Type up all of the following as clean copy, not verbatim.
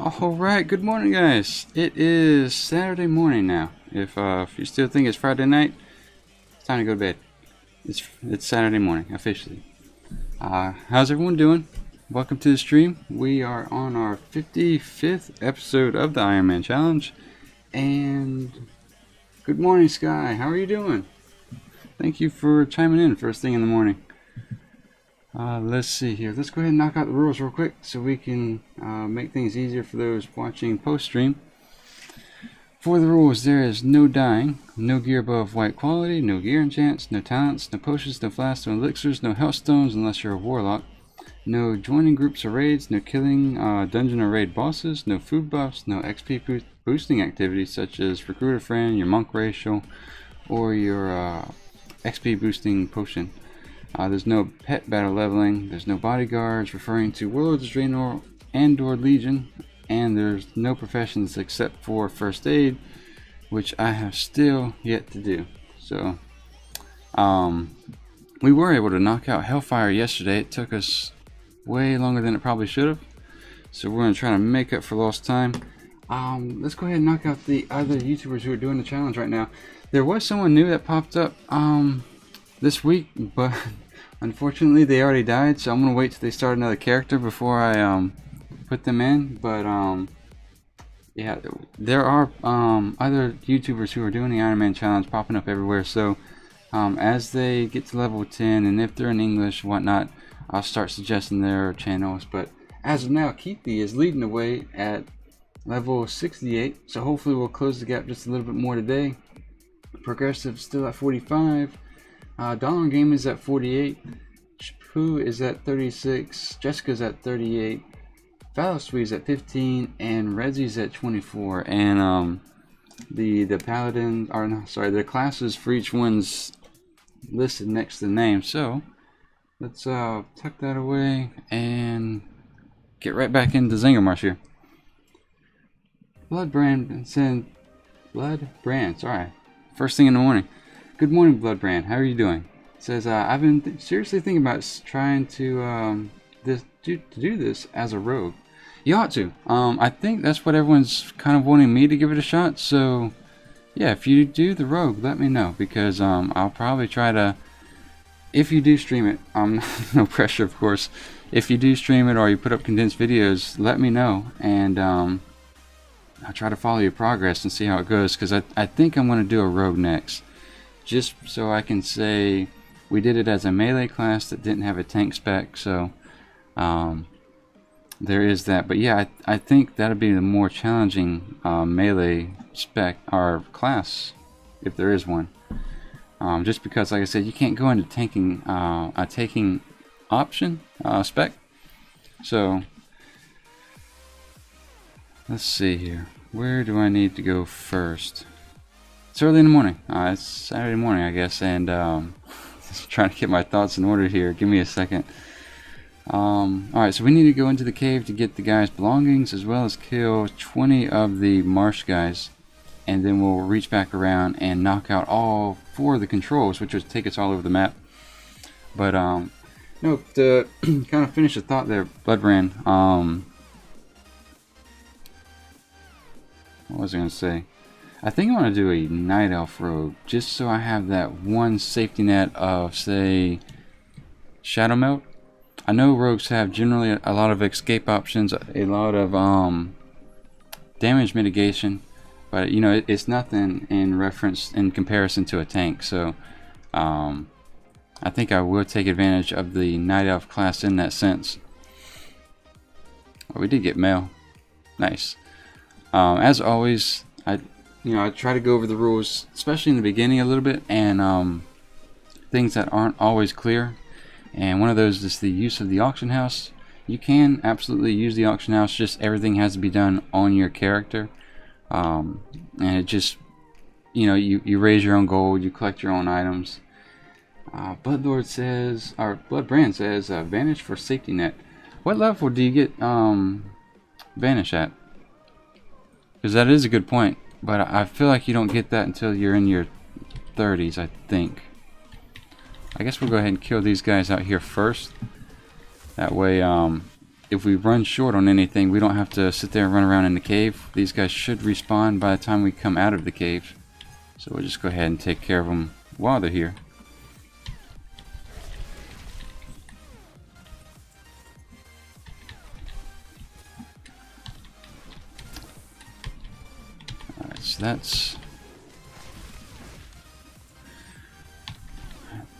Alright, good morning guys. It is Saturday morning now. If you still think it's Friday night, it's time to go to bed. It's Saturday morning, officially. How's everyone doing? Welcome to the stream. We are on our 55th episode of the Iron Man Challenge. And good morning, Sky. How are you doing? Thank you for chiming in first thing in the morning. Let's see here. Let's go ahead and knock out the rules real quick so we can make things easier for those watching post-stream. For the rules, there is no dying, no gear above white quality, no gear enchants, no talents, no potions, no flasks, no elixirs, no health stones unless you're a warlock, no joining groups or raids, no killing dungeon or raid bosses, no food buffs, no XP boosting activities such as recruiter friend, your monk racial, or your XP boosting potion. There's no pet battle leveling, there's no bodyguards referring to Warlords of Draenor and or Legion, and there's no professions except for first aid, which I have still yet to do. So, we were able to knock out Hellfire yesterday. It took us way longer than it probably should have, so we're going to try to make up for lost time. Let's go ahead and knock out the other YouTubers who are doing the challenge right now. There was someone new that popped up this week, but unfortunately they already died, so I'm gonna wait till they start another character before I put them in. But yeah, there are other YouTubers who are doing the Iron Man challenge popping up everywhere, so as they get to level 10, and if they're in English and whatnot, I'll start suggesting their channels. But as of now, Keithy is leading the way at level 68, so hopefully we'll close the gap just a little bit more today. Progressive still at 45. Dollar Game is at 48, Pooh is at 36, Jessica's at 38, Phallosweet is at 15, and Redzy's at 24. And the paladin, or no, sorry, the classes for each one's listed next to the name. So let's tuck that away and get right back into Zangarmarsh here. Bloodbrand, sorry, first thing in the morning. Good morning, Bloodbrand. How are you doing? It says, I've been seriously thinking about trying to do this as a rogue. You ought to. I think that's what everyone's kind of wanting me to give it a shot. So, yeah, if you do the rogue, let me know, because I'll probably try to. If you do stream it, no pressure, of course. If you do stream it or you put up condensed videos, let me know, and I'll try to follow your progress and see how it goes. Because I think I'm going to do a rogue next. Just so I can say we did it as a melee class that didn't have a tank spec, so there is that. But yeah, I think that'll be the more challenging melee spec or class, if there is one. Just because, like I said, you can't go into tanking a taking option spec. So let's see here. Where do I need to go first? It's early in the morning. It's Saturday morning, I guess, and just trying to get my thoughts in order here. Give me a second. Alright, so we need to go into the cave to get the guy's belongings, as well as kill 20 of the marsh guys, and then we'll reach back around and knock out all 4 of the controls, which will take us all over the map. But no, to kind of finish the thought there, Bloodbrand. What was I going to say? I think I want to do a Night Elf rogue, just so I have that one safety net of, say, Shadow Melt. I know rogues have generally a lot of escape options, a lot of damage mitigation, but you know, it's nothing in comparison to a tank. So I think I will take advantage of the Night Elf class in that sense. Oh, we did get mail. Nice. As always, I try to go over the rules, especially in the beginning a little bit, and things that aren't always clear. And one of those is the use of the auction house. You can absolutely use the auction house, just everything has to be done on your character. And it just, you know, you raise your own gold, you collect your own items. Bloodlord says, or Bloodbrand says, Vanish for safety net. What level do you get Vanish at? Because that is a good point. But I feel like you don't get that until you're in your 30s, I think. I guess we'll go ahead and kill these guys out here first. That way, if we run short on anything, we don't have to sit there and run around in the cave. These guys should respawn by the time we come out of the cave. So we'll just go ahead and take care of them while they're here. Alright, so that's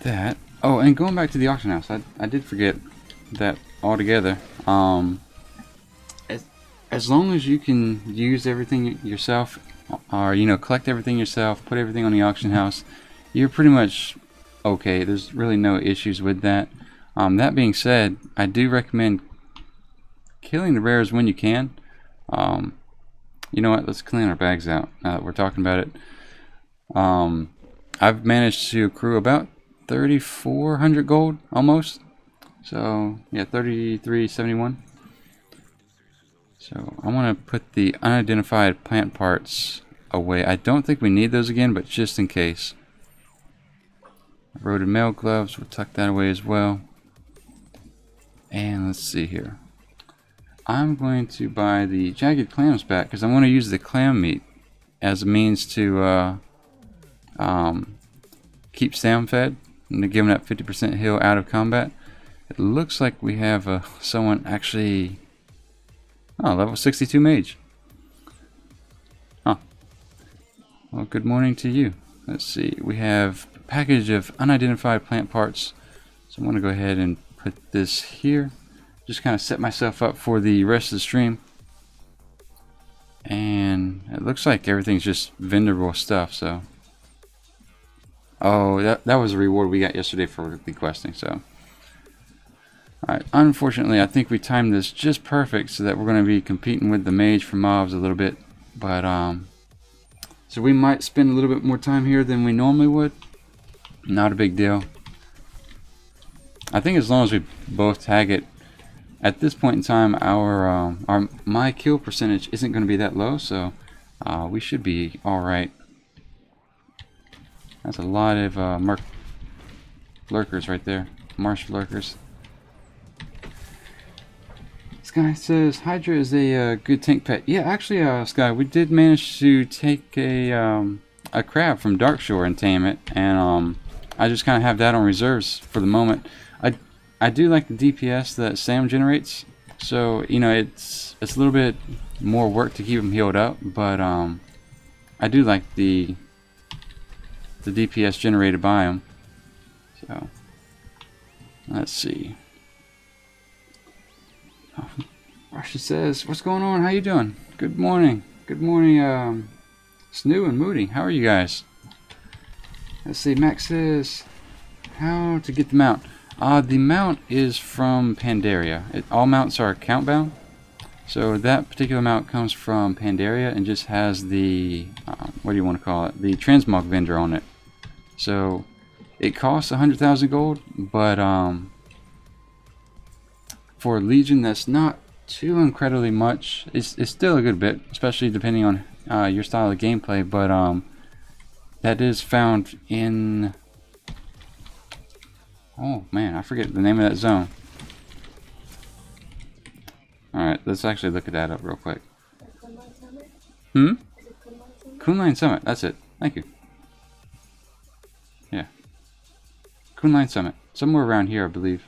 that. Oh, and going back to the auction house, I did forget that altogether. As long as you can use everything yourself, or collect everything yourself, put everything on the auction house, you're pretty much okay. There's really no issues with that. That being said, I do recommend killing the rares when you can. You know what? Let's clean our bags out now that we're talking about it. I've managed to accrue about 3,400 gold almost. So yeah, 3371. So I want to put the unidentified plant parts away. I don't think we need those again, but just in case. Eroded mail gloves, we'll tuck that away as well. And let's see here. I'm going to buy the jagged clams back because I want to use the clam meat as a means to keep Sam fed and to give him that 50% heal out of combat. It looks like we have someone actually... Oh, level 62 mage. Huh. Well, good morning to you. Let's see. We have a package of unidentified plant parts. So I'm going to go ahead and put this here. Just kind of set myself up for the rest of the stream. And it looks like everything's just vendorable stuff, so... Oh, that was a reward we got yesterday for the questing, so... Alright, unfortunately, I think we timed this just perfect so that we're going to be competing with the mage for mobs a little bit. But, so we might spend a little bit more time here than we normally would. Not a big deal. I think as long as we both tag it, at this point in time, my kill percentage isn't going to be that low, so we should be alright. That's a lot of lurkers right there. Marsh lurkers. Sky says Hydra is a good tank pet. Yeah, actually, Sky, we did manage to take a crab from Darkshore and tame it, and I just kind of have that on reserves for the moment. I do like the DPS that Sam generates, so it's a little bit more work to keep him healed up, but I do like the DPS generated by him. So let's see. Oh, Russia says, "What's going on? How you doing? Good morning. Good morning, Snoo and Moody. How are you guys?" Let's see. Max says, "How to get the mount?" The mount is from Pandaria. All mounts are account bound, so that particular mount comes from Pandaria and just has the what do you want to call it? The transmog vendor on it. So it costs 100,000 gold, but for Legion, that's not too incredibly much. It's still a good bit, especially depending on your style of gameplay. But that is found in... Oh man, I forget the name of that zone. Alright, let's actually look at that up real quick. Kunlun Summit, that's it. Thank you. Yeah. Kunlun Summit. Somewhere around here, I believe.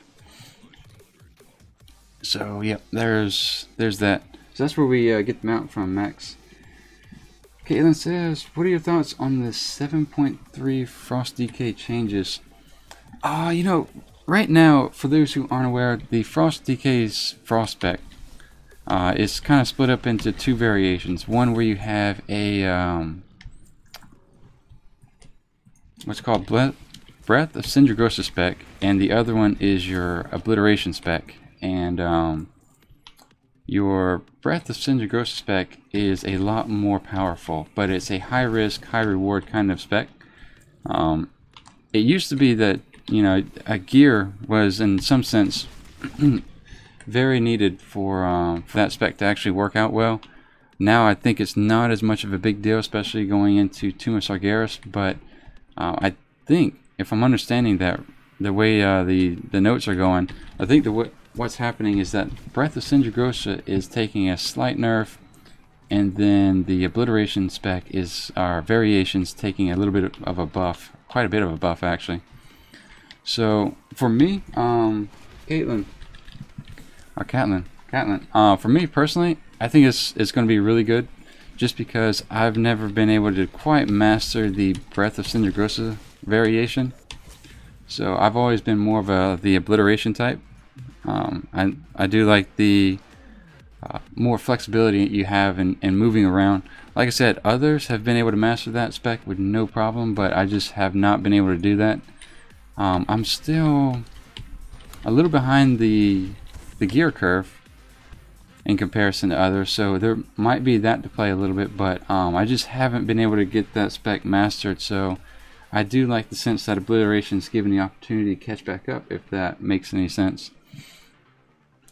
So, yep, there's that. So that's where we get the mount from, Max. Caitlin says, "What are your thoughts on the 7.3 Frost DK changes?" Right now, for those who aren't aware, the Frost DK's Frost spec is kind of split up into two variations. One where you have a what's called Breath of Sindragosa spec, and the other one is your Obliteration spec. And your Breath of Sindragosa spec is a lot more powerful, but it's a high risk, high reward kind of spec. It used to be that a gear was in some sense very needed for that spec to actually work out well. Now I think it's not as much of a big deal, especially going into Tomb of Sargeras, but I think, if I'm understanding that the way the notes are going, I think the what's happening is that Breath of Sindragosa is taking a slight nerf, and then the Obliteration spec is our variations taking a little bit of a buff, quite a bit of a buff actually. So for me, Caitlin, for me personally, I think it's going to be really good, just because I've never been able to quite master the Breath of Sindragosa variation. So I've always been more of the Obliteration type. I do like the more flexibility you have in moving around. Like I said, others have been able to master that spec with no problem, but I just have not been able to do that. I'm still a little behind the gear curve in comparison to others, so there might be that to play a little bit, but I just haven't been able to get that spec mastered. So I do like the sense that Obliteration is given the opportunity to catch back up, if that makes any sense.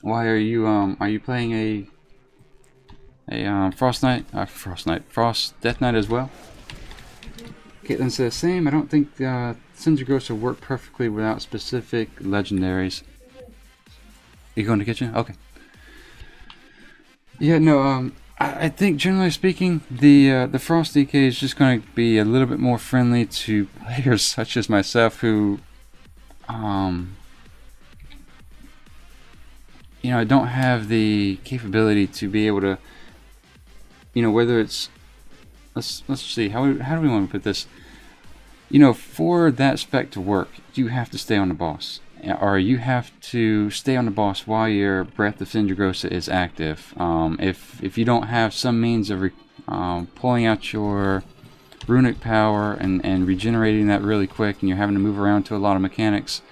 Why are you playing a Frost Death Knight as well? Caitlin says same. I don't think Sindragosa work perfectly without specific legendaries. You going to the kitchen? Okay. Yeah, no. I think generally speaking, the Frost DK is just going to be a little bit more friendly to players such as myself who, you know, don't have the capability to be able to, you know, whether it's, let's see, how do we want to put this? You know, for that spec to work, you have to stay on the boss, or you have to stay on the boss while your Breath of Sindragosa is active. If you don't have some means of pulling out your runic power and regenerating that really quick, and you're having to move around to a lot of mechanics,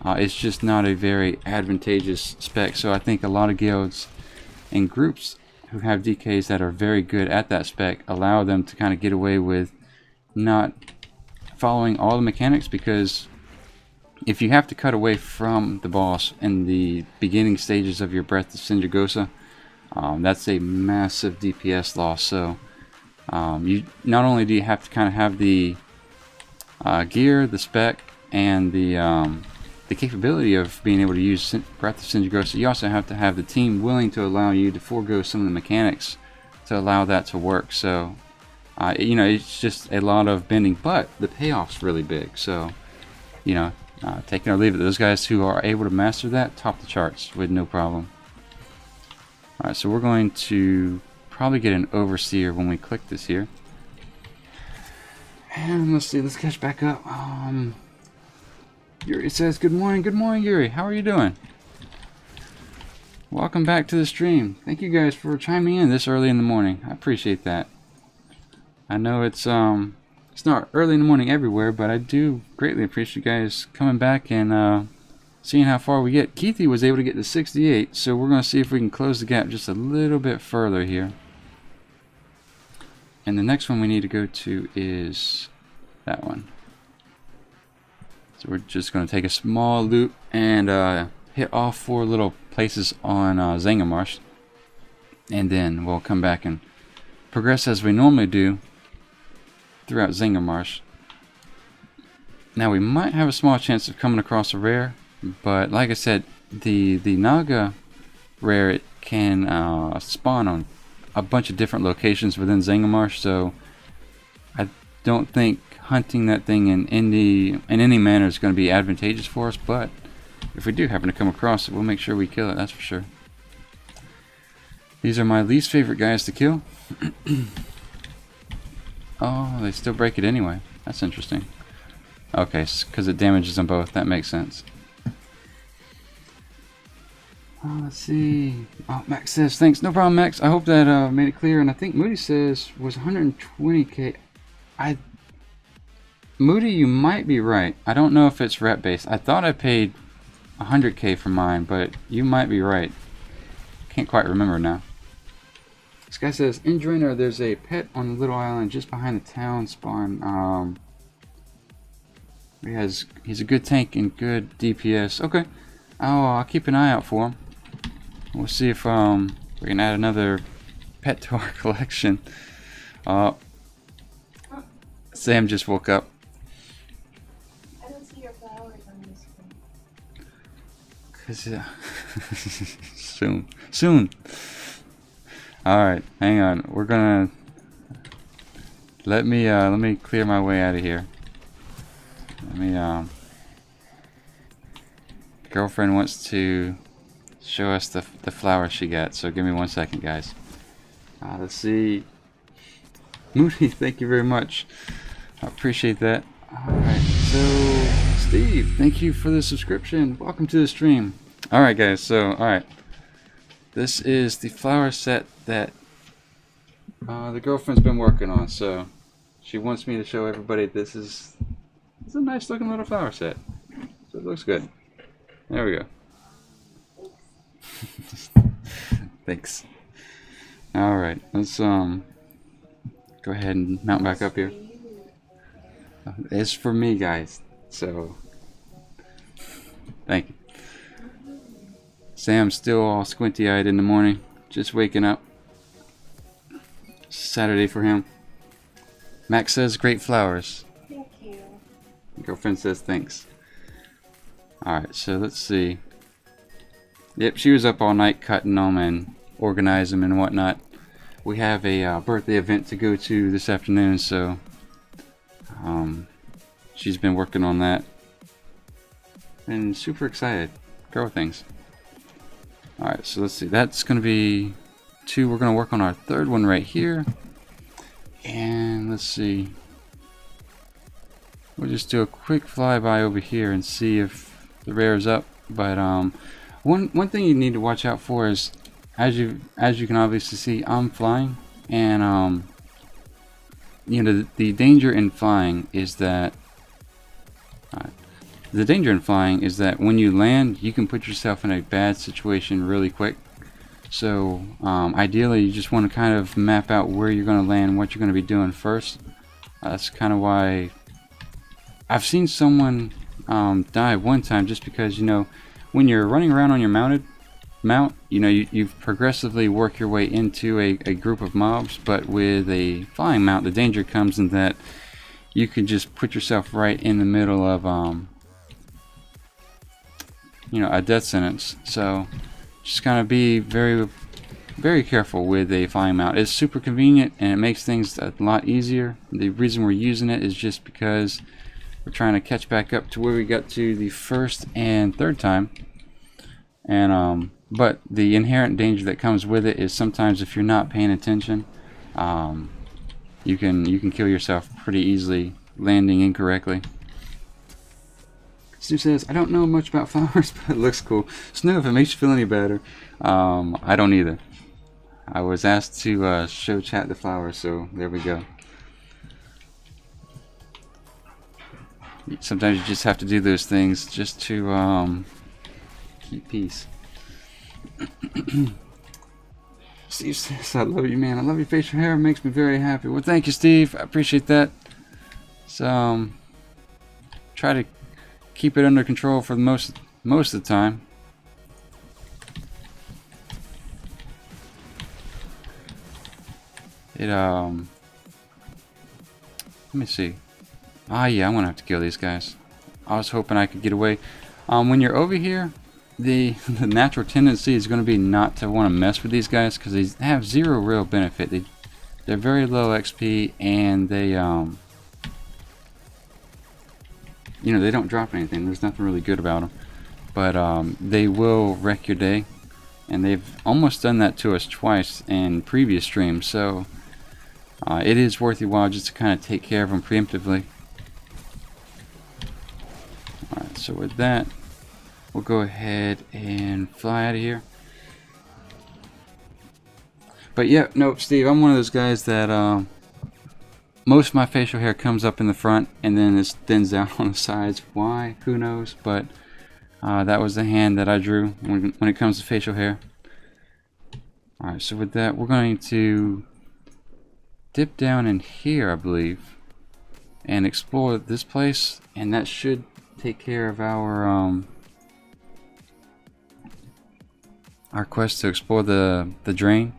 it's just not a very advantageous spec. So I think a lot of guilds and groups who have DKs that are very good at that spec allow them to kind of get away with not following all the mechanics, because if you have to cut away from the boss in the beginning stages of your Breath of Sindragosa, that's a massive DPS loss. So you not only do you have to kind of have the gear, the spec, and the capability of being able to use Breath of Sindragosa, you also have to have the team willing to allow you to forego some of the mechanics to allow that to work. So you know, it's just a lot of bending, but the payoff's really big. So, you know, take it or leave it. Those guys who are able to master that top the charts with no problem. Alright, so we're going to probably get an Overseer when we click this here. And let's see, let's catch back up. Yuri says, good morning, Yuri. How are you doing? Welcome back to the stream. Thank you guys for chiming in this early in the morning. I appreciate that. I know it's not early in the morning everywhere, but I do greatly appreciate you guys coming back and seeing how far we get. Keithy was able to get to 68, so we're going to see if we can close the gap just a little bit further here. And the next one we need to go to is that one. So we're just going to take a small loop and hit all 4 little places on Zangarmarsh, and then we'll come back and progress as we normally do throughout Zangarmarsh. Now we might have a small chance of coming across a rare, but like I said, the Naga rare, it can spawn on a bunch of different locations within Zangarmarsh, so I don't think hunting that thing in any manner is going to be advantageous for us, but if we do happen to come across it, we'll make sure we kill it, that's for sure. These are my least favorite guys to kill. Oh, they still break it anyway. That's interesting. Okay, because it damages them both. That makes sense. Oh, let's see. Oh, Max says, thanks. No problem, Max. I hope that made it clear. And I think Moody says was 120k. Moody, you might be right. I don't know if it's rep based. I thought I paid 100k for mine, but you might be right. Can't quite remember now. This guy says, in Draenor, there's a pet on the little island just behind the town spawn. He's a good tank and good DPS. Okay, I'll keep an eye out for him. We'll see if we can add another pet to our collection. Sam just woke up. I don't see your flowers on this screen. 'Cause Soon. Soon. Alright, hang on. We're gonna let me clear my way out of here. Let me girlfriend wants to show us the flower she got, so give me 1 second, guys. Let's see. Moody, thank you very much. I appreciate that. Alright, so Steve, thank you for the subscription. Welcome to the stream. Alright guys, so alright. This is the flower set that the girlfriend's been working on, so she wants me to show everybody this is a nice looking little flower set. So it looks good. There we go. Thanks. Alright, let's go ahead and mount back up here. It's for me, guys, so thank you. Sam's still all squinty eyed in the morning, just waking up. Saturday for him. Max says great flowers. Thank you. Girlfriend says thanks. Alright, so let's see. Yep, she was up all night cutting them and organizing them and whatnot. We have a birthday event to go to this afternoon, so she's been working on that. And super excited. Girl things. Alright, so let's see. That's going to be 2. We're going to work on our third one right here. And let's see. We'll just do a quick flyby over here and see if the rare is up. But one thing you need to watch out for is, as you can obviously see, I'm flying, and you know, the danger in flying is that when you land, you can put yourself in a bad situation really quick. So ideally, you just want to kind of map out where you're going to land, what you're going to be doing first. That's kind of why I've seen someone die one time, just because, you know, when you're running around on your mount, you know, you progressively work your way into a group of mobs. But with a flying mount, the danger comes in that you can just put yourself right in the middle of you know, a death sentence. So just kind of be very, very careful with a flying mount. It's super convenient and it makes things a lot easier. The reason we're using it is just because we're trying to catch back up to where we got to the first and third time. And but the inherent danger that comes with it is sometimes if you're not paying attention, you can kill yourself pretty easily landing incorrectly. Stu says, I don't know much about flowers, but it looks cool. Snow, if it makes you feel any better. I don't either. I was asked to show chat the flowers, so there we go. Sometimes you just have to do those things just to keep peace. Steve says, I love you, man. I love your facial hair. It makes me very happy. Well, thank you, Steve. I appreciate that. So, try to keep it under control for most of the time. Let me see. Ah, yeah, I'm gonna have to kill these guys. I was hoping I could get away. When you're over here, the natural tendency is going to be not to want to mess with these guys because they have zero real benefit. They're very low XP, and they you know, they don't drop anything. There's nothing really good about them, but they will wreck your day, and they've almost done that to us twice in previous streams. So it is worth your while just to kind of take care of them preemptively. Alright, so with that, we'll go ahead and fly out of here. But yeah, nope, Steve, I'm one of those guys that most of my facial hair comes up in the front and then it thins out on the sides. Why? Who knows? But that was the hand that I drew when it comes to facial hair. Alright, so with that, we're going to dip down in here, I believe, and explore this place, and that should take care of our quest to explore the drain,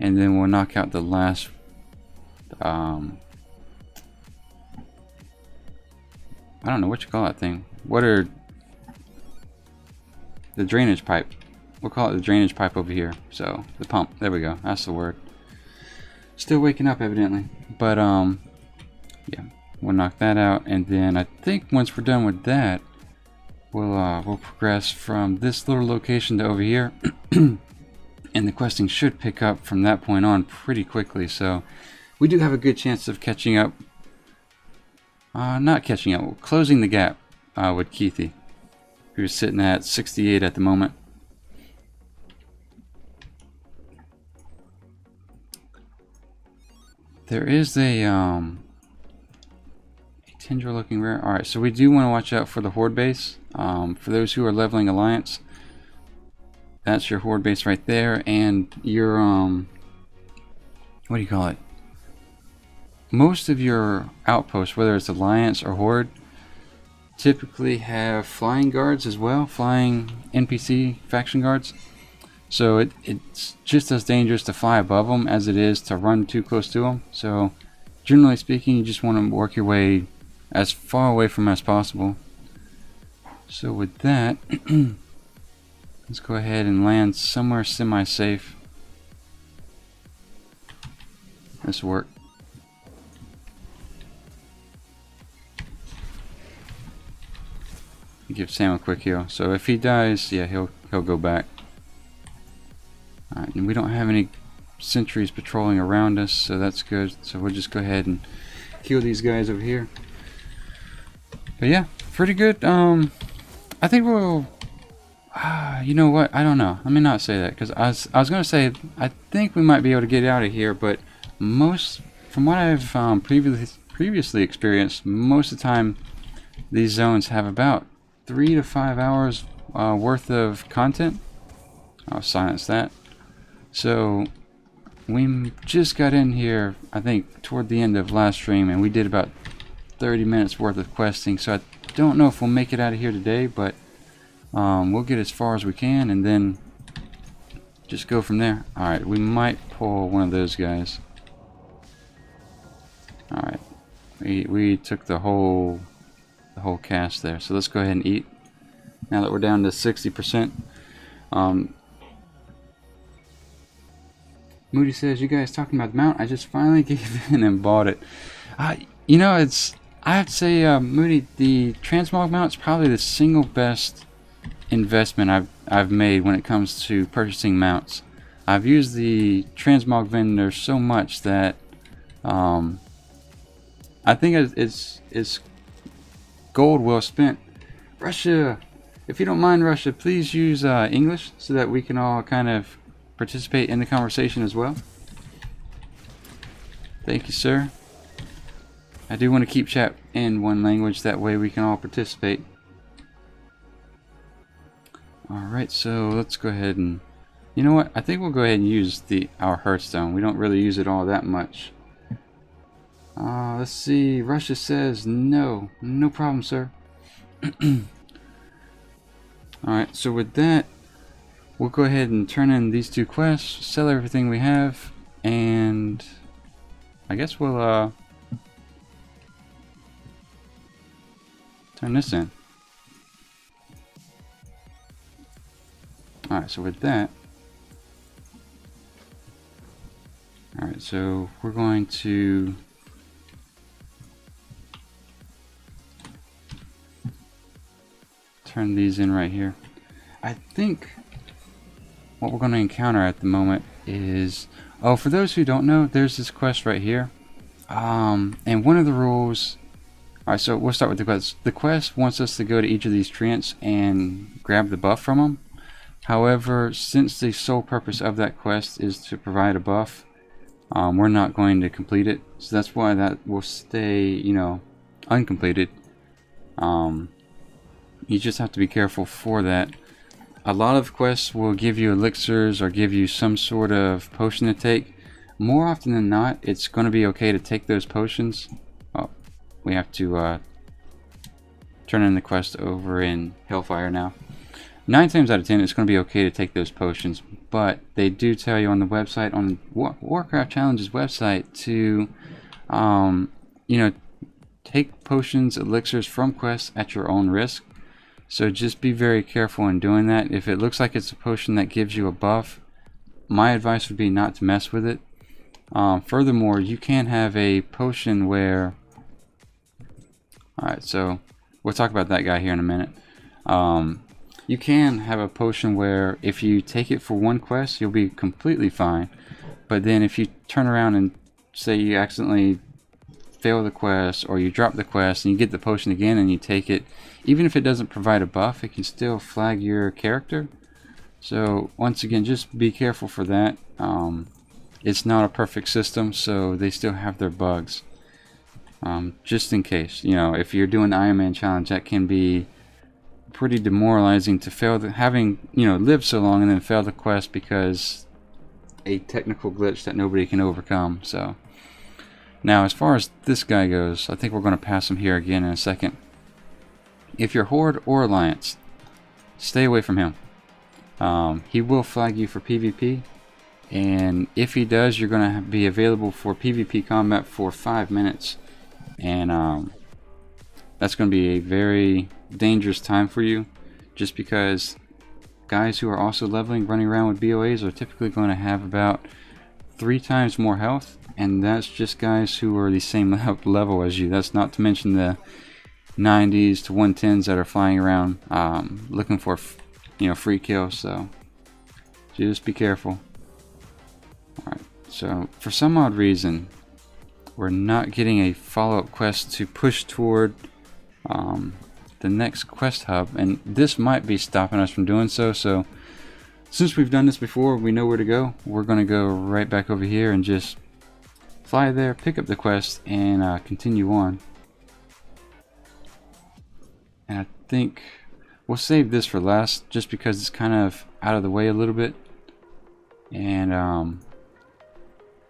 and then we'll knock out the last I don't know what you call that thing. What are the drainage pipe. We'll call it the drainage pipe over here. So the pump. There we go. That's the word. Still waking up evidently. But yeah, we'll knock that out, and then I think once we're done with that, we'll progress from this little location to over here, and the questing should pick up from that point on pretty quickly. So we do have a good chance of catching up. Not catching up, closing the gap with Keithy, who's sitting at 68 at the moment. There is a Tindra looking rare. Alright, so we do want to watch out for the Horde base. For those who are leveling Alliance, that's your Horde base right there, and your what do you call it? Most of your outposts, whether it's Alliance or Horde, typically have flying guards as well, flying NPC faction guards. So it's just as dangerous to fly above them as it is to run too close to them. So generally speaking, you just want to work your way as far away from them as possible. So with that, let's go ahead and land somewhere semi-safe. This will work. Give Sam a quick heal. So if he dies, yeah, he'll go back. Alright, and we don't have any sentries patrolling around us, so that's good. So we'll just go ahead and kill these guys over here. But yeah, pretty good. I think we'll... you know what? I don't know. Let me not say that, because I was going to say I think we might be able to get out of here, but from what I've previously experienced, most of the time these zones have about 3 to 5 hours worth of content. I'll silence that. So we just got in here, I think, toward the end of last stream, and we did about 30 minutes worth of questing. So I don't know if we'll make it out of here today, but we'll get as far as we can and then just go from there. Alright, we might pull one of those guys. Alright, we took the whole cast there, so let's go ahead and eat now that we're down to 60%. Moody says, you guys talking about the mount? I just finally gave in and bought it. You know, I have to say, Moody, the transmog mount is probably the single best investment I've made when it comes to purchasing mounts. I've used the transmog vendor so much that I think it's gold well spent. Russia, if you don't mind, Russia, please use English so that we can all kind of participate in the conversation as well. Thank you, sir. I do want to keep chat in one language, that way we can all participate. Alright, so let's go ahead and, you know what, I think we'll go ahead and use our Hearthstone. We don't really use it all that much. Let's see, Russia says no problem, sir. Alright, so with that, we'll go ahead and turn in these 2 quests, sell everything we have, and I guess we'll turn this in. Alright, so with that, alright, so we're going to turn these in right here. I think what we're going to encounter at the moment is, oh, for those who don't know, there's this quest right here, and one of the rules. Alright, so we'll start with the quest. The quest wants us to go to each of these treants and grab the buff from them. However, since the sole purpose of that quest is to provide a buff, we're not going to complete it. So that's why that will stay, you know, uncompleted. You just have to be careful for that. A lot of quests will give you elixirs or give you some sort of potion to take. More often than not, it's going to be okay to take those potions. Oh, we have to turn in the quest over in Hellfire now. 9 times out of 10, it's going to be okay to take those potions, but they do tell you on the website, on Warcraft Challenge's website, to, you know, take potions, elixirs from quests at your own risk. So just be very careful in doing that. If it looks like it's a potion that gives you a buff, my advice would be not to mess with it. Furthermore, you can have a potion where... Alright, so we'll talk about that guy here in a minute. You can have a potion where if you take it for one quest, you'll be completely fine. But then if you turn around and say you accidentally fail the quest, or you drop the quest and you get the potion again and you take it, even if it doesn't provide a buff, it can still flag your character. So once again, just be careful for that. It's not a perfect system, so they still have their bugs. Just in case, you know, if you're doing the Iron Man challenge, that can be pretty demoralizing to fail having, you know, lived so long and then fail the quest because a technical glitch that nobody can overcome. So now, as far as this guy goes, I think we're going to pass him here again in a second. If you're Horde or Alliance, stay away from him. He will flag you for PvP, and if he does, you're going to be available for PvP combat for 5 minutes, and that's going to be a very dangerous time for you, just because guys who are also leveling, running around with BOAs, are typically going to have about 3 times more health, and that's just guys who are the same level as you. That's not to mention the 90s to 110s that are flying around looking for, you know, free kills. So just be careful. Alright, so for some odd reason we're not getting a follow-up quest to push toward the next quest hub, and this might be stopping us from doing so. So since we've done this before, we know where to go. We're going to go right back over here and just fly there, pick up the quest, and continue on. And I think we'll save this for last, just because it's kind of out of the way a little bit. And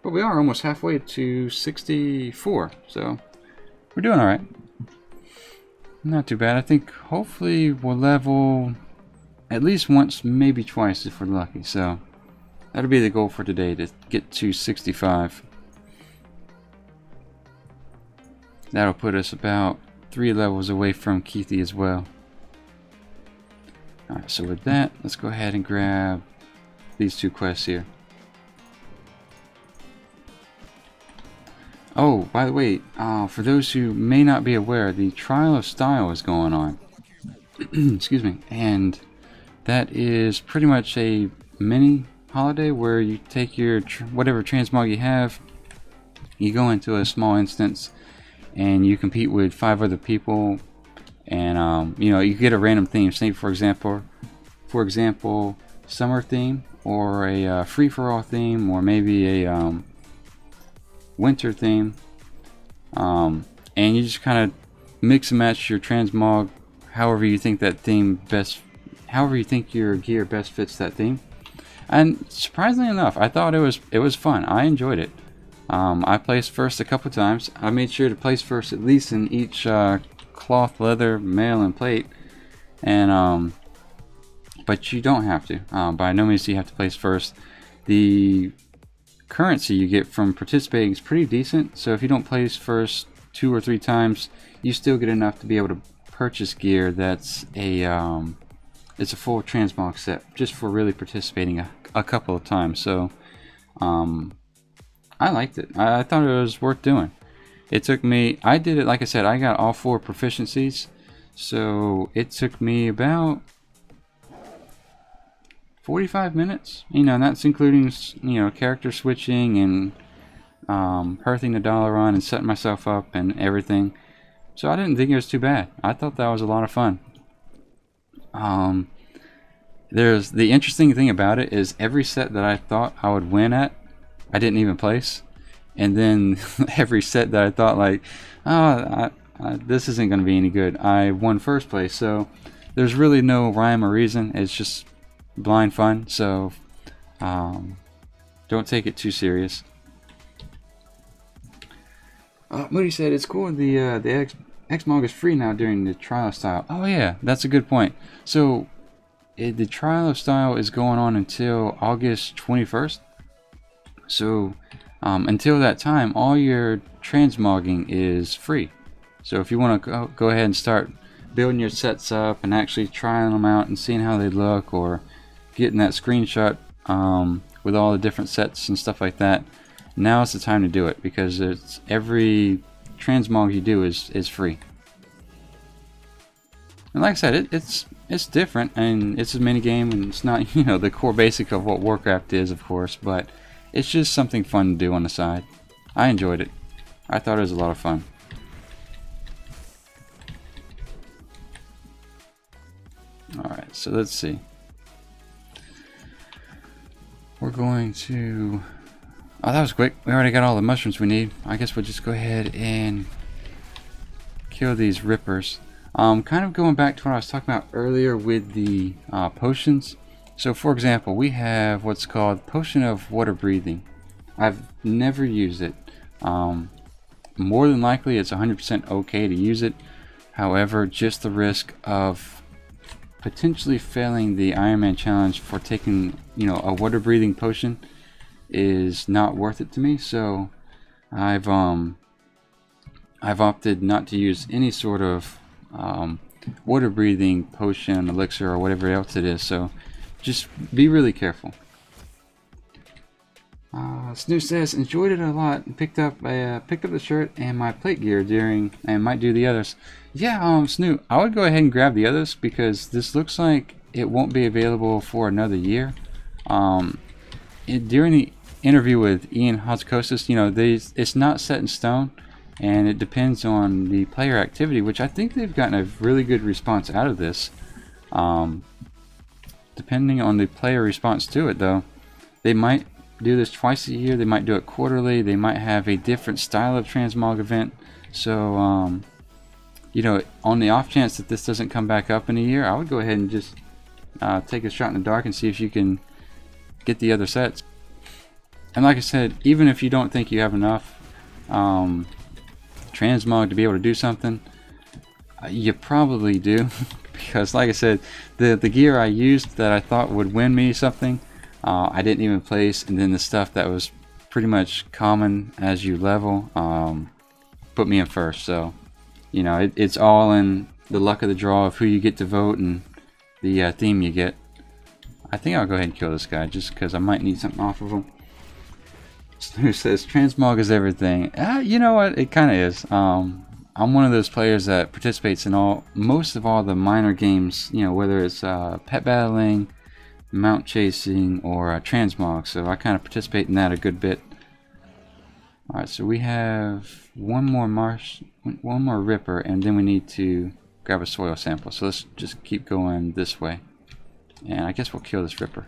but we are almost halfway to 64, so we're doing all right. Not too bad. I think hopefully we'll level at least once, maybe twice if we're lucky. So that'll be the goal for today, to get to 65. That'll put us about 3 levels away from Keithy as well. Alright, so with that, let's go ahead and grab these 2 quests here. Oh, by the way, for those who may not be aware, the Trial of Style is going on. Excuse me. And that is pretty much a mini holiday where you take your whatever transmog you have, you go into a small instance, and you compete with 5 other people, and you know, you get a random theme. Say for example, summer theme, or a free-for-all theme, or maybe a winter theme, and you just kind of mix and match your transmog however you think that theme best, however you think your gear best fits that theme. And surprisingly enough, I thought it was fun. I enjoyed it. I placed first a couple times. I made sure to place first at least in each cloth, leather, mail, and plate. And but you don't have to. By no means do you have to place first. The currency you get from participating is pretty decent. So if you don't place first 2 or 3 times, you still get enough to be able to purchase gear that's a it's a full transmog set, just for really participating a couple of times. So I liked it. I thought it was worth doing. It took me, I did it, like I said, I got all 4 proficiencies, so it took me about 45 minutes, you know, and that's including, you know, character switching and hearthing the Dalaran and setting myself up and everything. So I didn't think it was too bad. I thought that was a lot of fun. There's the interesting thing about it is every set that I thought I would win at, I didn't even place. And then every set that I thought like, oh, this isn't going to be any good, I won first place. So there's really no rhyme or reason. It's just blind fun. So don't take it too serious. Moody said it's cool. The Xmog is free now during the Trial of Style. Oh yeah, that's a good point. So the Trial of Style is going on until August 21st. So until that time, all your transmogging is free. So if you want to go ahead and start building your sets up and actually trying them out and seeing how they look, or getting that screenshot with all the different sets and stuff like that, now is the time to do it, because it's every transmog you do is free. And like I said, it's different, and it's a mini game, and it's not, you know, the core basic of what Warcraft is, of course, but it's just something fun to do on the side. I enjoyed it. I thought it was a lot of fun. Alright, so let's see. We're going to... Oh, that was quick. We already got all the mushrooms we need. I guess we'll just go ahead and kill these rippers. Kind of going back to what I was talking about earlier with the potions. So for example, we have what's called Potion of Water Breathing. I've never used it. More than likely it's 100% okay to use it. However, just the risk of potentially failing the Iron Man challenge for taking, you know, a water breathing potion is not worth it to me. So I've opted not to use any sort of water breathing potion, elixir, or whatever else it is. So just be really careful. Snoo says enjoyed it a lot and picked up the shirt and my plate gear during, and might do the others. Yeah, Snoo, I would go ahead and grab the others, because this looks like it won't be available for another year. During the interview with Ian Hatzkosis, you know, it's not set in stone, and it depends on the player activity, which I think they've gotten a really good response out of this. Depending on the player response to it, though, they might do this twice a year, they might do it quarterly, they might have a different style of transmog event. So you know, on the off chance that this doesn't come back up in a year, I would go ahead and just take a shot in the dark and see if you can get the other sets. And like I said, even if you don't think you have enough transmog to be able to do something, you probably do. Because like I said, the gear I used that I thought would win me something, I didn't even place, and then the stuff that was pretty much common as you level put me in first. So you know, it's all in the luck of the draw of who you get to vote and the theme you get. I think I'll go ahead and kill this guy just because I might need something off of him. Who says transmog is everything? You know what, it kind of is. I'm one of those players that participates in most of all the minor games, you know, whether it's pet battling, mount chasing, or transmog. So I kind of participate in that a good bit. Alright, so we have one more ripper, and then we need to grab a soil sample. So let's just keep going this way, and I guess we'll kill this ripper.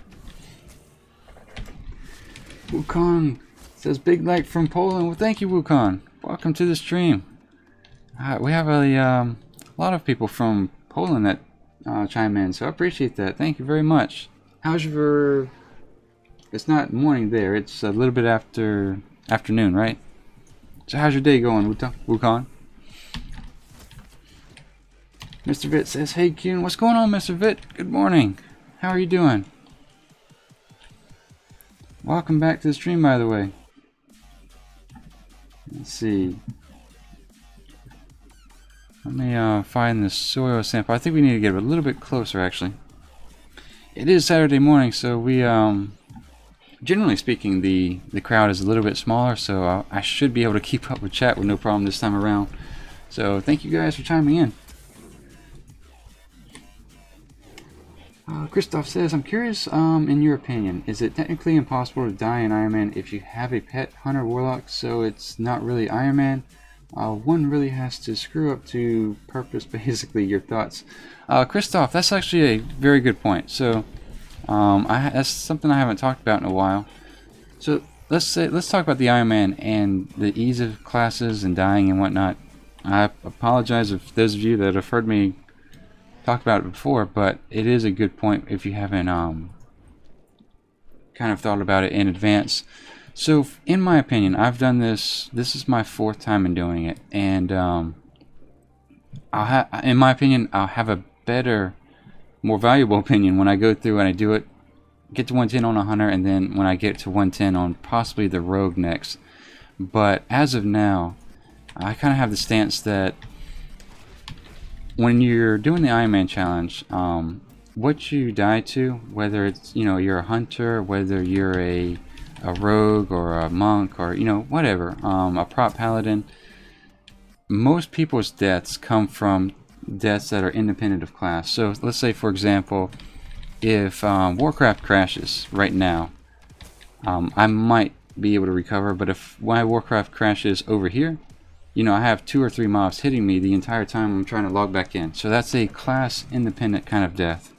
Wukong says big like from Poland. Well, thank you, Wukong. Welcome to the stream. We have a lot of people from Poland that chime in, so I appreciate that. Thank you very much. How's your... It's not morning there, it's a little bit after afternoon, right? So how's your day going, Wukong? Mr. Vitt says, hey Kuhn, what's going on, Mr. Vitt? Good morning. How are you doing? Welcome back to the stream, by the way. Let's see. Let me find the soil sample. I think we need to get a little bit closer, actually. It is Saturday morning, so we generally speaking, the crowd is a little bit smaller, so I should be able to keep up with chat with no problem this time around. So thank you guys for chiming in. Christoph says, I'm curious, in your opinion, is it technically impossible to die in Iron Man if you have a pet hunter warlock, so it's not really Iron Man? One really has to screw up to purpose, basically. Your thoughts? Christoph, that's actually a very good point. So that's something I haven't talked about in a while. So let's talk about the Iron Man and the ease of classes and dying and whatnot. I apologize if those of you that have heard me talk about it before, but it is a good point if you haven't kind of thought about it in advance. So in my opinion, I've done this is my 4th time in doing it, and in my opinion, I'll have a better, more valuable opinion when I go through and I do it, get to 110 on a hunter, and then when I get to 110 on possibly the rogue next. But as of now, I kind of have the stance that when you're doing the Iron Man challenge, what you die to, whether it's, you know, you're a hunter, whether you're a rogue or a monk, or, you know, whatever, a prop paladin, most people's deaths come from deaths that are independent of class. So let's say, for example, if Warcraft crashes right now, I might be able to recover, but if my Warcraft crashes over here, you know, I have 2 or 3 mobs hitting me the entire time I'm trying to log back in. So that's a class independent kind of death.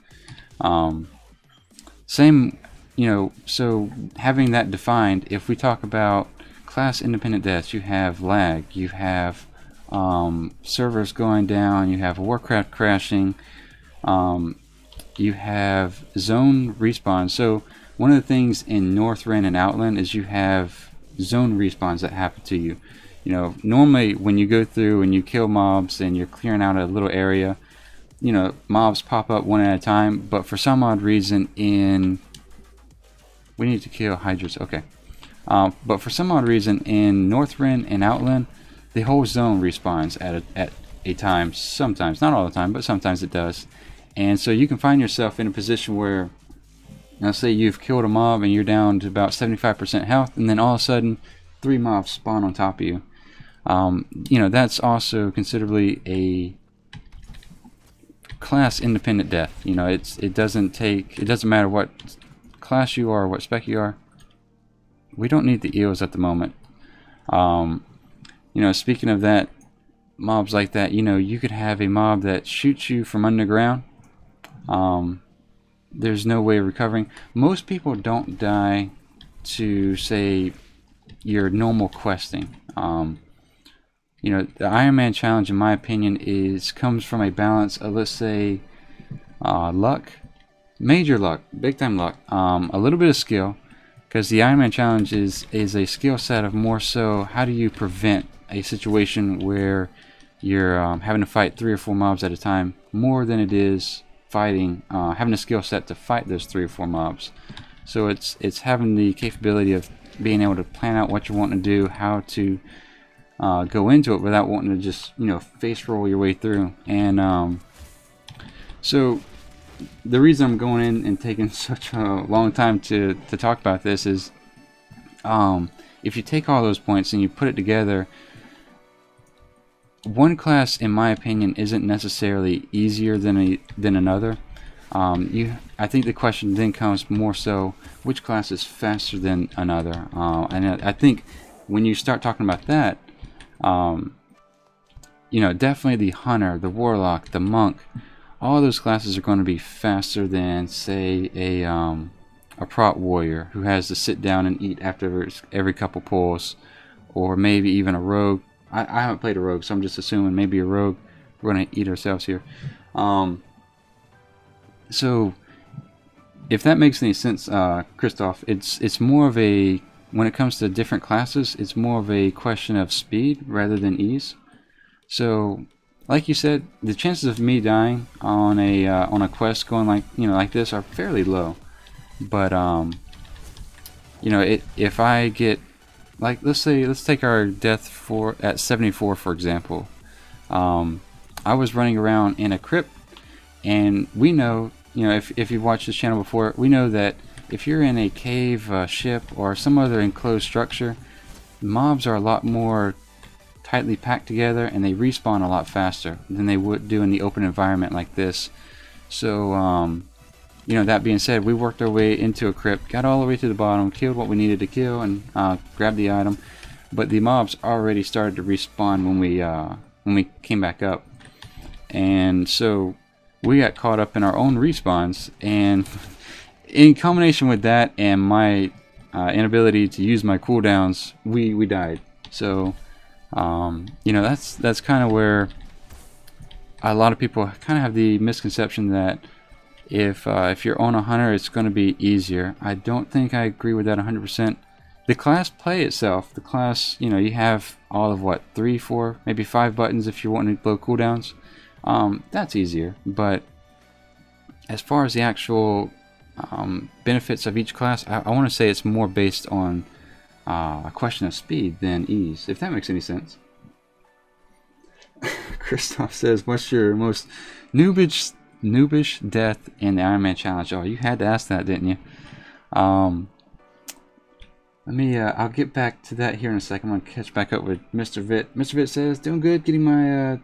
Same, you know, so having that defined, if we talk about class independent deaths, you have lag, you have servers going down, you have Warcraft crashing, you have zone respawns. So one of the things in Northrend and Outland is you have zone respawns that happen to you. You know, normally when you go through and you kill mobs and you're clearing out a little area, you know, mobs pop up one at a time, but for some odd reason we need to kill Hydras, okay. But for some odd reason in Northrend and Outland, the whole zone respawns at a time, sometimes, not all the time, but sometimes it does. And so you can find yourself in a position where, now say you've killed a mob and you're down to about 75% health, and then all of a sudden 3 mobs spawn on top of you. You know, that's also considerably a class independent death. You know, it doesn't matter what class you are or what spec you are. We don't need the eels at the moment. You know, speaking of that, mobs like that, you know, you could have a mob that shoots you from underground. There's no way of recovering. Most people don't die to, say, your normal questing. You know, the Iron Man challenge, in my opinion, comes from a balance of, let's say, luck, major luck, big time luck, a little bit of skill, because the Iron Man challenge is a skill set of more so how do you prevent a situation where you're having to fight 3 or 4 mobs at a time, more than it is fighting, having a skill set to fight those 3 or 4 mobs. So it's having the capability of being able to plan out what you want to do, how to go into it without wanting to just, you know, face roll your way through. And so the reason I'm going in and taking such a long time to talk about this is, if you take all those points and you put it together, one class, in my opinion, isn't necessarily easier than another. I think the question then comes more so, which class is faster than another? And I think when you start talking about that, you know, definitely the hunter, the warlock, the monk, all those classes are going to be faster than, say, a prot warrior who has to sit down and eat after every couple pulls, or maybe even a rogue. I haven't played a rogue, so I'm just assuming maybe a rogue. We're going to eat ourselves here. So, if that makes any sense, Christoph, it's more of a, when it comes to different classes, it's more of a question of speed rather than ease. So, like you said, the chances of me dying on a quest going like this are fairly low. But you know, if I get, like, let's take our death at 74 for example. I was running around in a crypt, and we know, you know, if you've watched this channel before, we know that if you're in a cave, ship, or some other enclosed structure, mobs are a lot more tightly packed together, and they respawn a lot faster than they would do in the open environment like this. So you know, that being said, we worked our way into a crypt, got all the way to the bottom, killed what we needed to kill, and grabbed the item. But the mobs already started to respawn when we came back up, and so we got caught up in our own respawns. And in combination with that and my inability to use my cooldowns, we died. So you know, that's kind of where a lot of people kind of have the misconception that if you're on a hunter, it's going to be easier. I don't think I agree with that 100%. The class play itself, the class, you know, you have all of what, 3, 4, maybe 5 buttons if you want to blow cooldowns. That's easier. But as far as the actual benefits of each class, I want to say it's more based on a question of speed than ease, if that makes any sense. Christoph says, what's your most noobish death in the Iron Man challenge? Oh, you had to ask that, didn't you? Let me, I'll get back to that here in a second. I'm going to catch back up with Mr. Vit. Mr. Vit says, doing good, getting my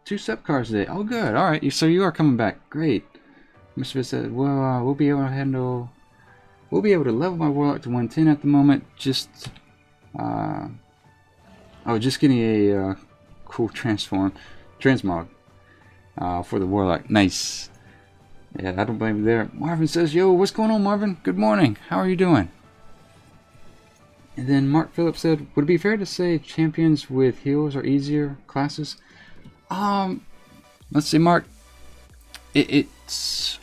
2 sub cards today. Oh, good. All right, so you are coming back. Great. Mr. Vit said, well, we'll be able to level my Warlock to 110 at the moment. Just, just getting a cool transmog for the Warlock. Nice. Yeah, I don't blame you there. Marvin says, yo, what's going on, Marvin? Good morning. How are you doing? And then Mark Phillips said, would it be fair to say champions with heals are easier classes? Let's see, Mark. It's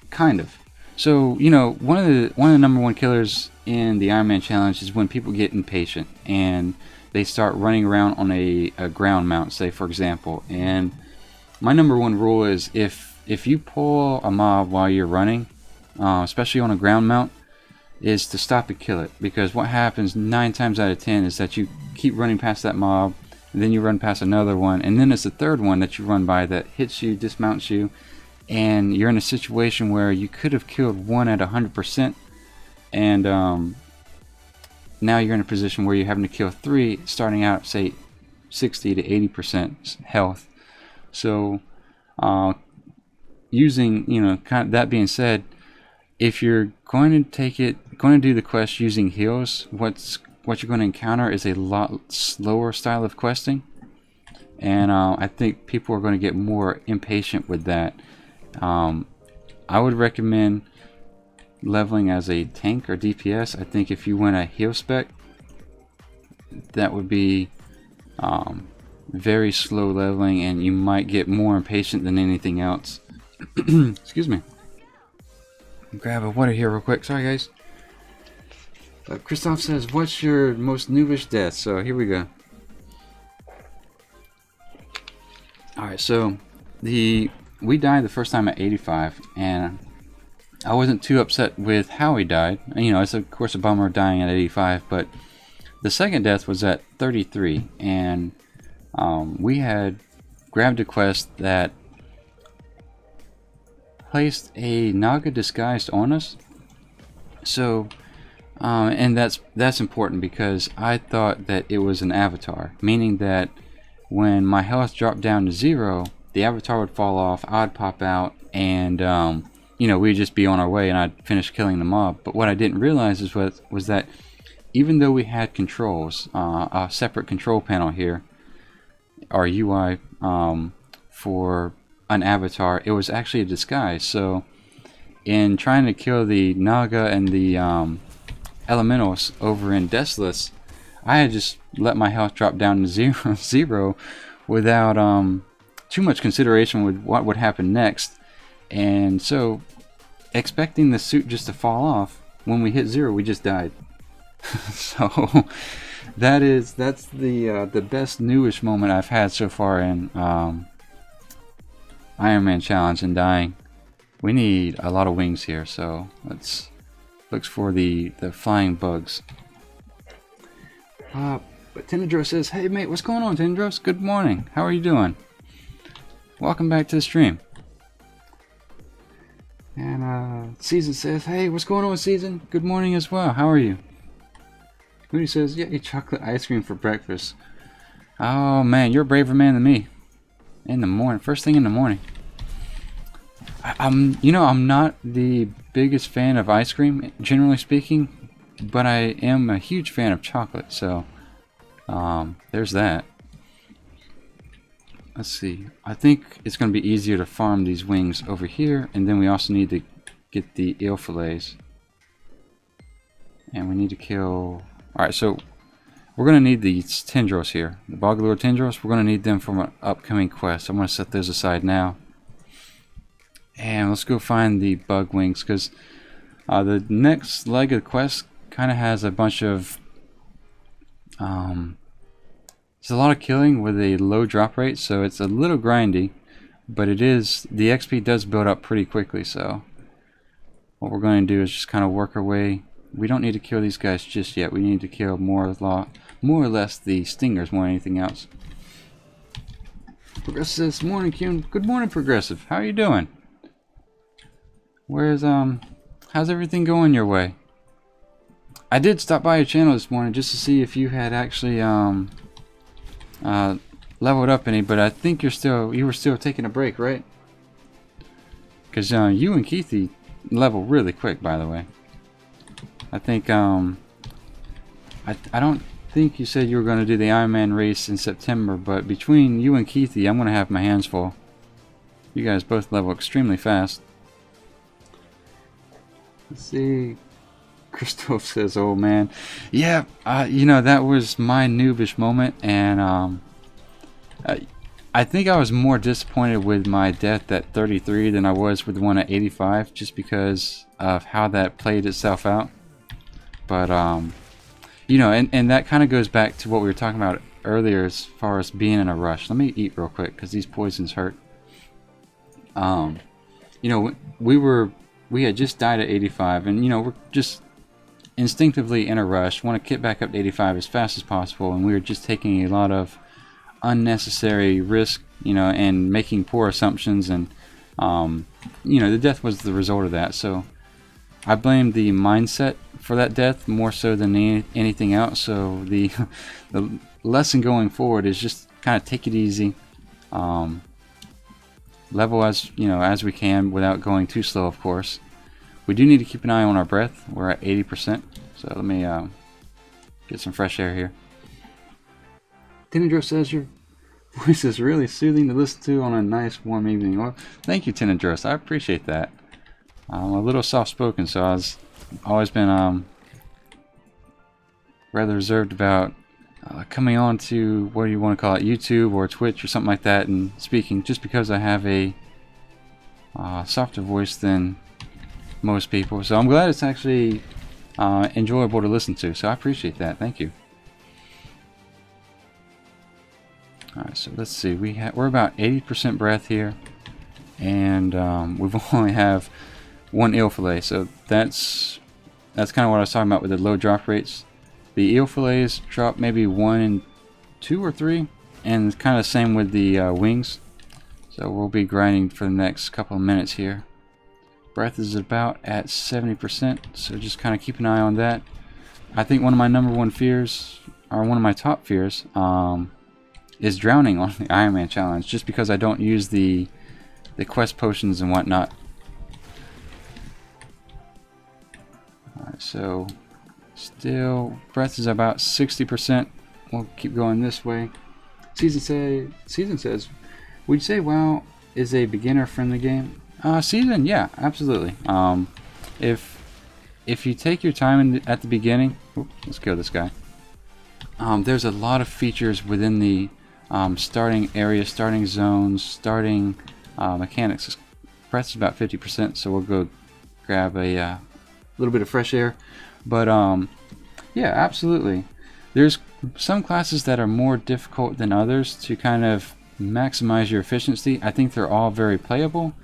kind of. So, you know, one of the #1 killers in the Iron Man challenge is when people get impatient and they start running around on a ground mount, say for example. And my #1 rule is if you pull a mob while you're running, especially on a ground mount, is to stop and kill it, because what happens 9 times out of 10 is that you keep running past that mob, and then you run past another one, and then it's the third one that you run by that hits you, dismounts you, and you're in a situation where you could have killed one at 100%, and now you're in a position where you're having to kill 3 starting out, say 60 to 80% health. So using, you know, that being said, if you're going to do the quest using heals, what you're going to encounter is a lot slower style of questing, and I think people are going to get more impatient with that. I would recommend leveling as a tank or DPS. I think if you went a heal spec, that would be very slow leveling, and you might get more impatient than anything else. Excuse me. Grab a water here real quick. Sorry, guys. Christoph says, what's your most noobish death? So here we go. Alright, so we died the first time at 85, and I wasn't too upset with how he died. You know, it's of course a bummer dying at 85, but the second death was at 33, and we had grabbed a quest that placed a Naga disguised on us. So and that's important, because I thought that it was an avatar, meaning that when my health dropped down to 0, the avatar would fall off, I'd pop out, and you know, we'd just be on our way and I'd finish killing the mob. But what I didn't realize was that even though we had controls, a separate control panel here, our UI for an avatar, it was actually a disguise. So in trying to kill the Naga and the elementals over in Desolus, I had just let my health drop down to zero without too much consideration with what would happen next. And so, expecting the suit just to fall off, when we hit 0, we just died. So that's the best newish moment I've had so far in Iron Man challenge and dying. We need a lot of wings here, so let's look for the flying bugs. But Tendros says, hey mate, what's going on, Tendros? Good morning. How are you doing? Welcome back to the stream. And Season says, hey, what's going on, Season? Good morning as well. How are you? Moody says, yeah, eat chocolate ice cream for breakfast. Oh man, you're a braver man than me. In the morning, first thing in the morning. I'm not the biggest fan of ice cream, generally speaking, but I am a huge fan of chocolate, so there's that. Let's see. I think it's going to be easier to farm these wings over here, and then we also need to get the eel fillets. And we need to kill... Alright, so we're going to need these Tendros here. The Boglore Tendros, we're going to need them for an upcoming quest. I'm going to set those aside now. And let's go find the bug wings, because the next leg of the quest kind of has a bunch of... it's a lot of killing with a low drop rate, so it's a little grindy, but the XP does build up pretty quickly. So what we're going to do is just kind of work our way. We don't need to kill these guys just yet. We need to kill more or less the stingers more than anything else. Progressive says, morning, Q. Good morning, Progressive. How are you doing? How's everything going your way? I did stop by your channel this morning just to see if you had actually leveled up any, but I think you were still taking a break, right? Because you and Keithy level really quick, by the way. I think I don't think you said you were going to do the Ironman race in September, but between you and Keithy, I'm going to have my hands full. You guys both level extremely fast. Let's see. Christoph says, "Oh man, yeah, you know, that was my noobish moment, and I think I was more disappointed with my death at 33 than I was with the one at 85, just because of how that played itself out. But you know, and that kind of goes back to what we were talking about earlier as far as being in a rush. Let me eat real quick because these poisons hurt. You know, we had just died at 85, and you know, we're just instinctively in a rush, want to get back up to 85 as fast as possible, and we were just taking a lot of unnecessary risk, you know, and making poor assumptions, and you know, the death was the result of that. So I blame the mindset for that death more so than anything else. So the lesson going forward is just kind of take it easy, level as we can without going too slow, of course. We do need to keep an eye on our breath. We're at 80%, so let me get some fresh air here. Tinidros says your voice is really soothing to listen to on a nice warm evening. Well, thank you, Tinidros. I appreciate that. I'm a little soft-spoken, so I've always been rather reserved about coming on to, what do you want to call it, YouTube or Twitch or something like that, and speaking, just because I have a softer voice than most people. So I'm glad it's actually enjoyable to listen to, so I appreciate that. Thank you. Alright, so let's see, we're about 80% breath here, and we've only have one eel fillet, so that's kind of what I was talking about with the low drop rates. The eel fillets drop maybe 1 and 2 or 3, and it's kind of the same with the wings. So we'll be grinding for the next couple of minutes here. Breath is about at 70%, so just kind of keep an eye on that. I think one of my number one fears, or one of my top fears, is drowning on the Ironman challenge, just because I don't use the quest potions and whatnot. Alright, so still breath is about 60%. We'll keep going this way. Season says, would you say WoW is a beginner friendly game? Season, yeah, absolutely. If you take your time at the beginning, let's kill this guy. There's a lot of features within the starting area, starting zones, starting mechanics. Breath is about 50%, so we'll go grab a little bit of fresh air. But yeah, absolutely. There's some classes that are more difficult than others to kind of maximize your efficiency. I think they're all very playable,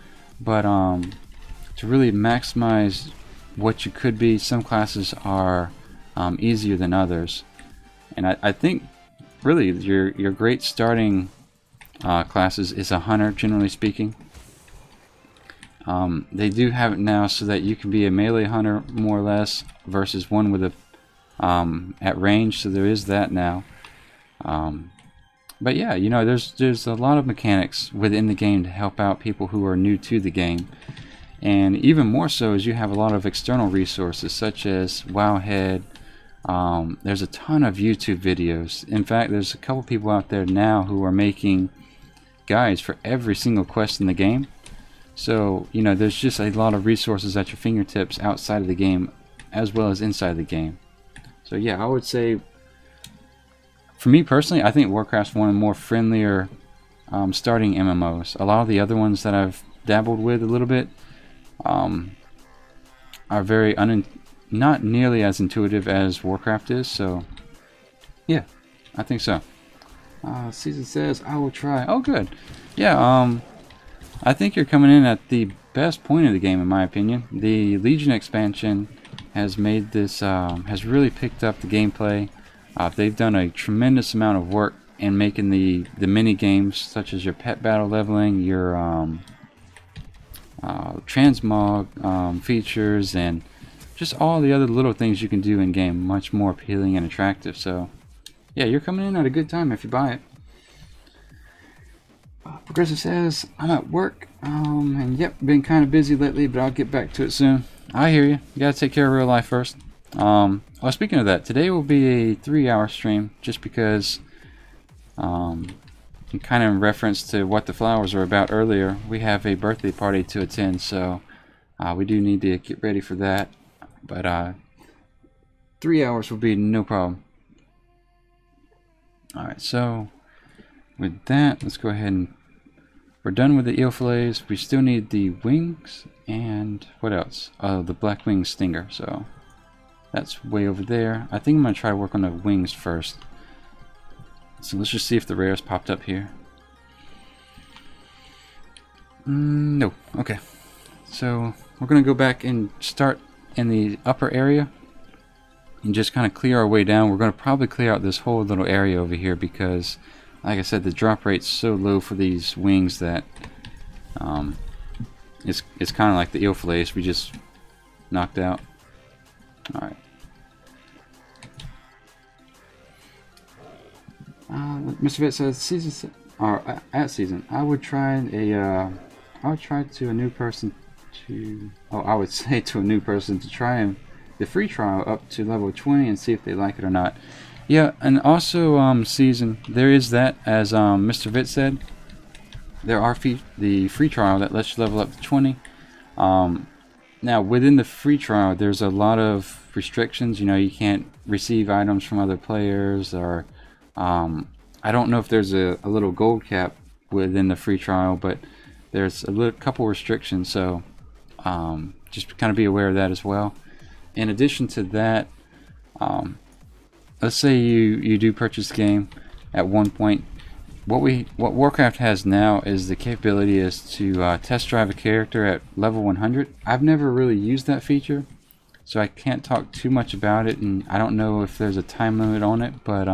but to really maximize what you could be, some classes are easier than others. And I think really your great starting classes is a hunter, generally speaking. They do have it now so that you can be a melee hunter more or less versus one with a at range, so there is that now. But yeah, you know, there's a lot of mechanics within the game to help out people who are new to the game, and even more so as you have a lot of external resources such as Wowhead. There's a ton of YouTube videos. In fact, there's a couple people out there now who are making guides for every single quest in the game. So, you know, there's just a lot of resources at your fingertips outside of the game as well as inside the game. So yeah, I would say, for me personally, I think Warcraft's one of the more friendlier starting MMOs. A lot of the other ones that I've dabbled with a little bit are very not nearly as intuitive as Warcraft is. So yeah, I think so. Season says, I will try. Oh good. Yeah, I think you're coming in at the best point of the game, in my opinion. The Legion expansion has made this, has really picked up the gameplay. They've done a tremendous amount of work and making the mini games such as your pet battle leveling, your transmog features, and just all the other little things you can do in game much more appealing and attractive. So yeah, you're coming in at a good time if you buy it. Progressive says, I'm at work, and yep, been kind of busy lately, but I'll get back to it soon. I hear you. You gotta take care of real life first. Well, speaking of that, today will be a 3-hour stream, just because, kind of in reference to what the flowers were about earlier, we have a birthday party to attend, so we do need to get ready for that. But 3 hours will be no problem. Alright, so with that, let's go ahead and we're done with the eel fillets. We still need the wings and what else? The black wing stinger. So that's way over there. I think I'm gonna try to work on the wings first. So let's just see if the rares popped up here. No. Okay. So we're gonna go back and start in the upper area and just kind of clear our way down. We're gonna probably clear out this whole little area over here because, like I said, the drop rate's so low for these wings that it's kind of like the eel fillets we just knocked out. Alright. Mr. Vitt says season or at season. I would say to a new person to try the free trial up to level 20 and see if they like it or not. Yeah, and also season, there is that, as Mr. Vitt said, there are the free trial that lets you level up to 20. Now within the free trial there's a lot of restrictions. You know, you can't receive items from other players, or I don't know if there's a little gold cap within the free trial, but there's a couple restrictions, so just kind of be aware of that as well. In addition to that, let's say you do purchase the game at one point. What Warcraft has now is the capability is to test drive a character at level 100. I've never really used that feature, so I can't talk too much about it, and I don't know if there's a time limit on it. But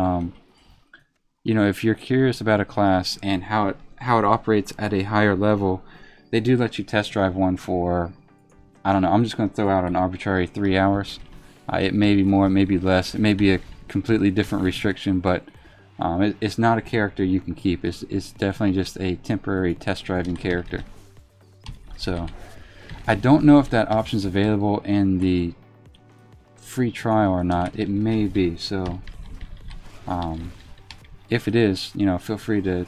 you know, if you're curious about a class and how it operates at a higher level, they do let you test drive one for, I don't know, I'm just going to throw out an arbitrary 3 hours. It may be more, it may be less, it may be a completely different restriction, but it's not a character you can keep. It's definitely just a temporary test driving character. So I don't know if that option is available in the free trial or not. It may be. So if it is, you know, feel free to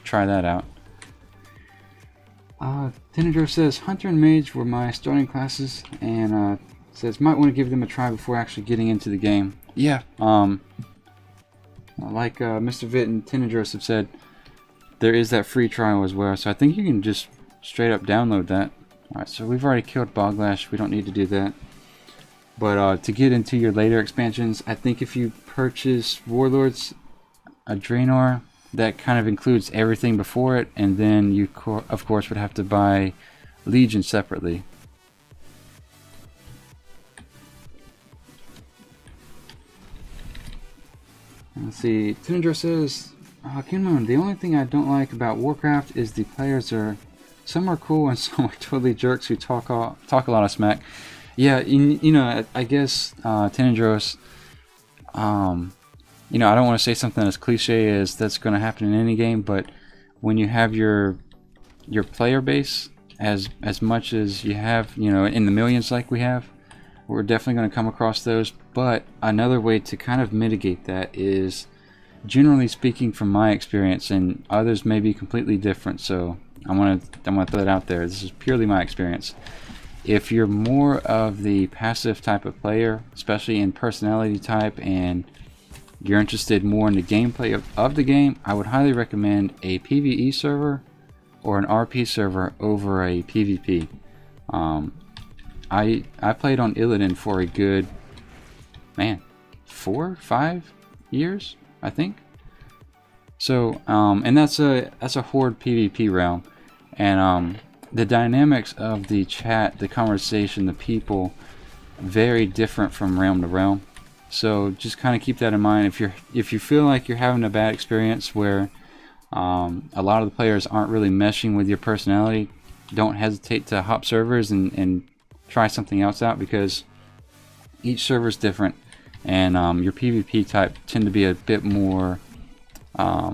try that out. Tenedro says Hunter and Mage were my starting classes, and says might want to give them a try before actually getting into the game. Yeah, like Mr. Vitt and Tenedros have said, there is that free trial as well, so I think you can just straight up download that. Alright, so we've already killed Boglash, we don't need to do that. But to get into your later expansions, I think if you purchase Warlords Draenor, that kind of includes everything before it, and then you of course would have to buy Legion separately. Let's see, Tundra says, Kinmoon, the only thing I don't like about Warcraft is the players some are cool and some are totally jerks who talk a lot of smack. Yeah, you know, I guess Tenendros, you know, I don't want to say something as cliche as that's going to happen in any game, but when you have your player base as much as you have, you know, in the millions like we have, we're definitely going to come across those. But another way to kind of mitigate that is, generally speaking, from my experience, and others may be completely different, so I'm gonna throw that out there. This is purely my experience. If you're more of the passive type of player, especially in personality type, and you're interested more in the gameplay of the game, I would highly recommend a PvE server or an RP server over a PvP. I played on Illidan for a good, man, 4 or 5 years, I think. So and that's a horde PvP realm, and the dynamics of the chat, the conversation, the people, very different from realm to realm. So just kind of keep that in mind. If you feel like you're having a bad experience where a lot of the players aren't really meshing with your personality, don't hesitate to hop servers and try something else out, because each server is different, and your PvP type tend to be a bit more, I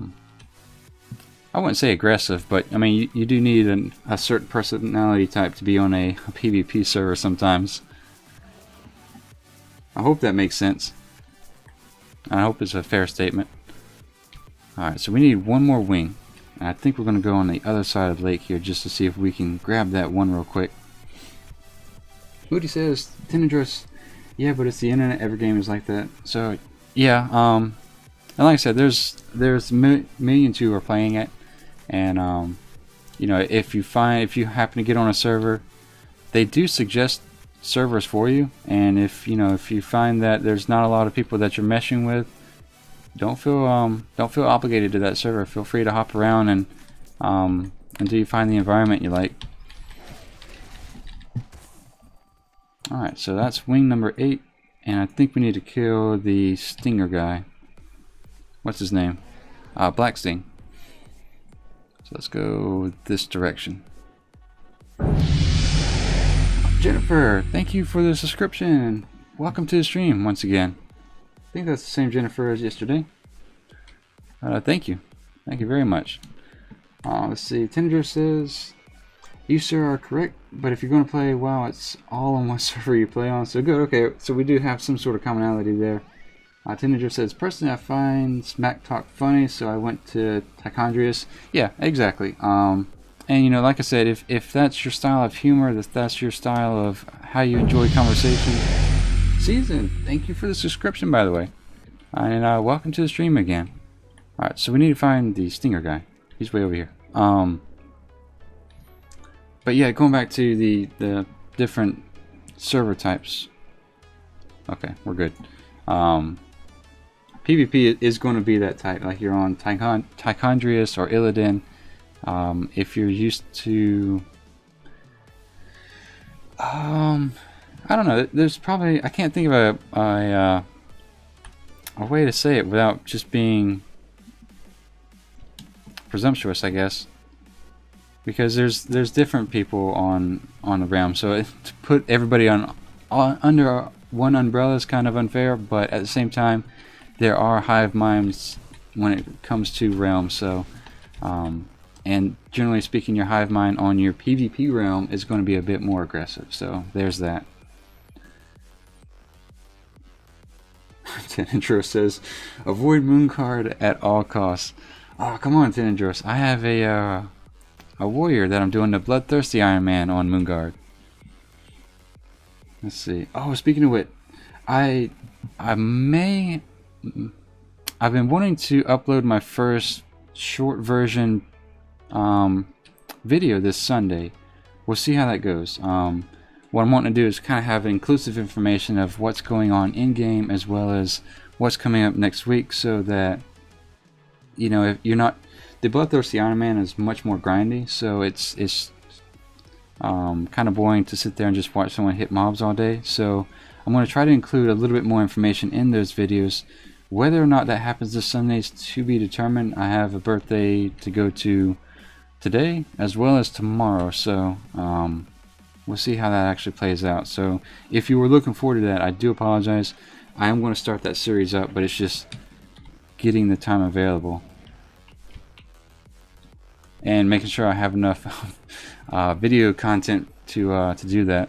wouldn't say aggressive, but I mean you do need a certain personality type to be on a PvP server sometimes. I hope that makes sense. I hope it's a fair statement. Alright, so we need one more wing. And I think we're going to go on the other side of the lake here just to see if we can grab that one real quick. Moody says, Tenedros, yeah, but it's the internet, every game is like that. So, yeah, and like I said, there's millions who are playing it. And, you know, if you happen to get on a server, they do suggest servers for you, and if you find that there's not a lot of people that you're meshing with, don't feel obligated to that server. Feel free to hop around and until you find the environment you like. Alright, so that's wing number 8, and I think we need to kill the stinger guy. What's his name? Black Sting. So let's go this direction. Jennifer, thank you for the subscription. Welcome to the stream once again. I think that's the same Jennifer as yesterday. Thank you. Thank you very much. Let's see. Tinder says, you sir are correct, but if you're going to play WoW, it's all on one server you play on. So good. Okay, so we do have some sort of commonality there. Tinder says, personally I find smack talk funny, so I went to Tichondrius. Yeah, exactly. And you know, like I said, if that's your style of humor, if that's your style of how you enjoy conversation, Season, thank you for the subscription, by the way, and welcome to the stream again. All right, so we need to find the stinger guy. He's way over here. But yeah, going back to the different server types. Okay, we're good. PvP is going to be that type, like you're on Tichondrius or Illidan. If you're used to, I don't know. There's probably, I can't think of a way to say it without just being presumptuous, I guess. Because there's different people on the realm, so to put everybody under one umbrella is kind of unfair. But at the same time, there are hive minds when it comes to realm. So. And generally speaking, your hive mind on your PvP realm is going to be a bit more aggressive. So there's that. Tenendros says, avoid Moonguard at all costs. Oh, come on, Tenendros. I have a warrior that I'm doing the Bloodthirsty Iron Man on Moonguard. Let's see. Oh, speaking of which, I've been wanting to upload my first short version video this Sunday. We'll see how that goes. What I'm wanting to do is kind of have inclusive information of what's going on in game as well as what's coming up next week, so that, you know, if you're not, the Bloodthirsty Iron Man is much more grindy, so it's kind of boring to sit there and just watch someone hit mobs all day. So I'm going to try to include a little bit more information in those videos. Whether or not that happens this Sunday is to be determined. I have a birthday to go to today as well as tomorrow, so we'll see how that actually plays out. So if you were looking forward to that, I do apologize. I am going to start that series up, but it's just getting the time available and making sure I have enough video content to do that.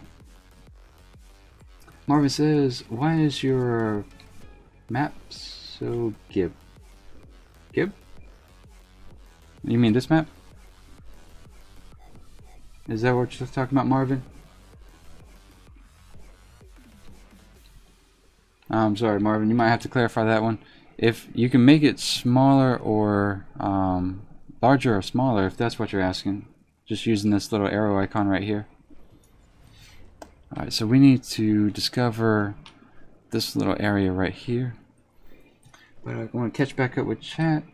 Marvin says, why is your map so gib? Gib? You mean this map? Is that what you're talking about, Marvin? I'm sorry, Marvin. You might have to clarify that one. If you can make it smaller or larger or smaller, if that's what you're asking. Just using this little arrow icon right here. Alright, so we need to discover this little area right here. But I want to catch back up with chat.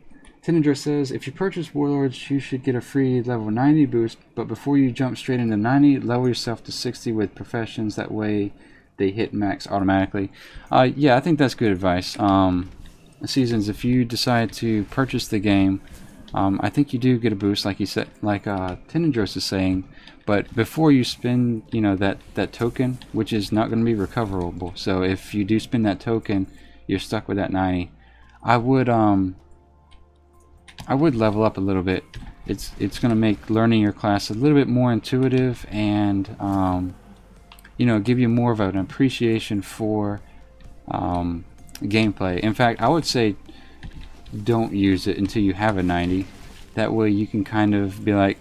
Tenendra says, if you purchase Warlords, you should get a free level 90 boost, but before you jump straight into 90, level yourself to 60 with Professions. That way they hit max automatically. Yeah, I think that's good advice. Seasons, if you decide to purchase the game, I think you do get a boost, like you said, like Tenendros is saying. But before you spend, you know, that token, which is not going to be recoverable. So if you do spend that token, you're stuck with that 90. I would level up a little bit. It's going to make learning your class a little bit more intuitive, and you know, give you more of an appreciation for gameplay. In fact, I would say don't use it until you have a 90. That way you can kind of be like,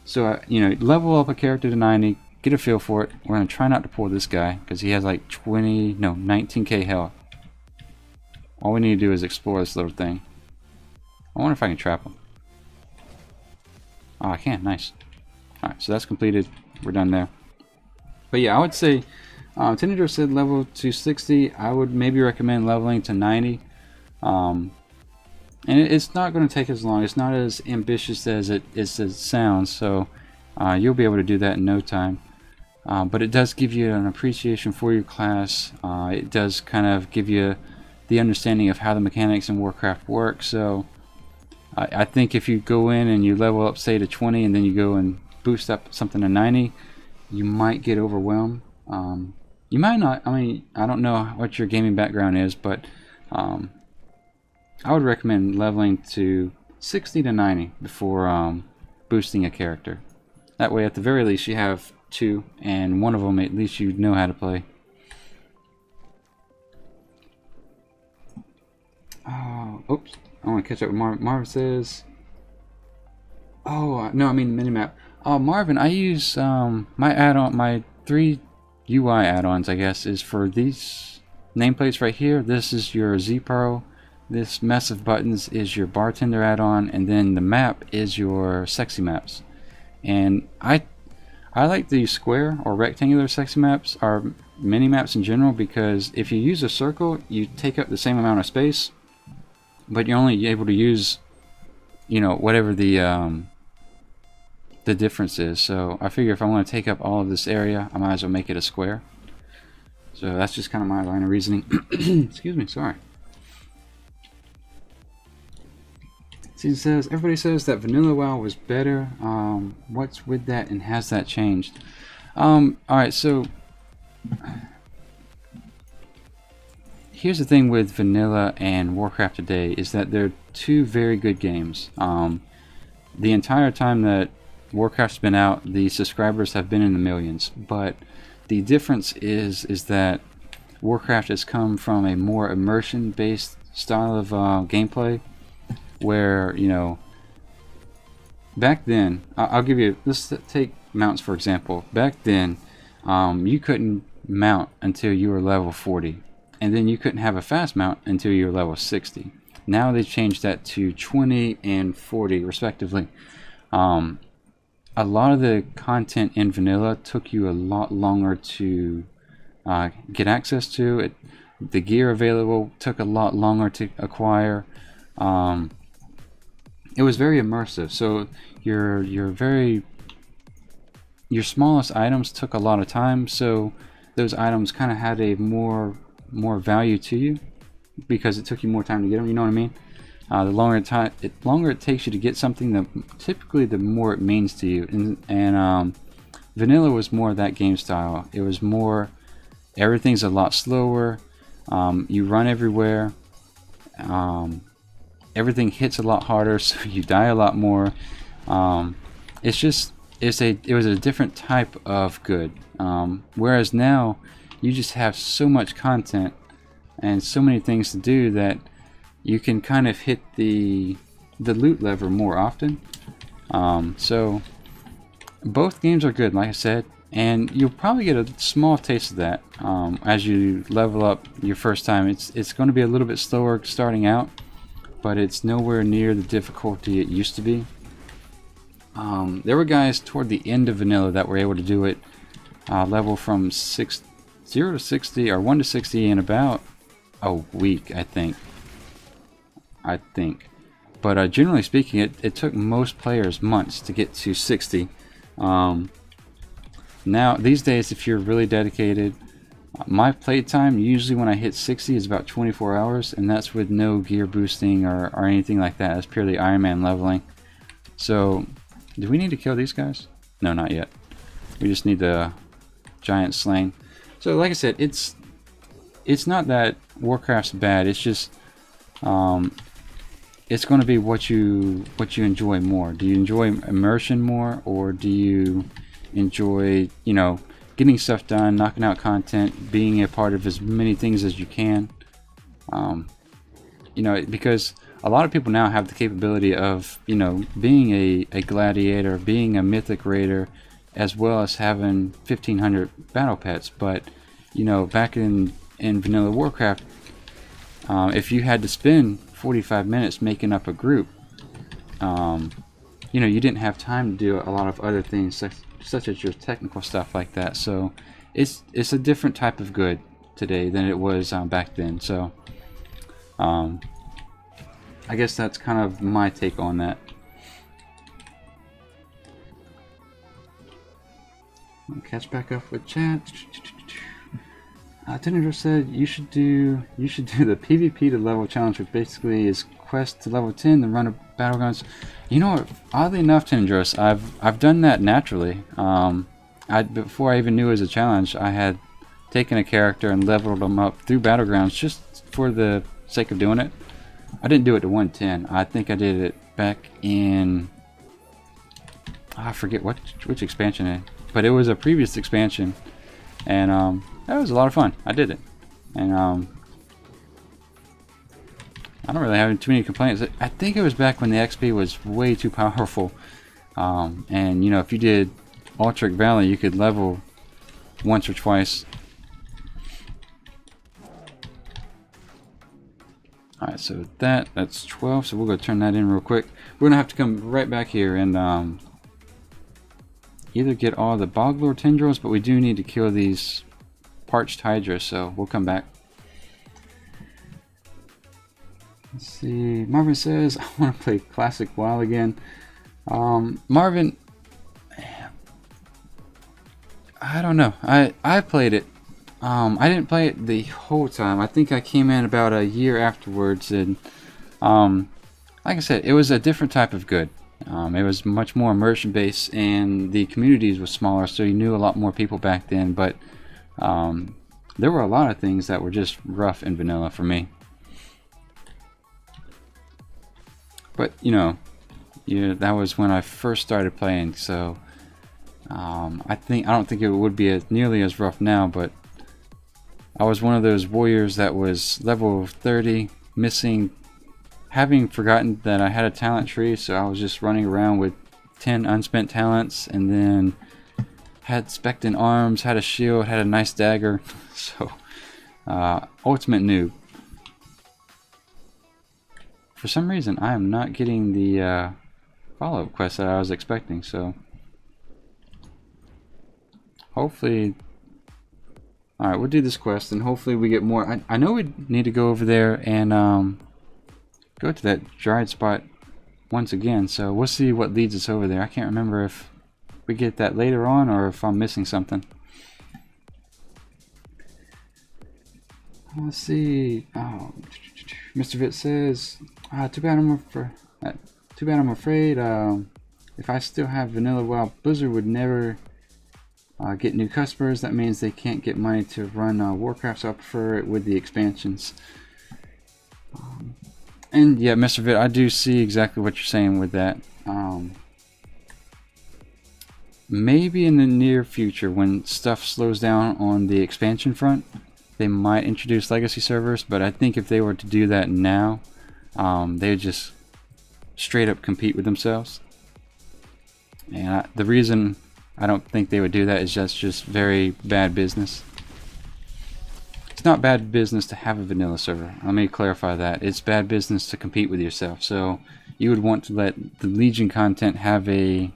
so you know, level up a character to 90, get a feel for it. We're going to try not to pull this guy because he has like 19k health. All we need to do is explore this little thing. I wonder if I can trap him. Oh, I can. Nice. Alright, so that's completed. We're done there. But yeah, I would say Tenendros said level to 60. I would maybe recommend leveling to 90. And it's not going to take as long. It's not as ambitious as it sounds. So you'll be able to do that in no time. But it does give you an appreciation for your class. It does kind of give you the understanding of how the mechanics in Warcraft work. So I think if you go in and you level up, say, to 20, and then you go and boost up something to 90, you might get overwhelmed. You might not. I mean, I don't know what your gaming background is, but I would recommend leveling to 60 to 90 before boosting a character. That way, at the very least, you have 2, and one of them at least you know how to play. Oops. I want to catch up with Marvin. Marvin says, oh, no, I mean minimap. Marvin, I use my add-on, my 3 UI add-ons, I guess, is for these nameplates right here. This is your Z-Pro. This mess of buttons is your bartender add-on, and then the map is your sexy maps. And I like the square or rectangular sexy maps, or mini maps in general, because if you use a circle, you take up the same amount of space, but you're only able to use, you know, whatever the difference is. So I figure if I want to take up all of this area, I might as well make it a square. So that's just kind of my line of reasoning. Excuse me, sorry. Season says, everybody says that Vanilla WoW was better. What's with that, and has that changed? Alright, so here's the thing with Vanilla and Warcraft today, is that they're 2 very good games. The entire time that Warcraft's been out, the subscribers have been in the millions, but the difference is that Warcraft has come from a more immersion based style of gameplay, where, you know, back then, I'll give you, let's take mounts for example. Back then, you couldn't mount until you were level 40, and then you couldn't have a fast mount until you were level 60. Now they've changed that to 20 and 40 respectively. A lot of the content in Vanilla took you a lot longer to get access to it. The gear available took a lot longer to acquire. It was very immersive, so your smallest items took a lot of time, so those items kind of had a more value to you because it took you more time to get them. You know what I mean? The longer it takes you to get something, typically the more it means to you. And Vanilla was more of that game style. It was more, everything's a lot slower. You run everywhere. Everything hits a lot harder, so you die a lot more. It was a different type of good. Whereas now, you just have so much content and so many things to do that you can kind of hit the loot lever more often. So both games are good, like I said, and you'll probably get a small taste of that as you level up your first time. It's going to be a little bit slower starting out, but it's nowhere near the difficulty it used to be. There were guys toward the end of Vanilla that were able to do it level from 0 to 60 or 1 to 60 in about a week, I think. But generally speaking, it took most players months to get to 60. Now these days, if you're really dedicated, My playtime usually when I hit 60 is about 24 hours, and that's with no gear boosting or anything like that. It's purely Iron Man leveling. So, do we need to kill these guys? No, not yet. We just need the giant slain. So, like I said, it's not that Warcraft's bad. It's just it's going to be what you enjoy more. Do you enjoy immersion more, or do you enjoy, you know, getting stuff done, knocking out content, being a part of as many things as you can? You know, because a lot of people now have the capability of, you know, being a gladiator, being a mythic raider, as well as having 1500 battle pets. But, you know, back in vanilla Warcraft, if you had to spend 45 minutes making up a group, you know, you didn't have time to do a lot of other things such as your technical stuff like that. So it's a different type of good today than it was back then. So I guess that's kind of my take on that. I'll catch back up with chat. Tenedor said you should do the PvP to level challenge, which basically is quest to level 10, then run a battlegrounds. You know what? Oddly enough, Tenedros, I've done that naturally. Before I even knew it was a challenge, I had taken a character and leveled them up through battlegrounds just for the sake of doing it. I didn't do it to 110. I think I did it back in, I forget which expansion but it was a previous expansion, and that was a lot of fun. I did it, and I don't really have too many complaints. I think it was back when the XP was way too powerful, and you know, if you did Alterac Valley, you could level once or twice. Alright, so that's 12, so we'll go turn that in real quick. We're gonna have to come right back here and either get all the Boglore tendrils, but we do need to kill these parched Hydra, so we'll come back. Let's see, Marvin says, I want to play Classic WoW again. Marvin, I don't know. I played it. I didn't play it the whole time. I think I came in about a year afterwards, and like I said, it was a different type of good. It was much more immersion based, and the communities were smaller, so you knew a lot more people back then. But there were a lot of things that were just rough in vanilla for me. But you know, that was when I first started playing, so I don't think it would be nearly as rough now. But I was one of those warriors that was level 30, having forgotten that I had a talent tree, so I was just running around with 10 unspent talents, and then had Spectin arms, had a shield, had a nice dagger. So ultimate noob. For some reason, I am not getting the follow-up quest that I was expecting, so hopefully... Alright, we'll do this quest, and hopefully we get more. I know we need to go over there and go to that dried spot once again, so we'll see what leads us over there. I can't remember if we get that later on or if I'm missing something. Let's see. Oh, Mr. Vitt says, too bad I'm afraid if I still have vanilla WoW, Blizzard would never get new customers. That means they can't get money to run Warcraft, so I prefer it with the expansions. And yeah, Mr. Vitt, I do see exactly what you're saying with that. Maybe in the near future, when stuff slows down on the expansion front, they might introduce legacy servers, but I think if they were to do that now, they would just straight up compete with themselves. And the reason I don't think they would do that is just very bad business. It's not bad business to have a vanilla server. Let me clarify that. It's bad business to compete with yourself. So you would want to let the Legion content have a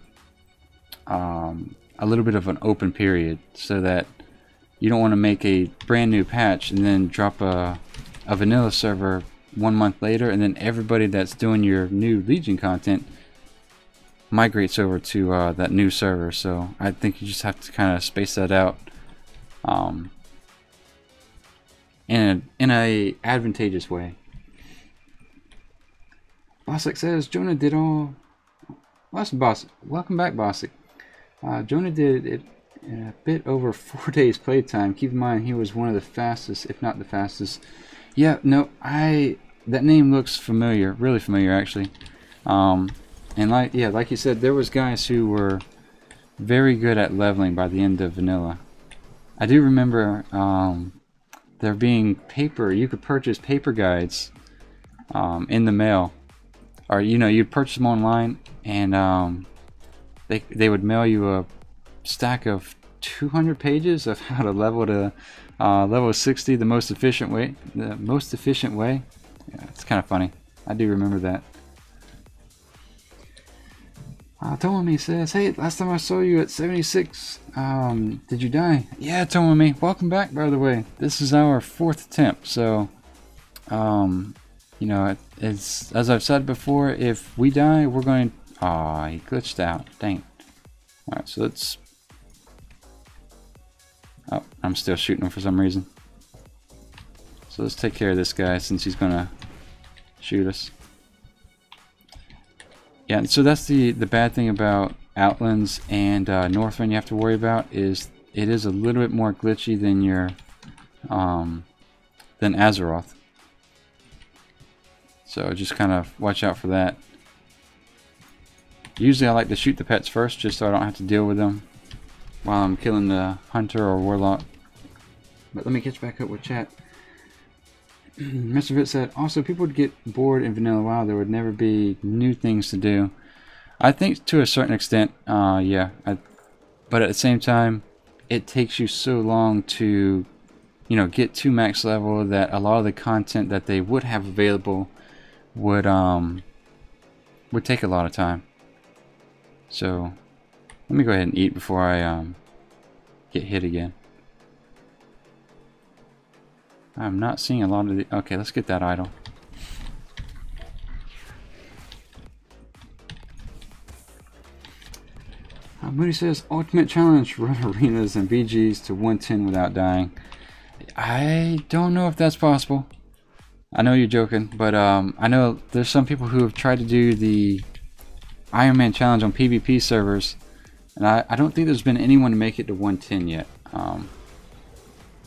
little bit of an open period, so that you don't want to make a brand new patch and then drop a vanilla server 1 month later, and then everybody that's doing your new Legion content migrates over to that new server. So I think you just have to kind of space that out. in a advantageous way. Bosick says Jonah did all. Awesome, Bosick. Welcome back, Bosick. Jonah did it in a bit over 4 days playtime. Keep in mind he was one of the fastest, if not the fastest. Yeah, no, that name looks familiar, really familiar actually. And like you said, there was guys who were very good at leveling by the end of vanilla. I do remember there being paper. You could purchase paper guides in the mail, or you'd purchase them online, and they would mail you a stack of 200 pages of how to level to level 60 the most efficient way. Yeah, it's kind of funny. I do remember that. Tomomi says, hey, last time I saw you at 76, did you die? Yeah, Tomomi, welcome back, by the way. This is our 4th attempt, so, it's, as I've said before, if we die, we're going, he glitched out, dang. Alright, so let's, I'm still shooting him for some reason. So let's take care of this guy since he's gonna shoot us. Yeah, so that's the bad thing about Outlands and Northrend you have to worry about is it is a little bit more glitchy than your than Azeroth. So just kind of watch out for that. Usually I like to shoot the pets first just so I don't have to deal with them while I'm killing the hunter or warlock. But let me catch back up with chat. Mr. Vitt said, also people would get bored in Vanilla WoW. There would never be new things to do. I think to a certain extent, yeah. But at the same time, it takes you so long to, get to max level that a lot of the content that they would have available would take a lot of time. So, let me go ahead and eat before I get hit again. I'm not seeing a lot of the... Okay, let's get that idol. Moody says, Ultimate Challenge, run arenas and BGs to 110 without dying. I don't know if that's possible. I know you're joking, but I know there's some people who have tried to do the Iron Man Challenge on PvP servers, and I don't think there's been anyone to make it to 110 yet.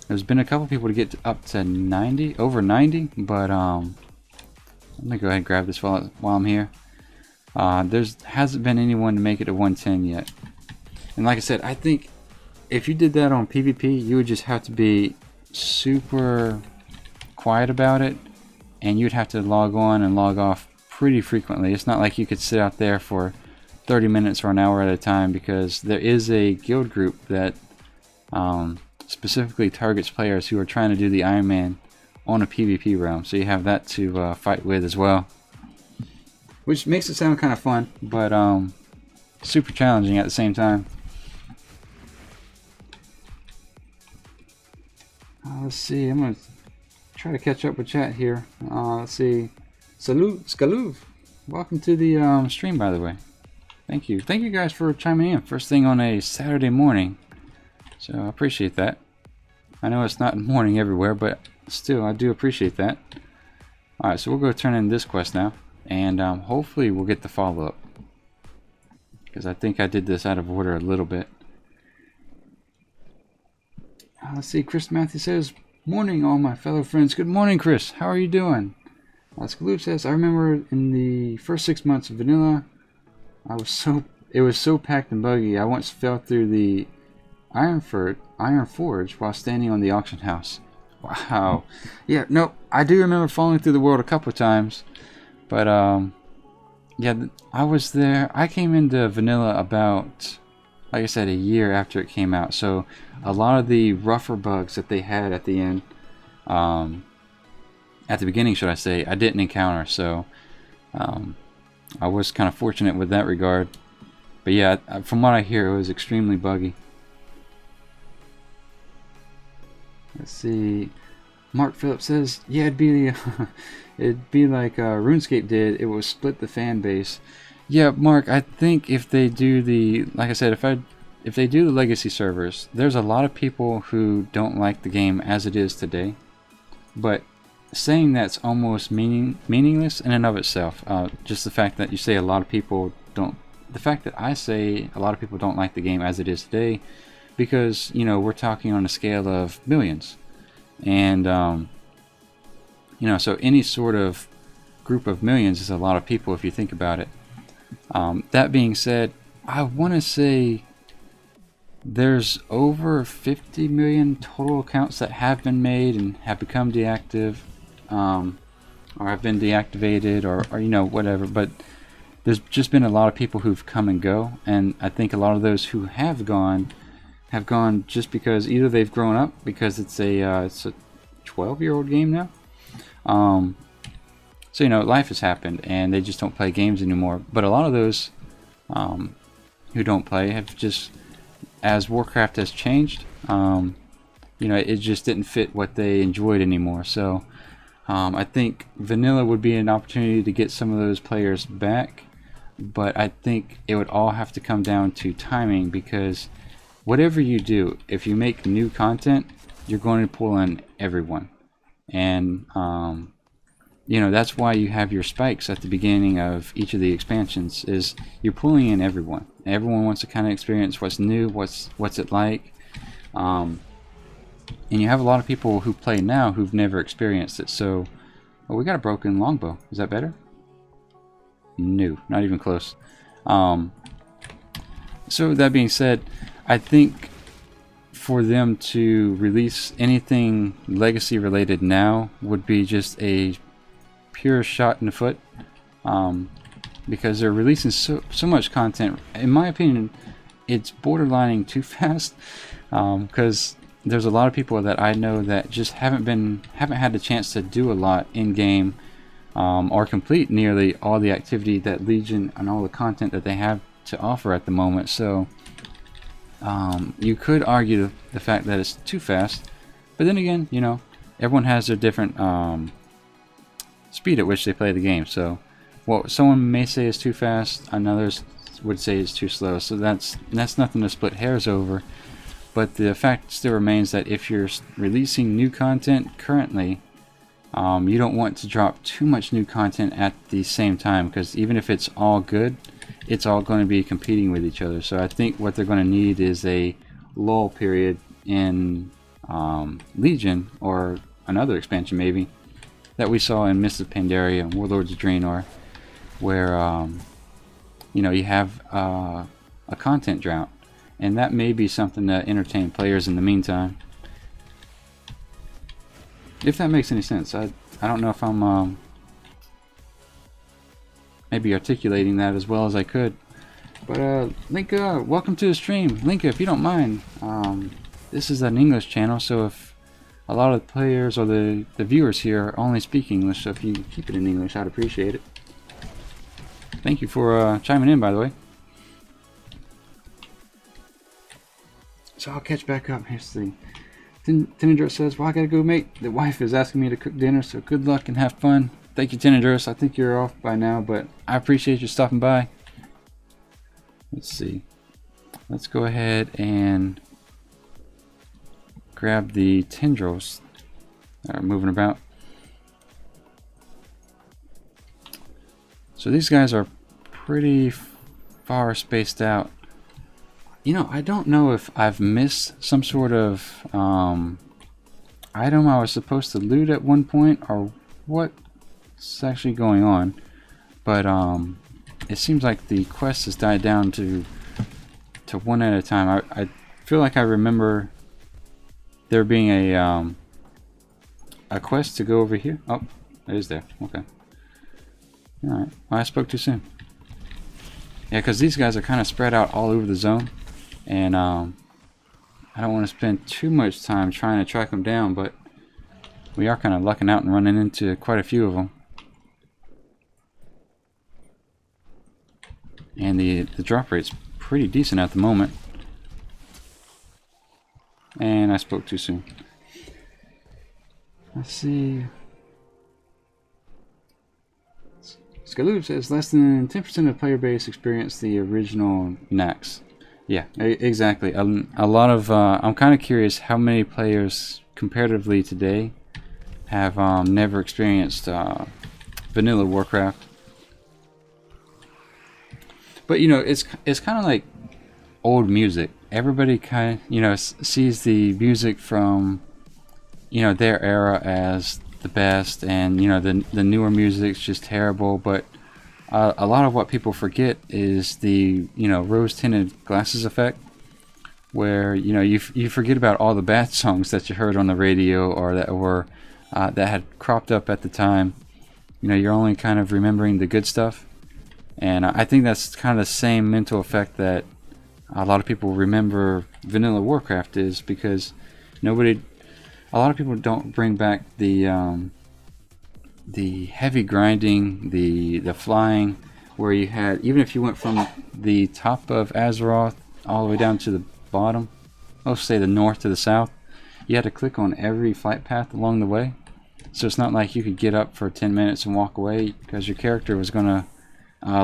There's been a couple people to get up to 90, over 90, but let me go ahead and grab this while I'm here. Hasn't been anyone to make it to 110 yet. And like I said, I think if you did that on PvP, you would just have to be super quiet about it, and you'd have to log on and log off pretty frequently. It's not like you could sit out there for 30 minutes or an hour at a time, because there is a guild group that specifically targets players who are trying to do the Iron Man on a PvP realm, so you have that to fight with as well, which makes it sound kind of fun, but super challenging at the same time. Let's see, I'm gonna try to catch up with chat here. Let's see, Salut Skaluv, welcome to the stream, by the way. Thank you guys for chiming in first thing on a Saturday morning. So I appreciate that. I know it's not morning everywhere, but still, I do appreciate that. Alright, so we'll go turn in this quest now, and hopefully we'll get the follow-up, because I think I did this out of order a little bit. Let's see, Chris Matthews says, morning all my fellow friends. Good morning, Chris. How are you doing? Skaloop says, I remember in the first 6 months of vanilla, it was so packed and buggy, I once fell through the Iron Forge while standing on the auction house. Wow. Yeah, no, I do remember falling through the world a couple of times, but yeah, I was there. I came into vanilla about, like I said, a year after it came out, so a lot of the rougher bugs that they had at the end, at the beginning, should I say, I didn't encounter, so I was kind of fortunate with that regard. But yeah, from what I hear, it was extremely buggy. Let's see. Mark Phillips says, yeah, it'd be like RuneScape did. It will split the fan base. Yeah, Mark, I think if they do the, like I said, if they do the legacy servers, there's a lot of people who don't like the game as it is today. but saying that's almost meaningless in and of itself. Just the fact that you say a lot of people don't, the fact that I say a lot of people don't like the game as it is today, because, you know, we're talking on a scale of millions, and you know, so any sort of group of millions is a lot of people if you think about it. That being said, I want to say there's over 50 million total accounts that have been made and have become deactive, or have been deactivated, or you know, whatever. But there's just been a lot of people who've come and go, and I think a lot of those who have gone just because either they've grown up, because it's a 12-year-old game now. So, you know, life has happened and they just don't play games anymore. But a lot of those who don't play have just, as Warcraft has changed, you know, it just didn't fit what they enjoyed anymore. So I think vanilla would be an opportunity to get some of those players back, but I think it would all have to come down to timing, because whatever you do, if you make new content, you're going to pull in everyone. And you know, that's why you have your spikes at the beginning of each of the expansions, is you're pulling in everyone. Everyone wants to kind of experience what's new, what's it like. And you have a lot of people who play now who've never experienced it. So, oh, we got a broken longbow. Is that better? No, not even close. So that being said, I think for them to release anything legacy related now would be just a pure shot in the foot, because they're releasing so much content. In my opinion, it's borderlining too fast, because there's a lot of people that I know that just haven't had the chance to do a lot in game, or complete nearly all the activity that Legion and all the content that they have to offer at the moment. So you could argue the fact that it's too fast, but then again, you know, everyone has their different speed at which they play the game. So what someone may say is too fast, others would say it's too slow. So that's nothing to split hairs over. But the fact still remains that if you're releasing new content currently, you don't want to drop too much new content at the same time, because even if it's all good, it's all going to be competing with each other. So I think what they're going to need is a lull period in Legion, or another expansion maybe, that we saw in Mists of Pandaria and Warlords of Draenor, where you know, you have a content drought, and that may be something to entertain players in the meantime, if that makes any sense. I don't know if I'm maybe articulating that as well as I could, but Linka, welcome to the stream. Linka, if you don't mind, this is an English channel, so if a lot of the players or the viewers here only speak English, so if you keep it in English, I'd appreciate it. Thank you for chiming in, by the way. So I'll catch back up. Here's the thing. Tenendros says, well, I gotta go, mate. The wife is asking me to cook dinner, so good luck and have fun. Thank you, Tenendros. I think you're off by now, but I appreciate you stopping by. Let's see. Let's go ahead and grab the tendrils that are moving about. So these guys are pretty far spaced out. You know, I don't know if I've missed some sort of item I was supposed to loot at one point, or what's actually going on, but it seems like the quest has died down to one at a time. I feel like I remember there being a quest to go over here. Oh, it is there. Okay. Alright. Well, I spoke too soon. Yeah, because these guys are kind of spread out all over the zone, and I don't want to spend too much time trying to track them down, but we are kind of lucking out and running into quite a few of them. And the drop rate's pretty decent at the moment. And I spoke too soon. Let's see. Skaloob says less than 10% of player base experience the original Naxx. Yeah, exactly. A lot of I'm kind of curious how many players comparatively today have never experienced vanilla Warcraft. But you know, it's kind of like old music. Everybody kind of, you know, sees the music from, you know, their era as the best, and you know, the newer music's just terrible. But a lot of what people forget is the, you know, rose-tinted glasses effect, where you know, you forget about all the bad songs that you heard on the radio or that were that had cropped up at the time. You know, you're only kind of remembering the good stuff. And I think that's kind of the same mental effect that a lot of people remember vanilla Warcraft is, because a lot of people don't bring back the heavy grinding, the flying, where you had, even if you went from the top of Azeroth all the way down to the bottom, let's say the north to the south, you had to click on every flight path along the way. So it's not like you could get up for 10 minutes and walk away, because your character was going to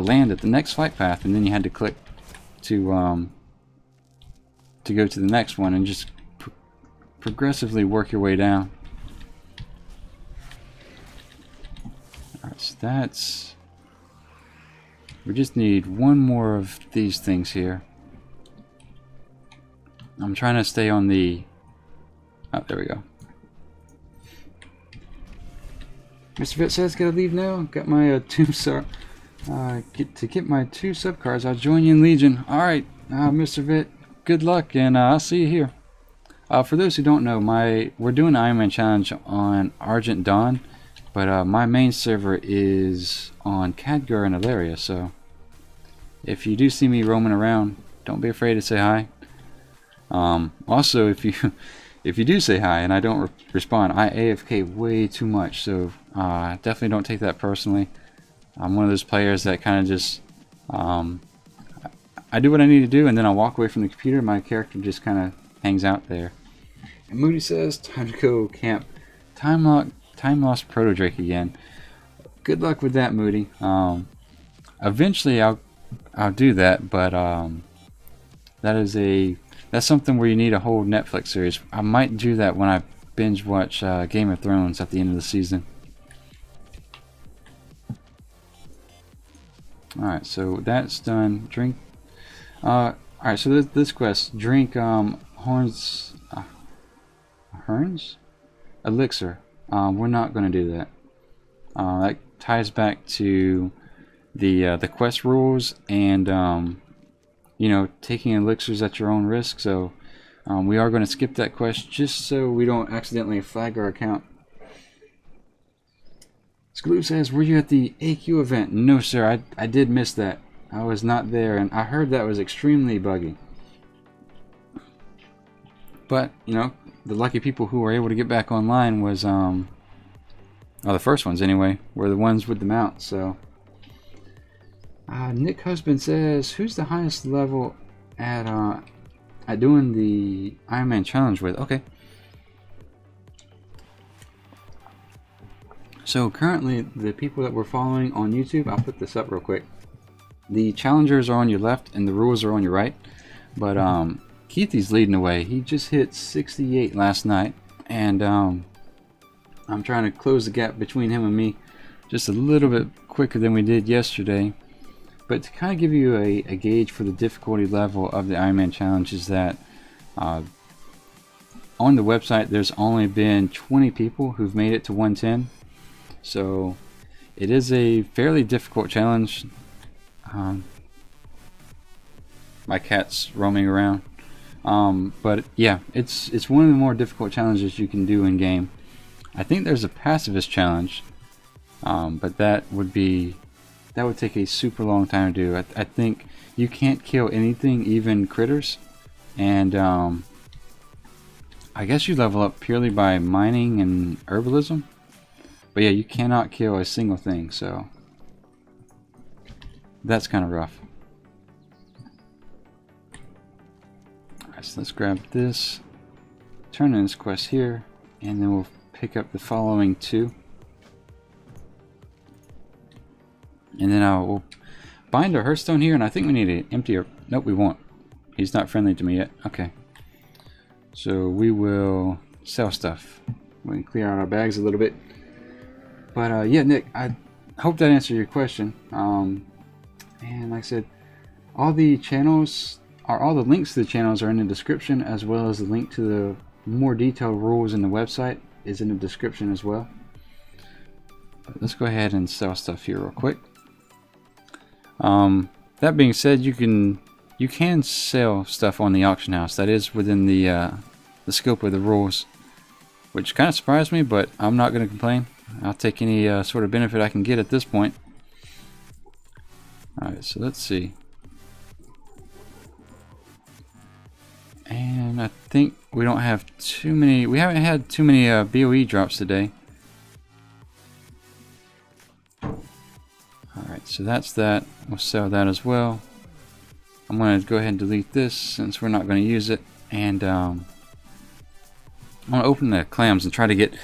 land at the next flight path, and then you had to click to go to the next one, and just progressively work your way down. Alright, so that's... we just need one more of these things here. I'm trying to stay on the... oh, there we go. Mr. Vitt says, gotta leave now. Got my get my 2 sub cards. I'll join you in Legion. Alright, Mr. Vitt, good luck, and I'll see you here. For those who don't know, we're doing an Iron Man challenge on Argent Dawn, but my main server is on Khadgar and Alaria, so if you do see me roaming around, don't be afraid to say hi. Also, if you do say hi and I don't respond, I AFK way too much, so definitely don't take that personally. I'm one of those players that kind of just I do what I need to do, and then I walk away from the computer. My character just kind of hangs out there. And Moody says, time to go camp. Time lost Proto Drake again. Good luck with that, Moody. Eventually I'll do that, but that's something where you need a whole Netflix series. I might do that when I binge watch Game of Thrones at the end of the season. Alright, so that's done. Drink. Alright, so this quest. Drink Horns Elixir. We're not going to do that. That ties back to the quest rules, and you know, taking elixirs at your own risk. So we are going to skip that quest just so we don't accidentally flag our account. Skaloo says, were you at the AQ event? No, sir, I did miss that. I was not there, and I heard that was extremely buggy. But, you know, the lucky people who were able to get back online was, the first ones anyway, were the ones with the mount, so. Nick Husband says, who's the highest level at doing the Iron Man challenge with? Okay. So currently, the people that we're following on YouTube, I'll put this up real quick. The challengers are on your left and the rules are on your right. But Keithy's leading the way. He just hit 68 last night, and I'm trying to close the gap between him and me just a little bit quicker than we did yesterday. But to kind of give you a gauge for the difficulty level of the Iron Man challenge is that on the website there's only been 20 people who've made it to 110. So it is a fairly difficult challenge. My cat's roaming around. But yeah, it's one of the more difficult challenges you can do in game. I think there's a pacifist challenge, but that would take a super long time to do. I think you can't kill anything, even critters, and I guess you level up purely by mining and herbalism. But yeah, you cannot kill a single thing, so that's kind of rough. Alright, so let's grab this, turn in this quest here, and then we'll pick up the following 2. And then we'll bind our Hearthstone here, and I think we need to empty our... Nope, we won't. He's not friendly to me yet. Okay. So we will sell stuff. We can clear out our bags a little bit. But yeah, Nick, I hope that answered your question. And like I said, all the links to the channels are in the description, as well as the link to the more detailed rules in the website is in the description as well. But let's go ahead and sell stuff here real quick. That being said, you can sell stuff on the auction house. That is within the scope of the rules, which kind of surprised me, but I'm not going to complain. I'll take any sort of benefit I can get at this point. Alright, so let's see. And I think we don't have too many, we haven't had too many BOE drops today. Alright, so that's that. We'll sell that as well. I'm going to go ahead and delete this since we're not going to use it. And I'm going to open the clams and try to get,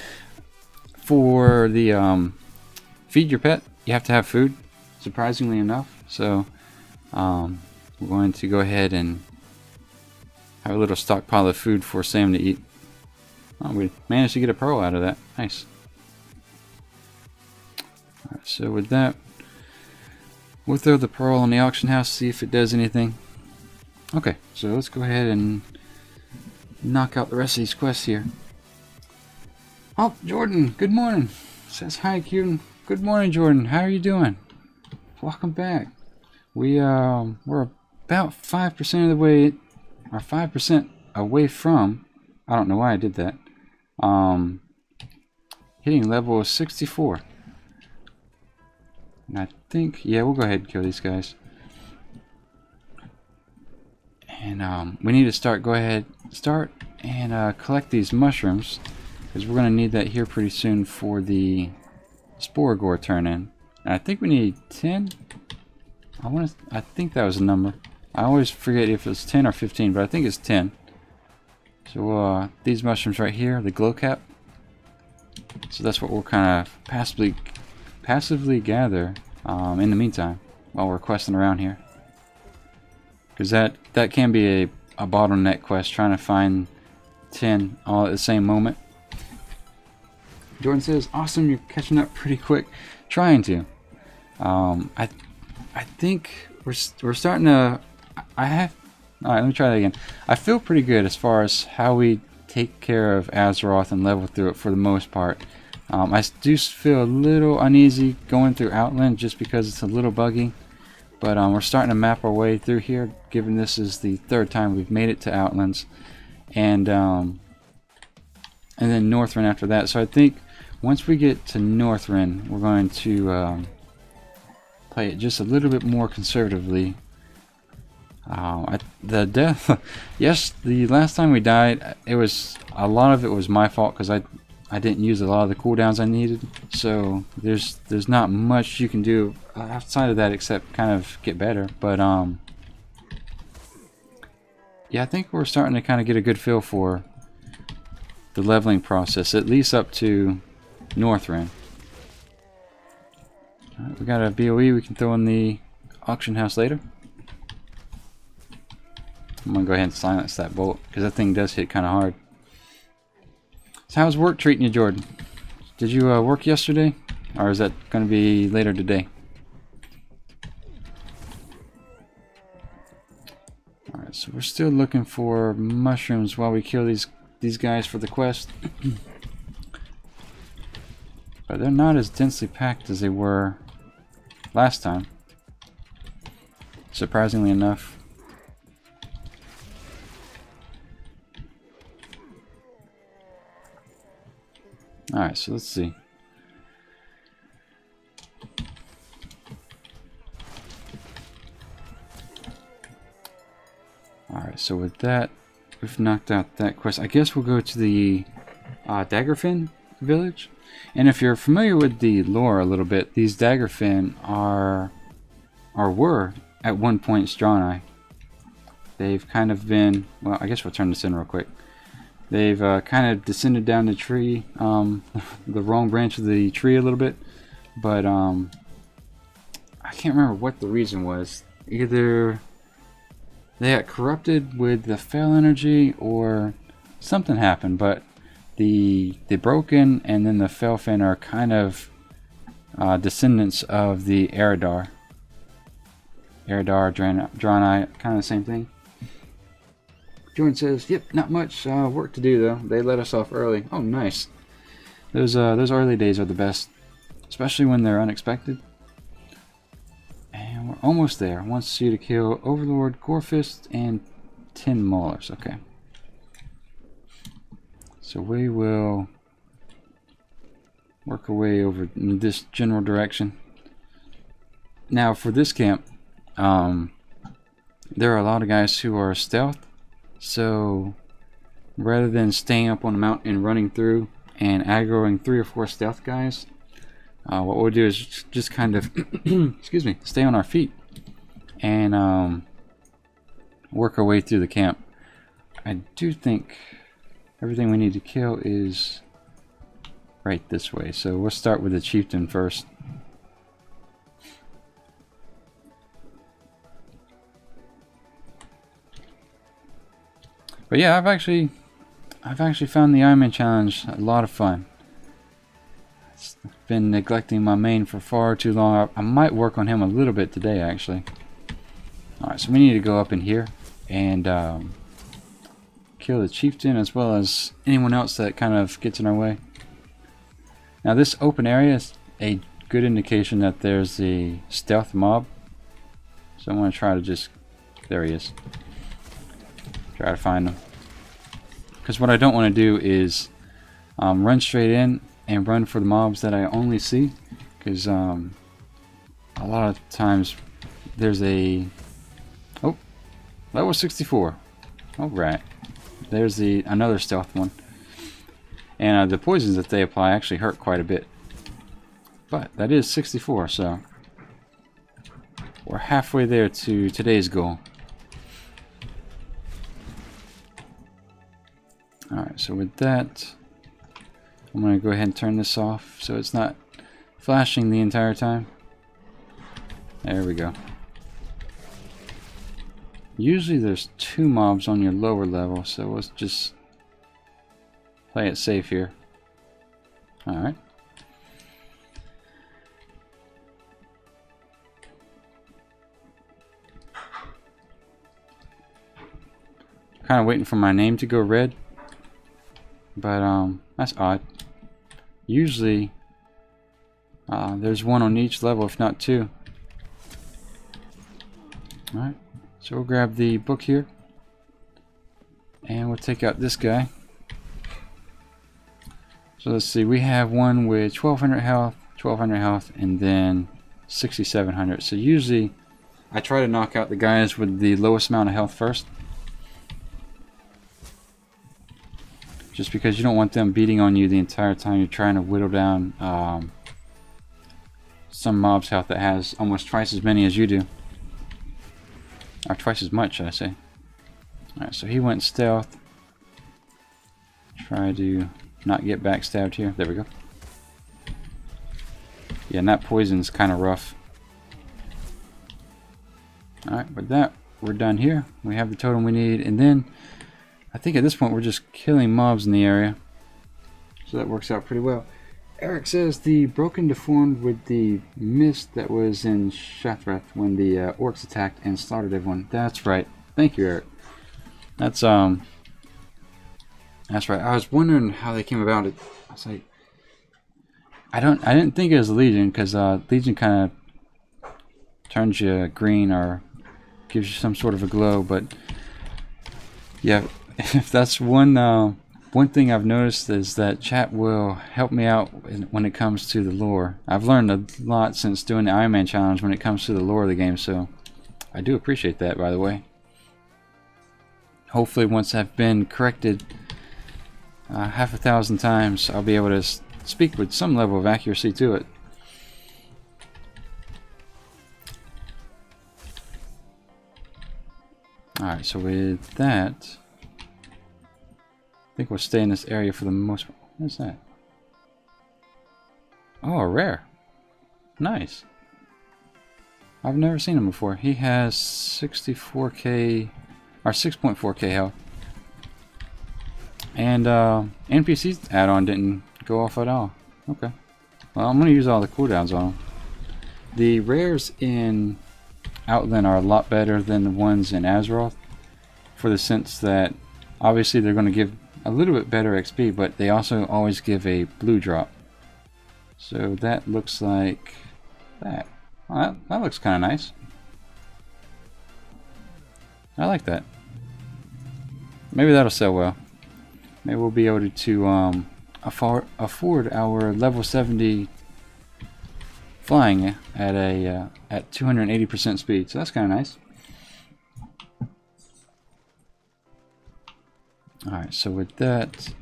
for the feed your pet, you have to have food, surprisingly enough. So we're going to go ahead and have a little stockpile of food for Sam to eat. Oh, we managed to get a pearl out of that. Nice. Alright, so with that, we'll throw the pearl on the auction house, see if it does anything. Okay, so let's go ahead and knock out the rest of these quests here. Oh, Jordan, good morning. Says hi, Cuban. Good morning, Jordan. How are you doing? Welcome back. We're about 5% of the way, or 5% away from, I don't know why I did that, hitting level 64. And I think, yeah, we'll go ahead and kill these guys. And we need to start and collect these mushrooms, because we're going to need that here pretty soon for the Sporagor turn-in. And I think we need 10. I think that was a number. I always forget if it's 10 or 15, but I think it's 10. So these mushrooms right here, the glow cap. So that's what we'll kind of passively gather in the meantime while we're questing around here. Because that can be a bottleneck quest, trying to find 10 all at the same moment. Jordan says, awesome, you're catching up pretty quick. Trying to. I think we're starting to... Alright, let me try that again. I feel pretty good as far as how we take care of Azeroth and level through it for the most part. I do feel a little uneasy going through Outland just because it's a little buggy. But we're starting to map our way through here, given this is the 3rd time we've made it to Outlands. And then Northrend after that. So I think once we get to Northrend, we're going to play it just a little bit more conservatively. Yes, the last time we died, a lot of it was my fault because I didn't use a lot of the cooldowns I needed. So there's not much you can do outside of that except kind of get better. But yeah, I think we're starting to kind of get a good feel for the leveling process, at least up to Northrend. Alright, we got a BOE we can throw in the auction house later. I'm gonna go ahead and silence that bolt because that thing does hit kind of hard. So how's work treating you, Jordan? Did you work yesterday, or is that going to be later today? Alright, so we're still looking for mushrooms while we kill these guys for the quest. But they're not as densely packed as they were last time, surprisingly enough. Alright, so let's see. Alright, so with that, we've knocked out that quest. I guess we'll go to the Daggerfin village. And if you're familiar with the lore a little bit, these Daggerfin were at one point Strahni. They've kind of been, well, I guess we'll turn this in real quick. They've kind of descended down the tree, the wrong branch of the tree a little bit, but I can't remember what the reason was. Either they got corrupted with the Fel energy or something happened, but the Broken and then the Felfin are kind of descendants of the Eridar. Eridar, Draenei, kind of the same thing. Jordan says, "Yep, not much work to do though. They let us off early." Oh, nice. Those early days are the best, especially when they're unexpected. And we're almost there. Wants you to kill Overlord, Gorefist, and 10 Maulers. Okay. So we will work our way over in this general direction. Now for this camp, there are a lot of guys who are stealth. So rather than staying up on the mountain and running through and aggroing 3 or 4 stealth guys, what we'll do is just kind of excuse me, stay on our feet and work our way through the camp. I do think everything we need to kill is right this way, so we'll start with the chieftain first. But yeah, I've actually found the Iron Man challenge a lot of fun. I've been neglecting my main for far too long. I might work on him a little bit today, actually. Alright, so we need to go up in here and kill the chieftain as well as anyone else that kind of gets in our way. Now this open area is a good indication that there's a stealth mob. So I'm going to try to just... there he is. Try to find them. Because what I don't want to do is run straight in and run for the mobs that I only see. Because a lot of times there's a... oh, level 64. Alright. There's another stealth one. And the poisons that they apply actually hurt quite a bit. But that is 64, so we're halfway there to today's goal. Alright, so with that, I'm going to go ahead and turn this off so it's not flashing the entire time. There we go. Usually there's 2 mobs on your lower level, so let's just play it safe here. Alright. Kind of waiting for my name to go red. But that's odd. Usually there's 1 on each level, if not 2. Alright, so we'll grab the book here and we'll take out this guy. So let's see, we have one with 1200 health, and then 6700. So usually I try to knock out the guys with the lowest amount of health first. Just because you don't want them beating on you the entire time you're trying to whittle down some mob's health that has almost twice as many as you do. Or twice as much, should I say. Alright, so he went stealth. Try to not get backstabbed here. There we go. Yeah, and that poison's kind of rough. Alright, with that, we're done here. We have the totem we need, and then I think at this point we're just killing mobs in the area. So that works out pretty well. Eric says the Broken deformed with the mist that was in Shattrath when the orcs attacked and slaughtered everyone. That's right. Thank you, Eric. That's right. I was wondering how they came about it. I was like, I didn't think it was Legion, because Legion kind of turns you green or gives you some sort of a glow. But yeah, if that's one thing I've noticed is that chat will help me out when it comes to the lore. I've learned a lot since doing the Iron Man challenge when it comes to the lore of the game, so I do appreciate that, by the way. Hopefully once I've been corrected half 1,000 times, I'll be able to speak with some level of accuracy to it. Alright, so with that, I think we'll stay in this area for the most part. What is that? Oh, rare. Nice. I've never seen him before. He has 64k or 6.4k health. And NPC add-on didn't go off at all. Okay. Well, I'm going to use all the cooldowns on them. The rares in Outland are a lot better than the ones in Azeroth, for the sense that obviously they're going to give a little bit better XP, but they also always give a blue drop. So that looks like that. Well, that looks kind of nice. I like that. Maybe that'll sell well. Maybe we'll be able to afford our level 70 flying at 280% speed. So that's kind of nice. All right. So with that.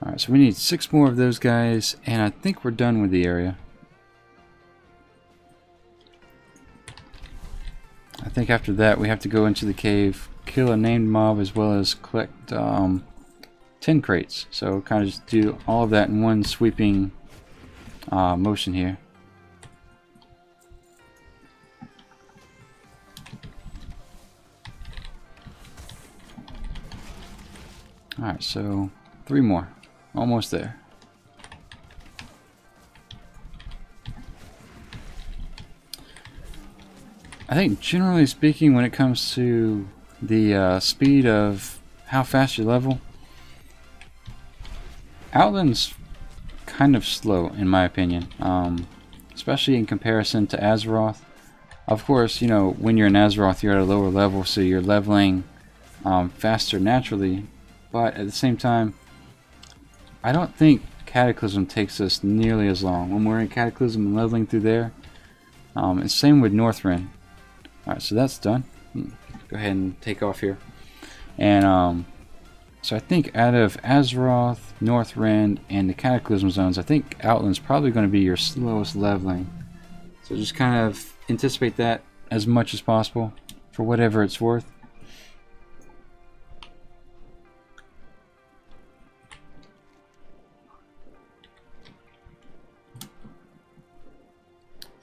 Alright, so we need 6 more of those guys, and I think we're done with the area. I think after that we have to go into the cave, kill a named mob, as well as collect 10 crates. So kind of just do all of that in one sweeping motion here. Alright, so 3 more. Almost there. I think generally speaking, when it comes to the speed of how fast you level, Outland's kind of slow in my opinion, especially in comparison to Azeroth. Of course, you know, when you're in Azeroth you're at a lower level, so you're leveling faster naturally, but at the same time I don't think Cataclysm takes us nearly as long. When we're in Cataclysm and leveling through there, and same with Northrend. Alright, so that's done. Go ahead and take off here. And so I think out of Azeroth, Northrend, and the Cataclysm zones, I think Outland's probably going to be your slowest leveling. So just kind of anticipate that as much as possible for whatever it's worth.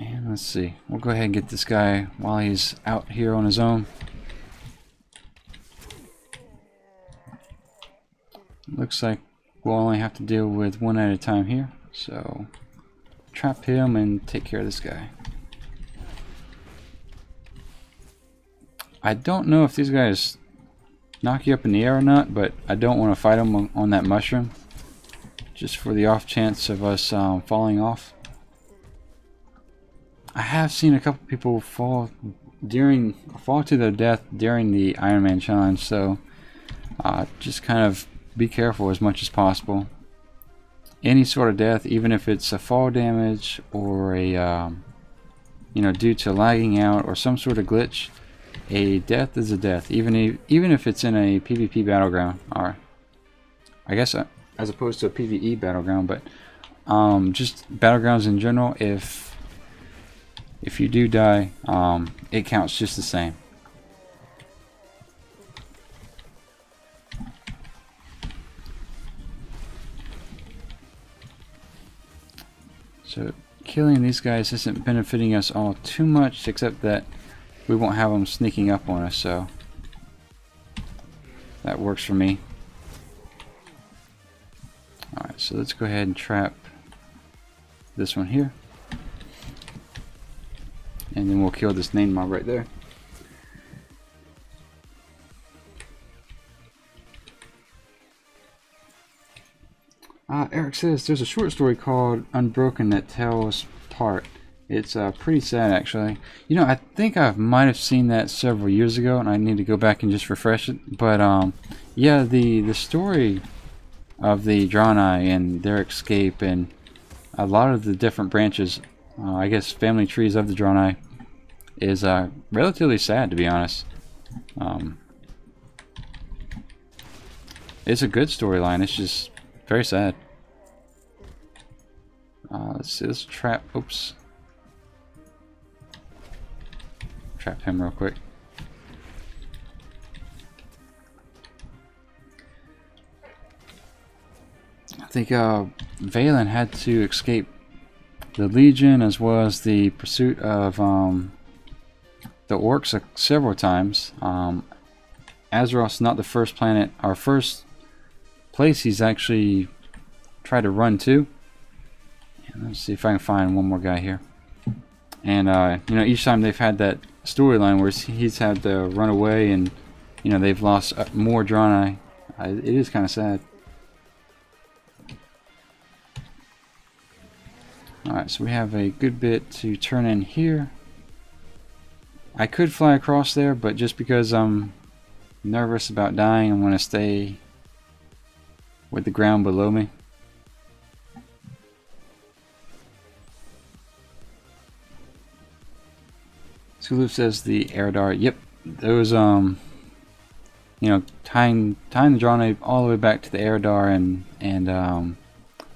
And let's see, we'll go ahead and get this guy while he's out here on his own. Looks like we'll only have to deal with one at a time here, so trap him and take care of this guy. I don't know if these guys knock you up in the air or not, but I don't want to fight them on that mushroom, just for the off chance of us falling off. I have seen a couple people fall to their death during the Iron Man challenge, so just kind of be careful as much as possible. Any sort of death, even if it's a fall damage or a you know, due to lagging out or some sort of glitch, a death is a death, even if it's in a PvP battleground, or I guess as opposed to a PvE battleground, but just battlegrounds in general. If you do die, it counts just the same. So killing these guys isn't benefiting us all too much, except that we won't have them sneaking up on us, so that works for me. Alright, so let's go ahead and trap this one here. And then we'll kill this named mob right there. Eric says there's a short story called Unbroken that tells part. It's pretty sad, actually. You know, I think I might have seen that several years ago, and I need to go back and just refresh it. But yeah, the story of the Draenei and their escape, and a lot of the different branches, I guess family trees of the Draenei, is relatively sad, to be honest. It's a good storyline. It's just very sad. Let's see, let's trap. Oops. Trap him real quick. I think Valen had to escape the Legion as well as the pursuit of the orcs several times. Azeroth's not the first planet, our first place he's actually tried to run to. And let's see if I can find one more guy here. And you know, each time they've had that storyline where he's had to run away, and you know, they've lost more Draenei. It is kind of sad. Alright, so we have a good bit to turn in here. I could fly across there, but just because I'm nervous about dying, I'm going to stay with the ground below me. Skaloop says the Eredar. Yep, those you know, tying the Draenei all the way back to the Eredar and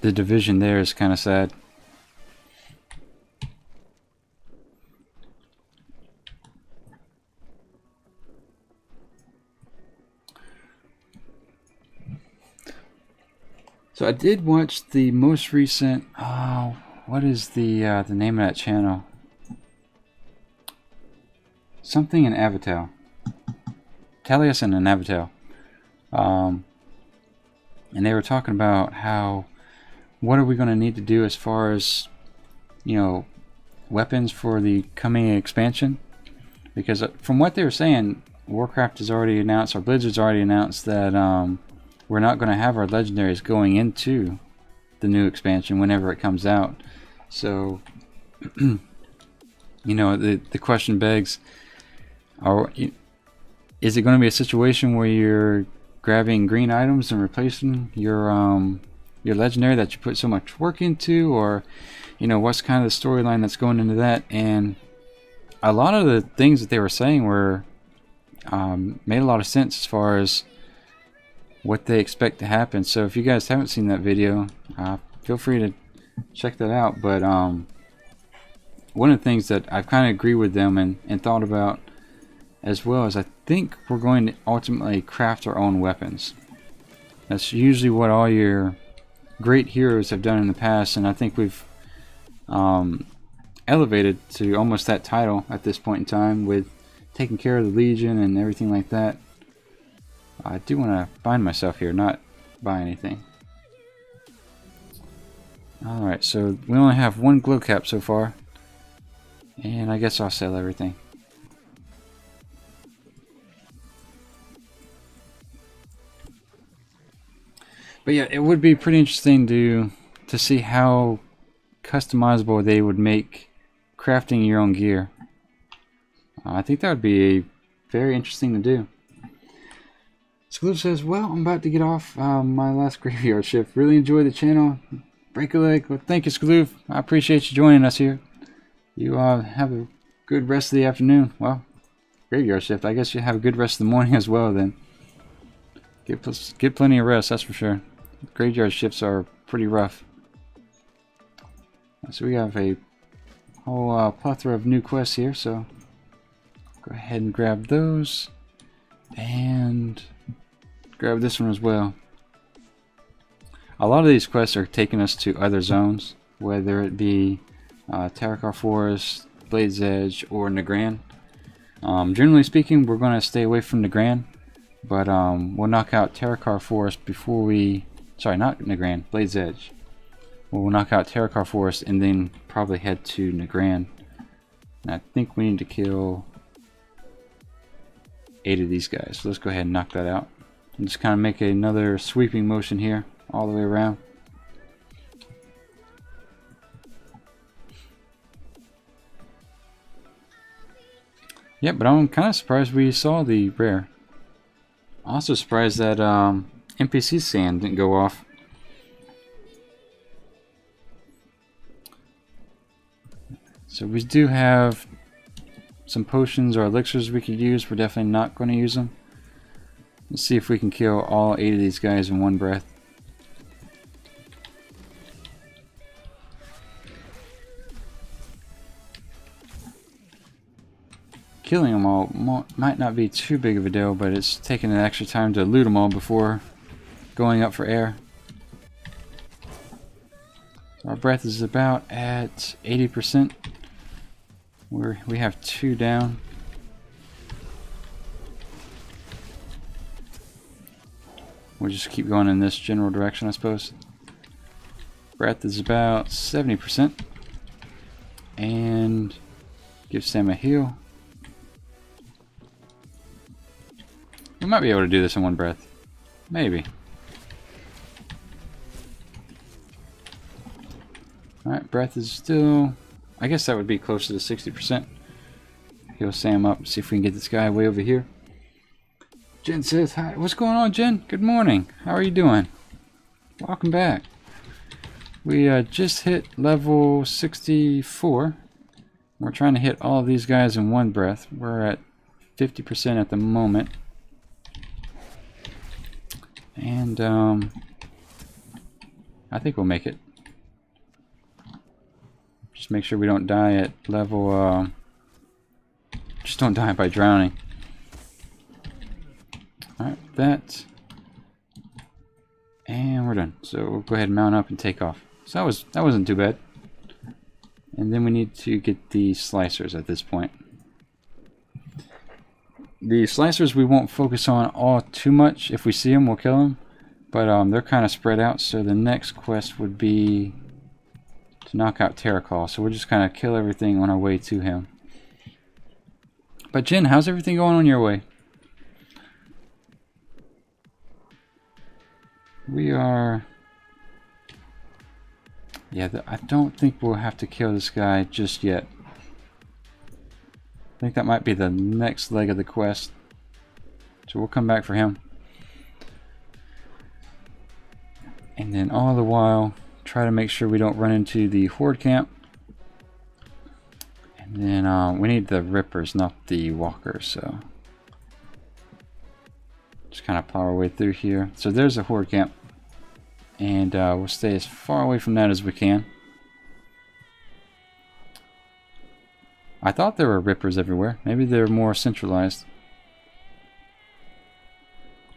the division there is kind of sad. So I did watch the most recent. What is the name of that channel? Something in Avatar. Taliesin and Avatar. And they were talking about how, what are we going to need to do as far as, you know, weapons for the coming expansion? Because from what they were saying, Warcraft has already announced, or Blizzard's already announced that we're not going to have our legendaries going into the new expansion whenever it comes out. So, you know, the question begs, is it going to be a situation where you're grabbing green items and replacing your legendary that you put so much work into, or, you know, what's kind of the storyline that's going into that? And a lot of the things that they were saying were made a lot of sense as far as what they expect to happen. So if you guys haven't seen that video, feel free to check that out. But one of the things that I've kind of agreed with them and thought about as well is, I think we're going to ultimately craft our own weapons. That's usually what all your great heroes have done in the past, and I think we've elevated to almost that title at this point in time with taking care of the Legion and everything like that. I do want to bind myself here, not buy anything. Alright, so we only have one glow cap so far, and I guess I'll sell everything. But yeah, it would be pretty interesting to see how customizable they would make crafting your own gear. I think that would be very interesting to do. Skaloop says, well, I'm about to get off my last graveyard shift. Really enjoy the channel. Break a leg. Well, thank you, Skaloop. I appreciate you joining us here. You have a good rest of the afternoon. Well, graveyard shift. I guess you have a good rest of the morning as well then. Get plenty of rest, that's for sure. Graveyard shifts are pretty rough. So we have a whole plethora of new quests here, so go ahead and grab those. And grab this one as well. A lot of these quests are taking us to other zones, whether it be Terokkar Forest, Blade's Edge, or Nagrand. Generally speaking, we're going to stay away from Nagrand, but we'll knock out Terokkar Forest before we... Sorry, not Nagrand, Blade's Edge. We'll knock out Terokkar Forest and then probably head to Nagrand. And I think we need to kill 8 of these guys. So let's go ahead and knock that out. And just kind of make another sweeping motion here all the way around. Yeah, but I'm kind of surprised we saw the rare. Also surprised that NPC sand didn't go off. So we do have some potions or elixirs we could use. We're definitely not going to use them. Let's see if we can kill all 8 of these guys in one breath. Killing them all might not be too big of a deal, but it's taking an extra time to loot them all before going up for air. Our breath is about at 80%. We have 2 down. We'll just keep going in this general direction, I suppose. Breath is about 70%. And give Sam a heal. We might be able to do this in one breath. Maybe. Alright, breath is still... I guess that would be closer to 60%. Heal Sam up, see if we can get this guy way over here. Jen says hi. What's going on, Jen? Good morning. How are you doing? Welcome back. We just hit level 64. We're trying to hit all of these guys in one breath. We're at 50% at the moment. And I think we'll make it. Just make sure we don't die at level... just don't die by drowning. Alright, that. And we're done. So we'll go ahead and mount up and take off. So that wasn't too bad. And then we need to get the slicers at this point. The slicers we won't focus on all too much. If we see them, we'll kill them. But they're kind of spread out. So the next quest would be to knock out Terracall. So we'll just kind of kill everything on our way to him. But Jen, how's everything going on your way? We are... Yeah, I don't think we'll have to kill this guy just yet. I think that might be the next leg of the quest. So we'll come back for him. And then all the while, try to make sure we don't run into the Horde camp. And then we need the Rippers, not the Walkers, so... Just kind of plow our way through here. So there's a Horde camp. And we'll stay as far away from that as we can. I thought there were Rippers everywhere. Maybe they're more centralized.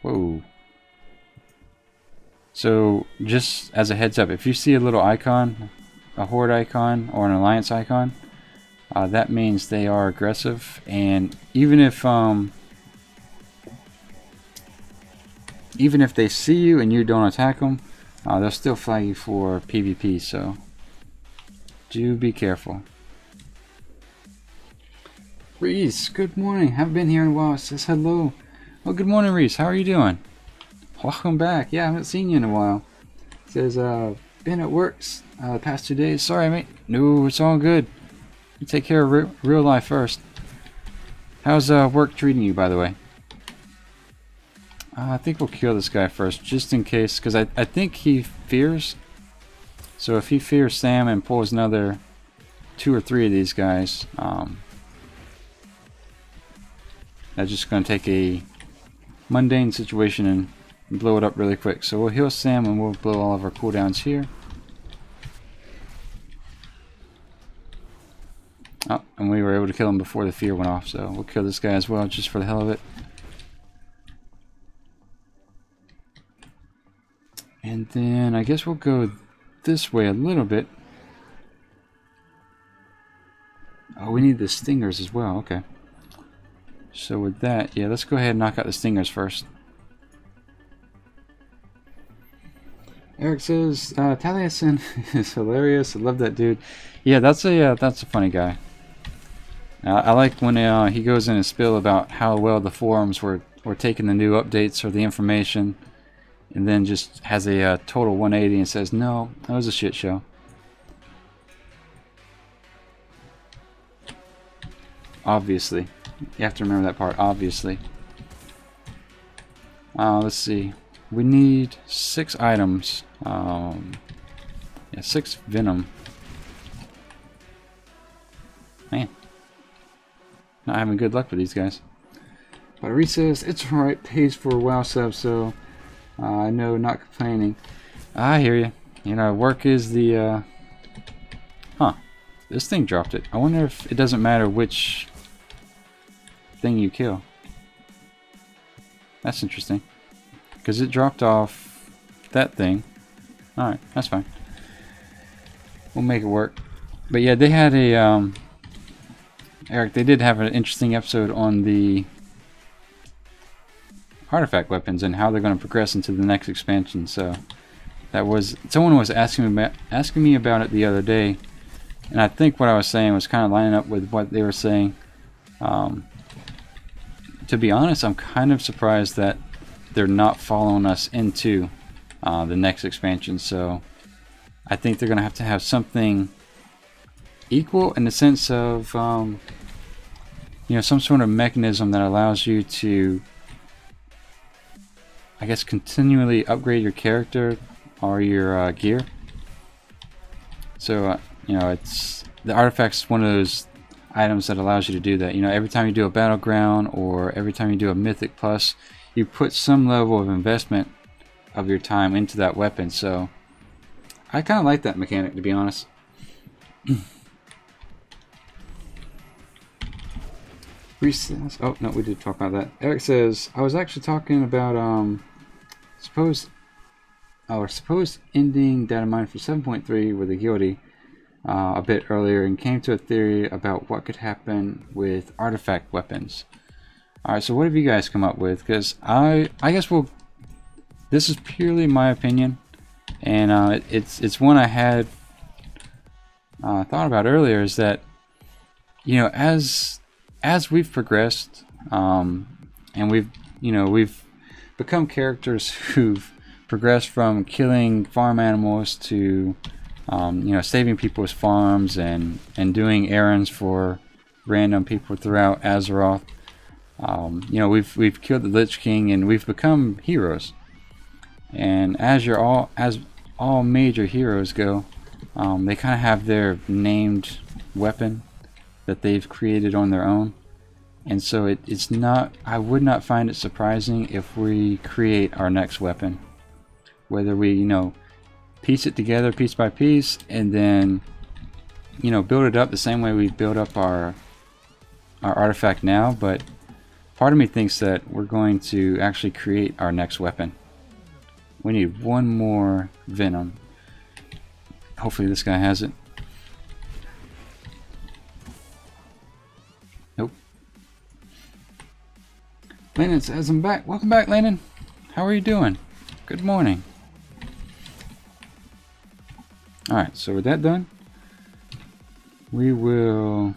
Whoa. So just as a heads up, if you see a little icon, a Horde icon or an Alliance icon, that means they are aggressive. And even if they see you and you don't attack them, they'll still flag you for PvP, so do be careful. Reese, good morning. Haven't been here in a while. Says hello. Oh, good morning, Reese. How are you doing? Welcome back. Yeah, I haven't seen you in a while. Says, been at work the past 2 days. Sorry, mate. No, it's all good. You take care of real life first. How's work treating you, by the way? I think we'll kill this guy first, just in case, because I think he fears. So if he fears Sam and pulls another 2 or 3 of these guys, that's just going to take a mundane situation and blow it up really quick. So we'll heal Sam and we'll blow all of our cooldowns here. Oh, and we were able to kill him before the fear went off, so we'll kill this guy as well, just for the hell of it. And then I guess we'll go this way a little bit. Oh, we need the stingers as well. Okay. So with that, yeah, let's go ahead and knock out the stingers first. Eric says, Taliesin is hilarious. I love that dude. Yeah, that's a funny guy. I like when he goes in and spill about how well the forums were taking the new updates or the information. And then just has a total 180 and says, no, that was a shit show. Obviously. You have to remember that part, obviously. Let's see. We need 6 items. Yeah, 6 venom. Man. Not having good luck with these guys. But Reese says, it's alright, pays for a WoW sub, so... no, not complaining. I hear you. You know, work is the, Huh. This thing dropped it. I wonder if it doesn't matter which thing you kill. That's interesting. Because it dropped off that thing. Alright, that's fine. we'll make it work. But yeah, they had a Eric, they did have an interesting episode on the artifact weapons and how they're going to progress into the next expansion. So that was, someone was asking me about it the other day, and I think what I was saying was kind of lining up with what they were saying. To be honest, I'm kind of surprised that they're not following us into the next expansion. So I think they're going to have something equal in the sense of you know, some sort of mechanism that allows you to, I guess, continually upgrade your character or your gear. So you know, it's the artifact's one of those items that allows you to do that. You know, every time you do a battleground or every time you do a mythic plus, you put some level of investment of your time into that weapon. So I kind of like that mechanic, to be honest. Recess. Oh no, we did talk about that. Eric says, I was actually talking about supposed ending data mine for 7.3 with a guilty a bit earlier, and came to a theory about what could happen with artifact weapons. Alright, so what have you guys come up with? Because I guess this is purely my opinion, and it's one I had thought about earlier, is that, you know, as we've progressed and we've become characters who've progressed from killing farm animals to you know, saving people's farms and doing errands for random people throughout Azeroth. You know, we've killed the Lich King and we've become heroes. And as all major heroes go, they kind of have their named weapon that they've created on their own. And so it's not, I would not find it surprising if we create our next weapon. Whether we, you know, piece it together piece by piece and then, you know, build it up the same way we build up our artifact now. But part of me thinks that we're going to actually create our next weapon. We need one more venom. Hopefully this guy has it. Nope. Lennon says I'm back. Welcome back, Lennon. How are you doing? Good morning. Alright, so with that done, we will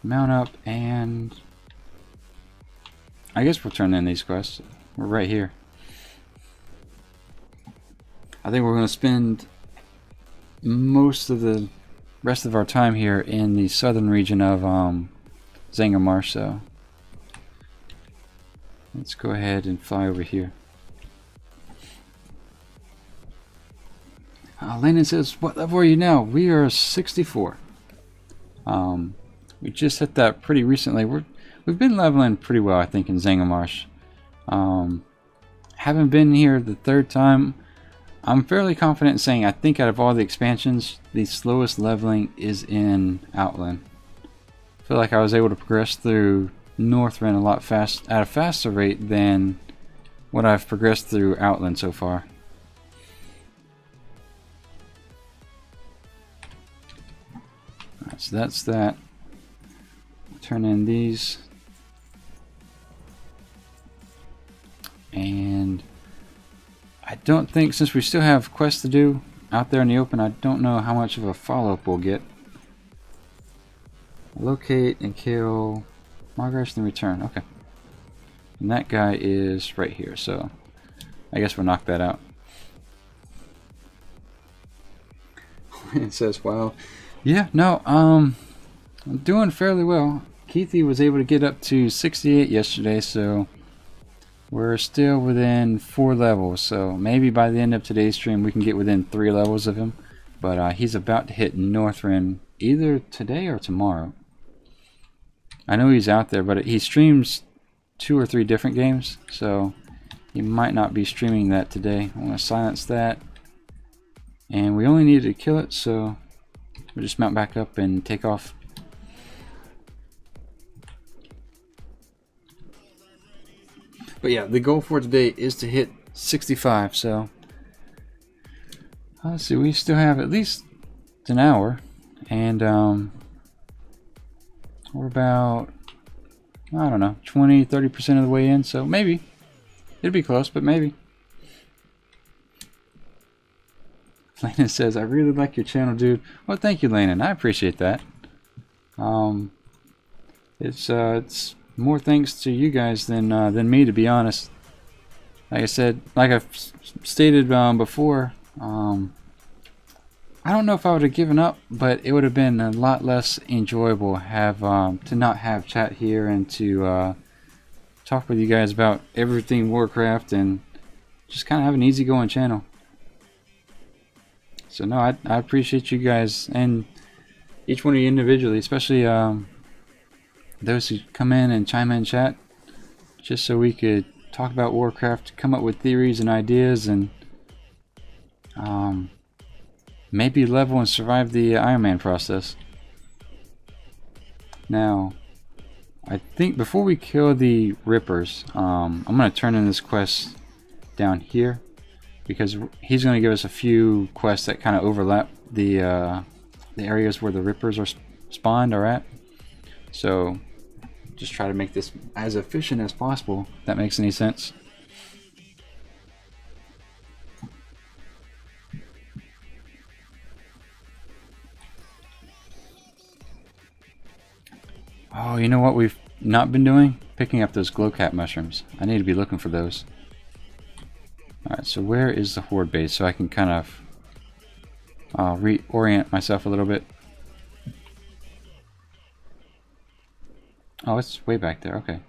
mount up and I guess we'll turn in these quests. We're right here. I think we're going to spend most of the rest of our time here in the southern region of Zangarmarsh, so let's go ahead and fly over here. Landon says, what level are you now? We are 64. We just hit that pretty recently. We've been leveling pretty well, I think, in Zangarmarsh. Haven't been here the third time. I'm fairly confident in saying I think out of all the expansions, the slowest leveling is in Outland. I feel like I was able to progress through Northrend at a faster rate than what I've progressed through Outland so far. Alright, so that's that. Turn in these. And I don't think, since we still have quests to do out there in the open, I don't know how much of a follow-up we'll get. Locate and kill Margaret and return. Okay. And that guy is right here, so I guess we'll knock that out. It says, wow. Yeah, no, I'm doing fairly well. Keithy was able to get up to 68 yesterday, so we're still within 4 levels. So maybe by the end of today's stream we can get within 3 levels of him. But he's about to hit Northrend either today or tomorrow. I know he's out there, but he streams 2 or 3 different games, so he might not be streaming that today. I'm going to silence that. And we only needed to kill it, so we'll just mount back up and take off. But yeah, the goal for today is to hit 65, so let's see, we still have at least an hour, and we're about, I don't know, 20-30% of the way in, so maybe it'd be close, but maybe. Landon says, I really like your channel, dude. Well, thank you, Landon. I appreciate that. It's more thanks to you guys than me, to be honest. Like I said, like I've stated before, I don't know if I would have given up, but it would have been a lot less enjoyable to not have chat here and to talk with you guys about everything Warcraft and just kind of have an easygoing channel. So no, I appreciate you guys and each one of you individually, especially those who come in and chime in chat, just so we could talk about Warcraft, come up with theories and ideas, and maybe level and survive the Iron Man process. Now, I think before we kill the Rippers, I'm going to turn in this quest down here, because he's going to give us a few quests that kind of overlap the areas where the Rippers are spawned are at. So just try to make this as efficient as possible, if that makes any sense. Oh, you know what we've not been doing? Picking up those glowcap mushrooms. I need to be looking for those. Alright, so where is the Horde base, so I can kind of reorient myself a little bit. Oh, it's way back there. Okay.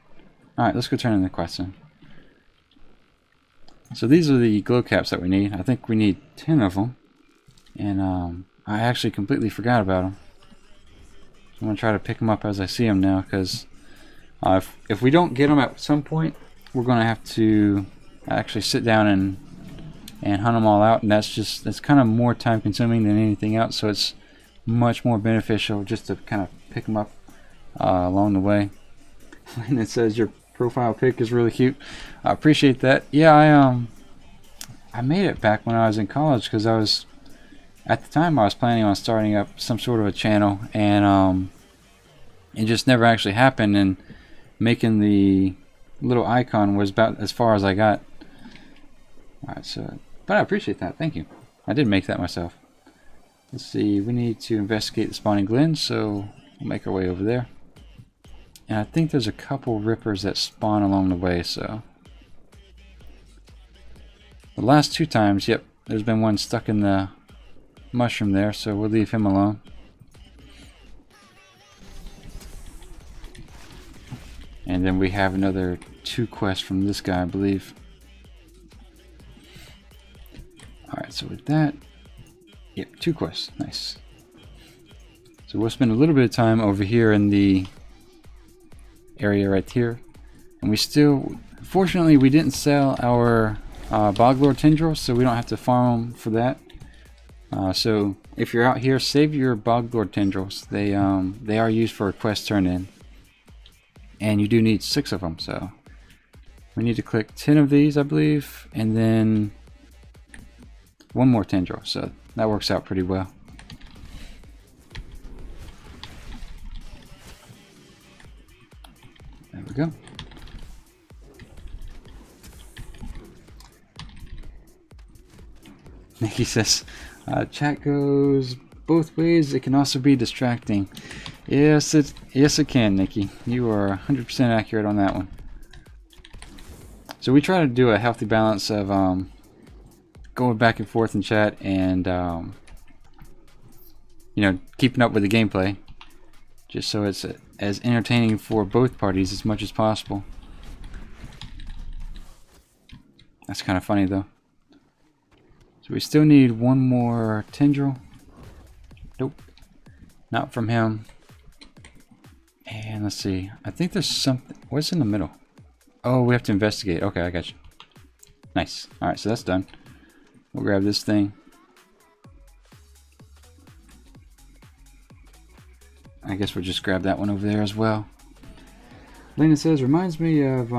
Alright, let's go turn in the quest then. So these are the glow caps that we need. I think we need 10 of them. And I actually completely forgot about them. I'm going to try to pick them up as I see them now, because if we don't get them at some point, we're going to have to actually sit down and hunt them all out, and that's kind of more time consuming than anything else, so it's much more beneficial just to kind of pick them up along the way. And it says your profile pic is really cute. I appreciate that. Yeah, I made it back when I was in college, because at the time I was planning on starting up some sort of a channel, and it just never actually happened, and making the little icon was about as far as I got. Alright, so, but I appreciate that, thank you. I did make that myself. Let's see, we need to investigate the spawning glens, so we'll make our way over there. And I think there's a couple Rippers that spawn along the way, so. The last 2 times, yep, there's been one stuck in the mushroom there, so we'll leave him alone. And then we have another 2 quests from this guy, I believe. Alright, so with that, yep, 2 quests, nice. So we'll spend a little bit of time over here in the area right here. And we still, fortunately we didn't sell our Boglord tendrils, so we don't have to farm them for that. So if you're out here, save your Boglord tendrils. They are used for a quest turn in. And you do need 6 of them, so we need to click 10 of these, I believe, and then 1 more tendril, so that works out pretty well. There we go. Nikki says, chat goes both ways. It can also be distracting. Yes, it can, Nikki. You are 100% accurate on that one. So we try to do a healthy balance of going back and forth in chat and you know, keeping up with the gameplay, just so it's as entertaining for both parties as much as possible. That's kind of funny though. So we still need 1 more tendril. Nope, not from him. And let's see, I think there's something. What's in the middle? Oh, we have to investigate. Okay, I got you. Nice. Alright, so that's done. We'll grab this thing. I guess we'll just grab that one over there as well. Lena says, reminds me of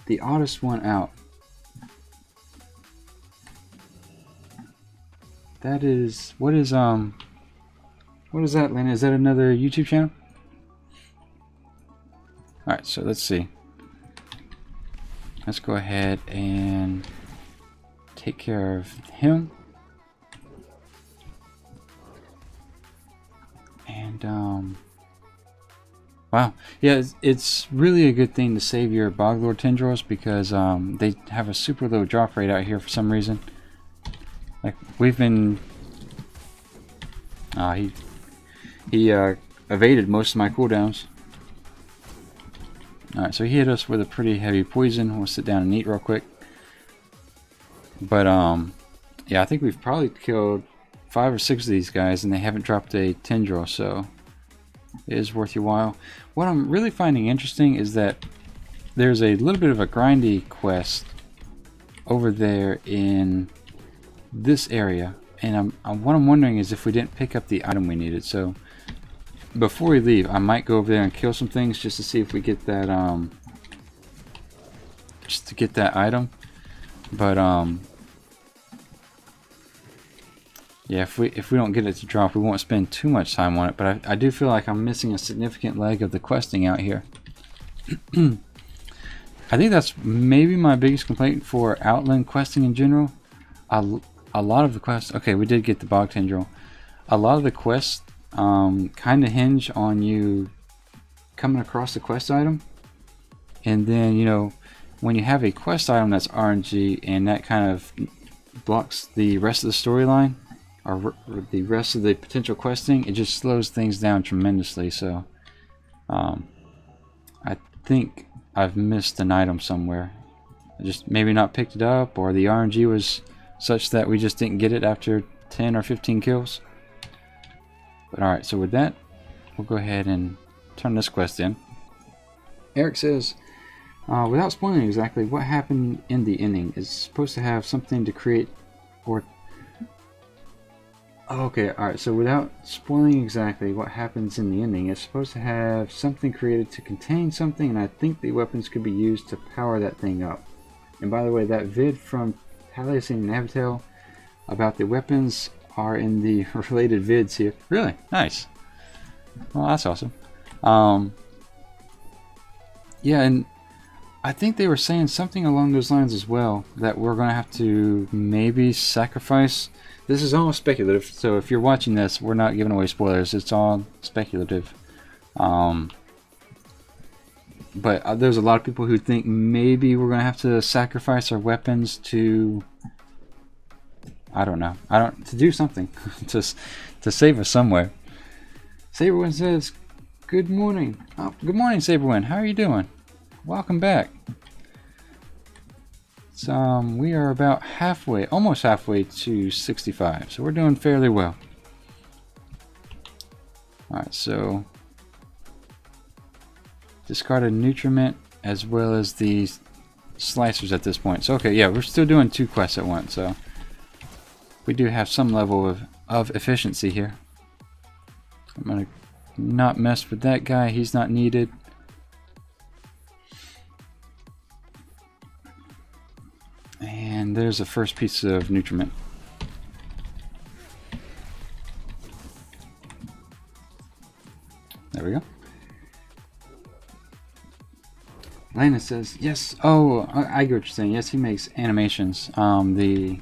the oddest one out. That is, what is that, Lena? Is that another YouTube channel? Alright, so let's see. Let's go ahead and take care of him. And, wow. Yeah, it's really a good thing to save your Boglord tendrils because they have a super low drop rate out here for some reason. Like, we've been... he evaded most of my cooldowns. Alright, so he hit us with a pretty heavy poison. We'll sit down and eat real quick. But, yeah, I think we've probably killed 5 or 6 of these guys and they haven't dropped a tendril, so it is worth your while. What I'm really finding interesting is that there's a little bit of a grindy quest over there in this area, and what I'm wondering is if we didn't pick up the item we needed. So before we leave, I might go over there and kill some things just to see if we get that just to get that item. But yeah, if we don't get it to drop, we won't spend too much time on it. But I do feel like I'm missing a significant leg of the questing out here. I think that's maybe my biggest complaint for Outland questing in general. A lot of the quests... Okay, we did get the Bog Tendril. A lot of the quests kind of hinge on you coming across the quest item. And then, you know, when you have a quest item that's RNG and that kind of blocks the rest of the storyline, or the rest of the potential questing, it just slows things down tremendously. So I think I've missed an item somewhere. I just maybe not picked it up, or the RNG was such that we just didn't get it after 10 or 15 kills. But alright, so with that, we'll go ahead and turn this quest in. Eric says, without spoiling exactly what happened in the ending, is supposed to have something to create or... Okay, alright, so without spoiling exactly what happens in the ending, it's supposed to have something created to contain something, and I think the weapons could be used to power that thing up. And by the way, that vid from Palace and Navatel about the weapons are in the related vids here. Really? Nice. Well, that's awesome. Yeah, and I think they were saying something along those lines as well, that we're going to have to maybe sacrifice. This is all speculative, so if you're watching this, we're not giving away spoilers. It's all speculative. But there's a lot of people who think maybe we're going to have to sacrifice our weapons to, I don't know, to do something to save us somewhere. Saberwind says, "Good morning." Oh, good morning, Saberwind. How are you doing? Welcome back. So we are about halfway, almost halfway to 65, so we're doing fairly well. Alright, so discarded nutriment as well as the slicers at this point. So okay, yeah, we're still doing 2 quests at once, so we do have some level of efficiency here. I'm gonna not mess with that guy, he's not needed. And there's the first piece of nutriment. There we go. Lena says, yes. Oh, I get what you're saying. Yes, he makes animations. The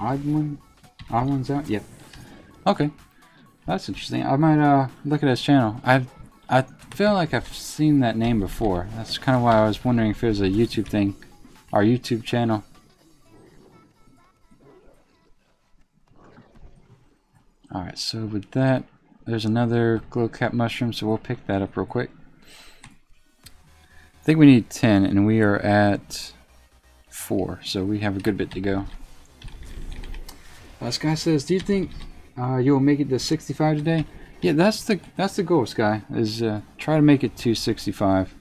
odd one's out. Yep. Okay, that's interesting. I might look at his channel. I feel like I've seen that name before. That's kind of why I was wondering if it was a YouTube thing, our YouTube channel. Alright, so with that, there's another glow cap mushroom, so we'll pick that up real quick. I think we need 10, and we are at 4, so we have a good bit to go. Sky says, do you think you'll make it to 65 today? Yeah, that's the goal, Sky, is try to make it to 65.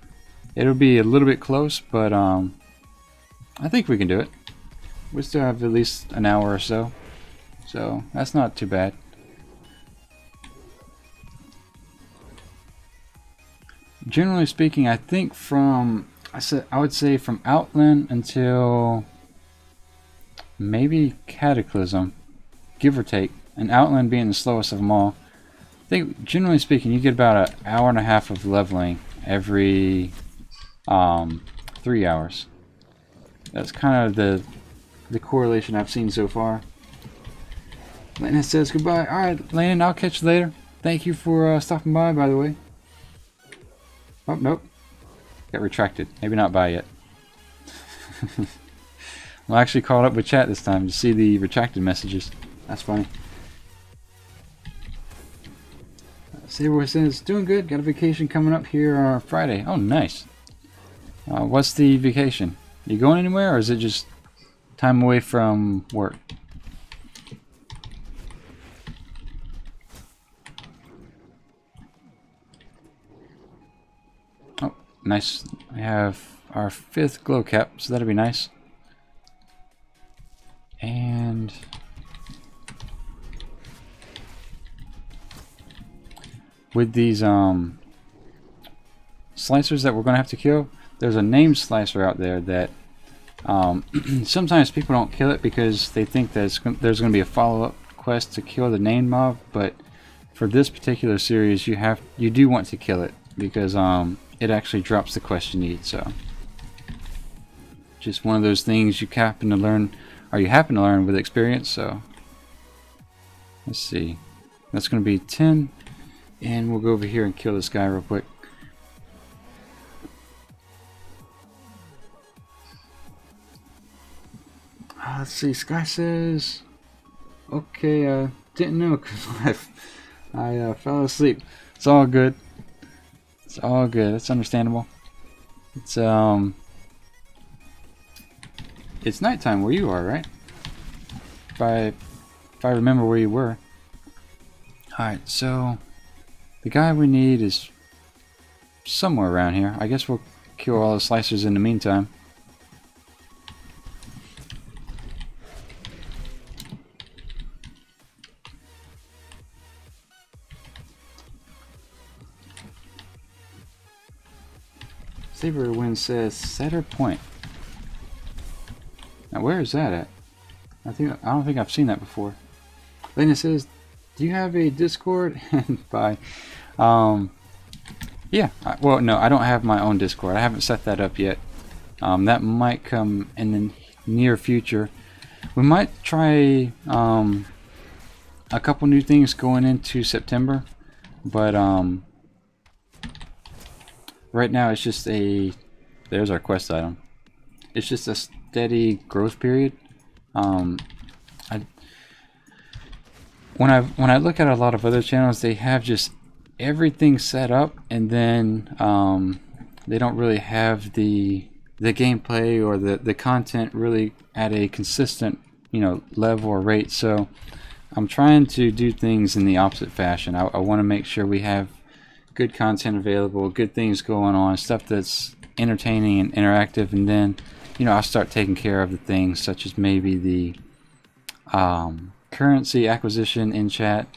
It'll be a little bit close, but I think we can do it. We still have at least an hour or so, so that's not too bad. Generally speaking, I think I would say from Outland until maybe Cataclysm, give or take, and Outland being the slowest of them all. I think, generally speaking, you get about an hour and a half of leveling every 3 hours. That's kind of the correlation I've seen so far. Landon says goodbye. Alright, Landon, I'll catch you later. Thank you for stopping by the way. Oh, nope. Got retracted. Maybe not by yet. I'm actually caught up with chat this time to see the retracted messages. That's funny. Saber says, doing good. Got a vacation coming up here on Friday. Oh, nice. What's the vacation? You going anywhere, or is it just time away from work? Oh, nice. We have our 5th glow cap, so that'll be nice. And with these slicers that we're gonna have to kill, there's a named slicer out there that sometimes people don't kill it because they think that there's gonna be a follow-up quest to kill the named mob, but for this particular series you do want to kill it because it actually drops the quest you need. So just one of those things you happen to learn with experience. So let's see, that's going to be 10, and we'll go over here and kill this guy real quick. Let's see, Sky says, okay, didn't know because I fell asleep. It's all good. It's all good. It's understandable. It's nighttime where you are, right? If I remember where you were. Alright, so the guy we need is somewhere around here. I guess we'll kill all the slicers in the meantime. Saberwind says Cedar Point. Now where is that at? I don't think I've seen that before. Lena says, do you have a Discord? And by yeah, well no, I don't have my own Discord. I haven't set that up yet. That might come in the near future. We might try a couple new things going into September, but right now it's just there's our quest item. It's just a steady growth period. When I look at a lot of other channels, they have just everything set up, and then they don't really have the gameplay or the content really at a consistent level or rate. So I'm trying to do things in the opposite fashion. I want to make sure we have good content available, good things going on, stuff that's entertaining and interactive, and then I'll start taking care of the things such as maybe the currency acquisition in chat,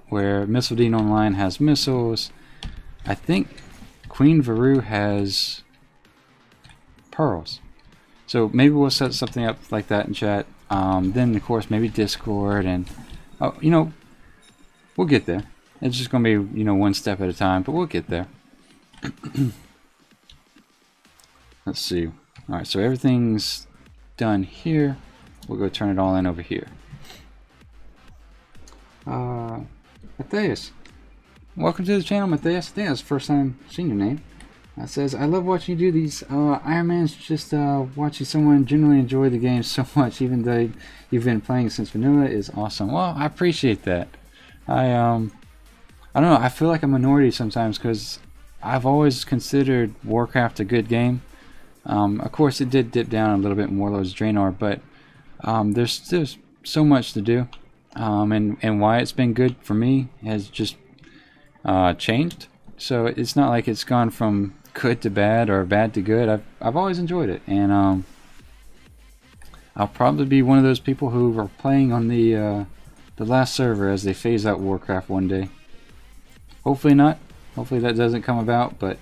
where Missile Dean Online has missiles. I think Queen Veru has pearls. So maybe we'll set something up like that in chat. Then of course maybe Discord, and we'll get there. It's just going to be, one step at a time, but we'll get there. Let's see. Alright, so everything's done here. We'll go turn it all in over here. Matthias. Welcome to the channel, Matthias. I think that's the first time I've seen your name. It says, I love watching you do these Ironmans. Just watching someone generally enjoy the game so much, even though you've been playing since vanilla, is awesome. Well, I appreciate that. I don't know, I feel like a minority sometimes because I've always considered Warcraft a good game. Of course it did dip down a little bit in Warlords of Draenor, but there's still so much to do, and why it's been good for me has just changed. So it's not like it's gone from good to bad or bad to good. I've always enjoyed it, and I'll probably be one of those people who are playing on the last server as they phase out Warcraft one day. Hopefully not. Hopefully that doesn't come about, but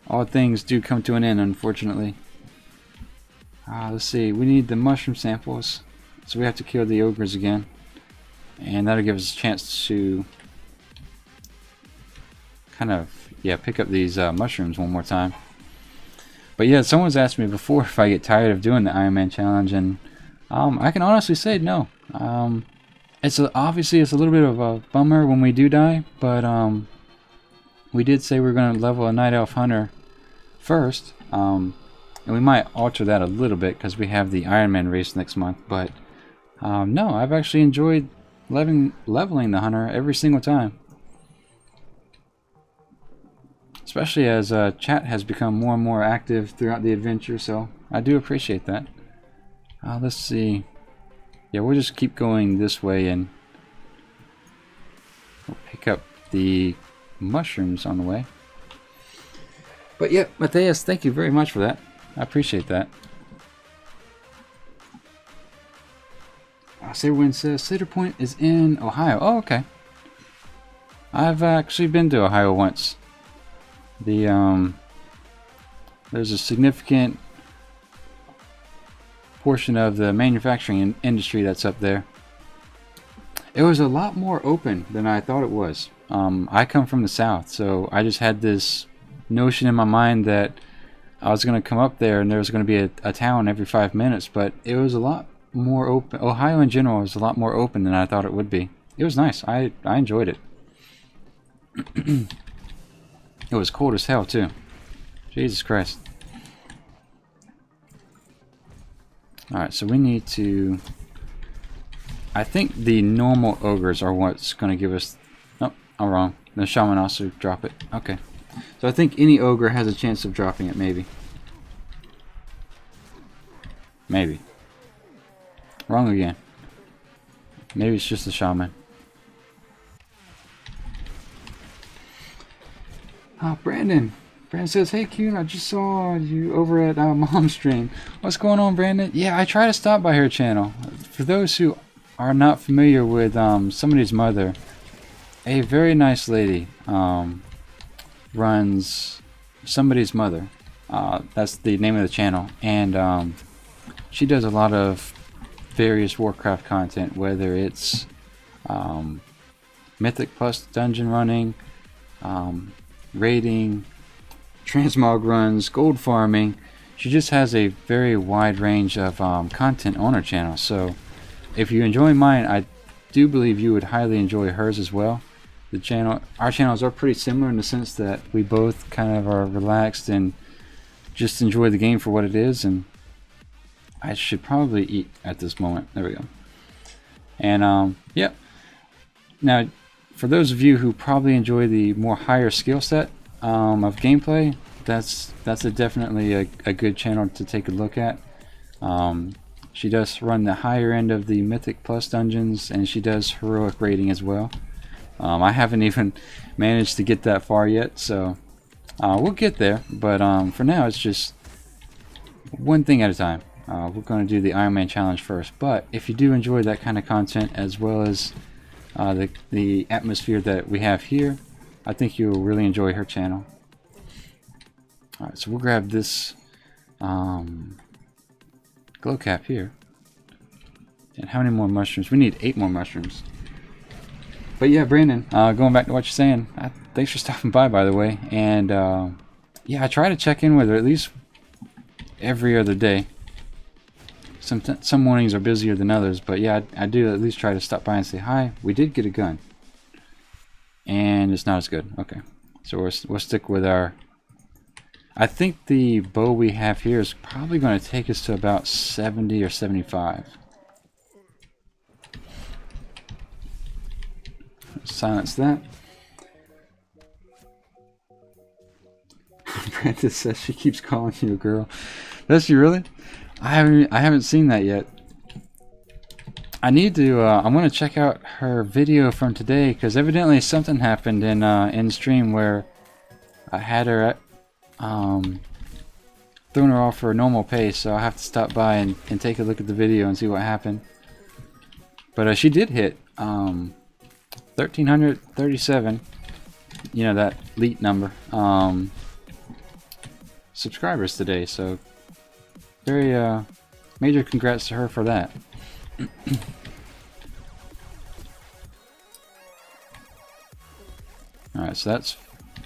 all things do come to an end, unfortunately. Let's see, we need the mushroom samples, so we have to kill the ogres again, and that'll give us a chance to kind of, yeah, pick up these mushrooms one more time. But yeah, someone's asked me before if I get tired of doing the Iron Man challenge, and I can honestly say no. Obviously it's a little bit of a bummer when we do die, but we did say we're going to level a Night Elf Hunter first, and we might alter that a little bit because we have the Iron Man race next month. But no, I've actually enjoyed leveling the Hunter every single time, especially as chat has become more and more active throughout the adventure, so I do appreciate that. Let's see. Yeah, we'll just keep going this way and we'll pick up the mushrooms on the way. But yeah, Matthias, thank you very much for that. I appreciate that. Saberwind says Cedar Point is in Ohio. Oh, okay. I've actually been to Ohio once. There's a significant portion of the manufacturing industry that's up there. It was a lot more open than I thought it was. I come from the south, so I just had this notion in my mind that I was going to come up there and there was going to be a town every 5 minutes, but it was a lot more open. Ohio in general was a lot more open than I thought it would be. It was nice. I enjoyed it. It was cold as hell too. Jesus Christ. Alright, so we need to... I think the normal ogres are what's going to give us... Nope, I'm wrong. The shaman also drop it. Okay. So I think any ogre has a chance of dropping it, maybe. Maybe. Wrong again. Maybe it's just the shaman. Brandon. Brandon says, hey Kuhn, I just saw you over at Mom's stream. What's going on, Brandon? Yeah, I try to stop by her channel. For those who are not familiar with somebody's mother, a very nice lady runs somebody's mother. That's the name of the channel. And she does a lot of various Warcraft content, whether it's Mythic Plus dungeon running, raiding, transmog runs, gold farming. She just has a very wide range of content on her channel. So if you enjoy mine, I do believe you would highly enjoy hers as well. Our channels are pretty similar in the sense that we both kind of are relaxed and just enjoy the game for what it is. And I should probably eat at this moment. There we go. And yep. Now, for those of you who probably enjoy the more higher skill set of gameplay, that's definitely a good channel to take a look at. She does run the higher end of the Mythic Plus dungeons, and she does heroic raiding as well. I haven't even managed to get that far yet, so we'll get there. But for now, it's just one thing at a time. We're going to do the Iron Man challenge first. But if you do enjoy that kind of content, as well as the atmosphere that we have here, I think you'll really enjoy her channel. Alright, so we'll grab this glow cap here. And how many more mushrooms? We need 8 more mushrooms. But yeah, Brandon, going back to what you're saying, thanks for stopping by the way. And yeah, I try to check in with her at least every other day. Some mornings are busier than others, but yeah, I do at least try to stop by and say hi. We did get a gun, and it's not as good. Okay, so we'll stick with our... I think the bow we have here is probably going to take us to about 70 or 75. Silence that. Brandon says she keeps calling you a girl. Does she really? I haven't seen that yet. I need to. I'm gonna check out her video from today because evidently something happened in stream where I had her thrown her off for a normal pace. So I'll have to stop by and take a look at the video and see what happened. But she did hit 1,337. You know, that elite number. Subscribers today. So very major congrats to her for that. Alright, so that's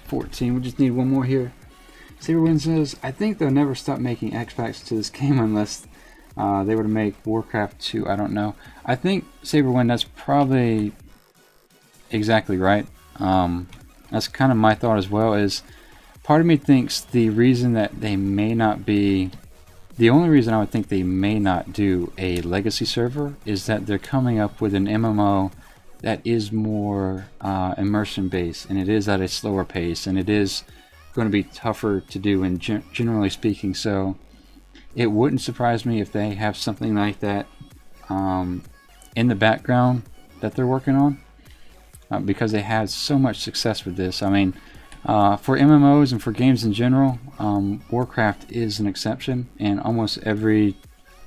14. We just need one more here. Saberwind says, I think they'll never stop making X packs to this game unless they were to make Warcraft 2. I don't know. I think Saberwind, that's probably exactly right. That's kind of my thought as well. Is part of me thinks the reason that they may not be, the only reason I would think they may not do a legacy server is that they're coming up with an MMO that is more immersion based, and it is at a slower pace, and it is going to be tougher to do, and generally speaking. So it wouldn't surprise me if they have something like that in the background that they're working on, because they had so much success with this. I mean, for MMOs and for games in general, Warcraft is an exception in almost every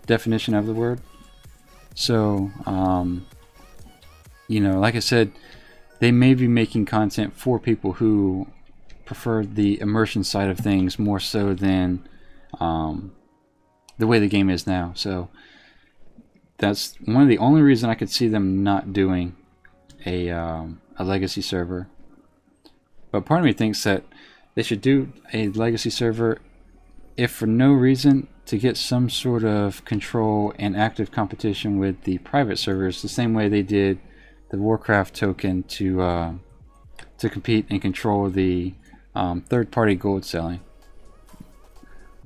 definition of the word. So you know, like I said, they may be making content for people who prefer the immersion side of things more so than the way the game is now. So that's one of the only reasons I could see them not doing a legacy server. But part of me thinks that they should do a legacy server, if for no reason, to get some sort of control and active competition with the private servers, the same way they did the Warcraft token to compete and control the third-party gold selling.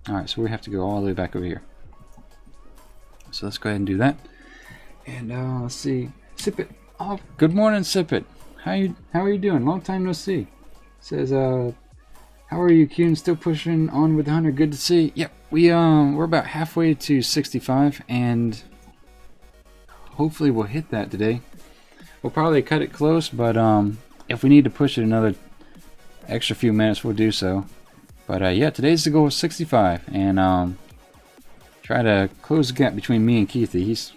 Alright, so we have to go all the way back over here. So let's go ahead and do that. And let's see, Sipit. Oh, good morning, Sipit. How are you doing? Long time no see. Says, how are you, Kuhn? Still pushing on with the 100? Good to see. Yep, we're about halfway to 65, and hopefully we'll hit that today. We'll probably cut it close, but if we need to push it another extra few minutes, we'll do so. But yeah, today's the goal of 65, and try to close the gap between me and Keithy. He's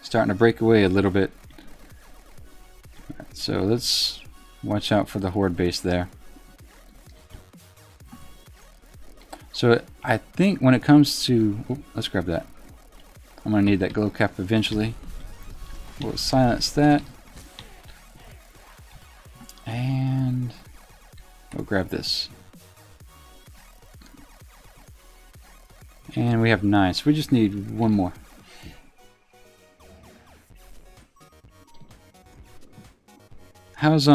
starting to break away a little bit. Right, so let's watch out for the horde base there. So I think when it comes to, let's grab that. I'm gonna need that glow cap eventually. We'll silence that, and we'll grab this. And we have 9, so we just need one more. How's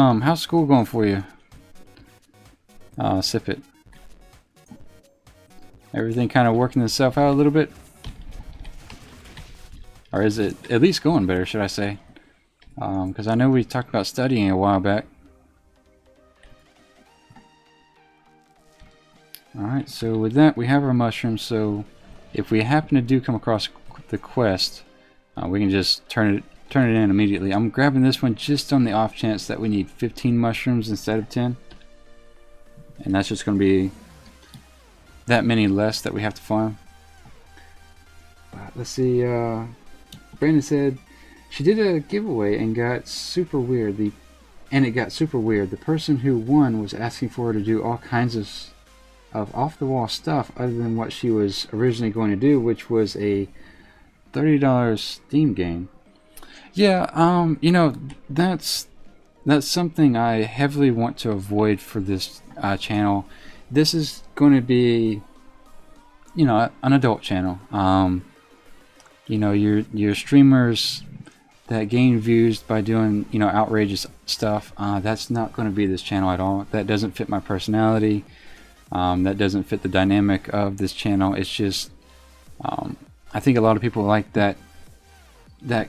school going for you? Sip it. Everything kind of working itself out a little bit? Or is it at least going better, should I say? Because I know we talked about studying a while back. Alright, so with that we have our mushrooms, so if we happen to come across the quest, we can just turn it in immediately. I'm grabbing this one just on the off chance that we need 15 mushrooms instead of 10. And that's just going to be that many less that we have to farm. Let's see, Brandon said she did a giveaway and got super weird. It got super weird. The person who won was asking for her to do all kinds of off-the-wall stuff other than what she was originally going to do, which was a $30 Steam game. Yeah, you know, that's something I heavily want to avoid for this channel. This is going to be, you know, an adult channel. You know, your streamers that gain views by doing, you know, outrageous stuff, that's not going to be this channel at all. That doesn't fit my personality. That doesn't fit the dynamic of this channel. It's just, I think a lot of people like that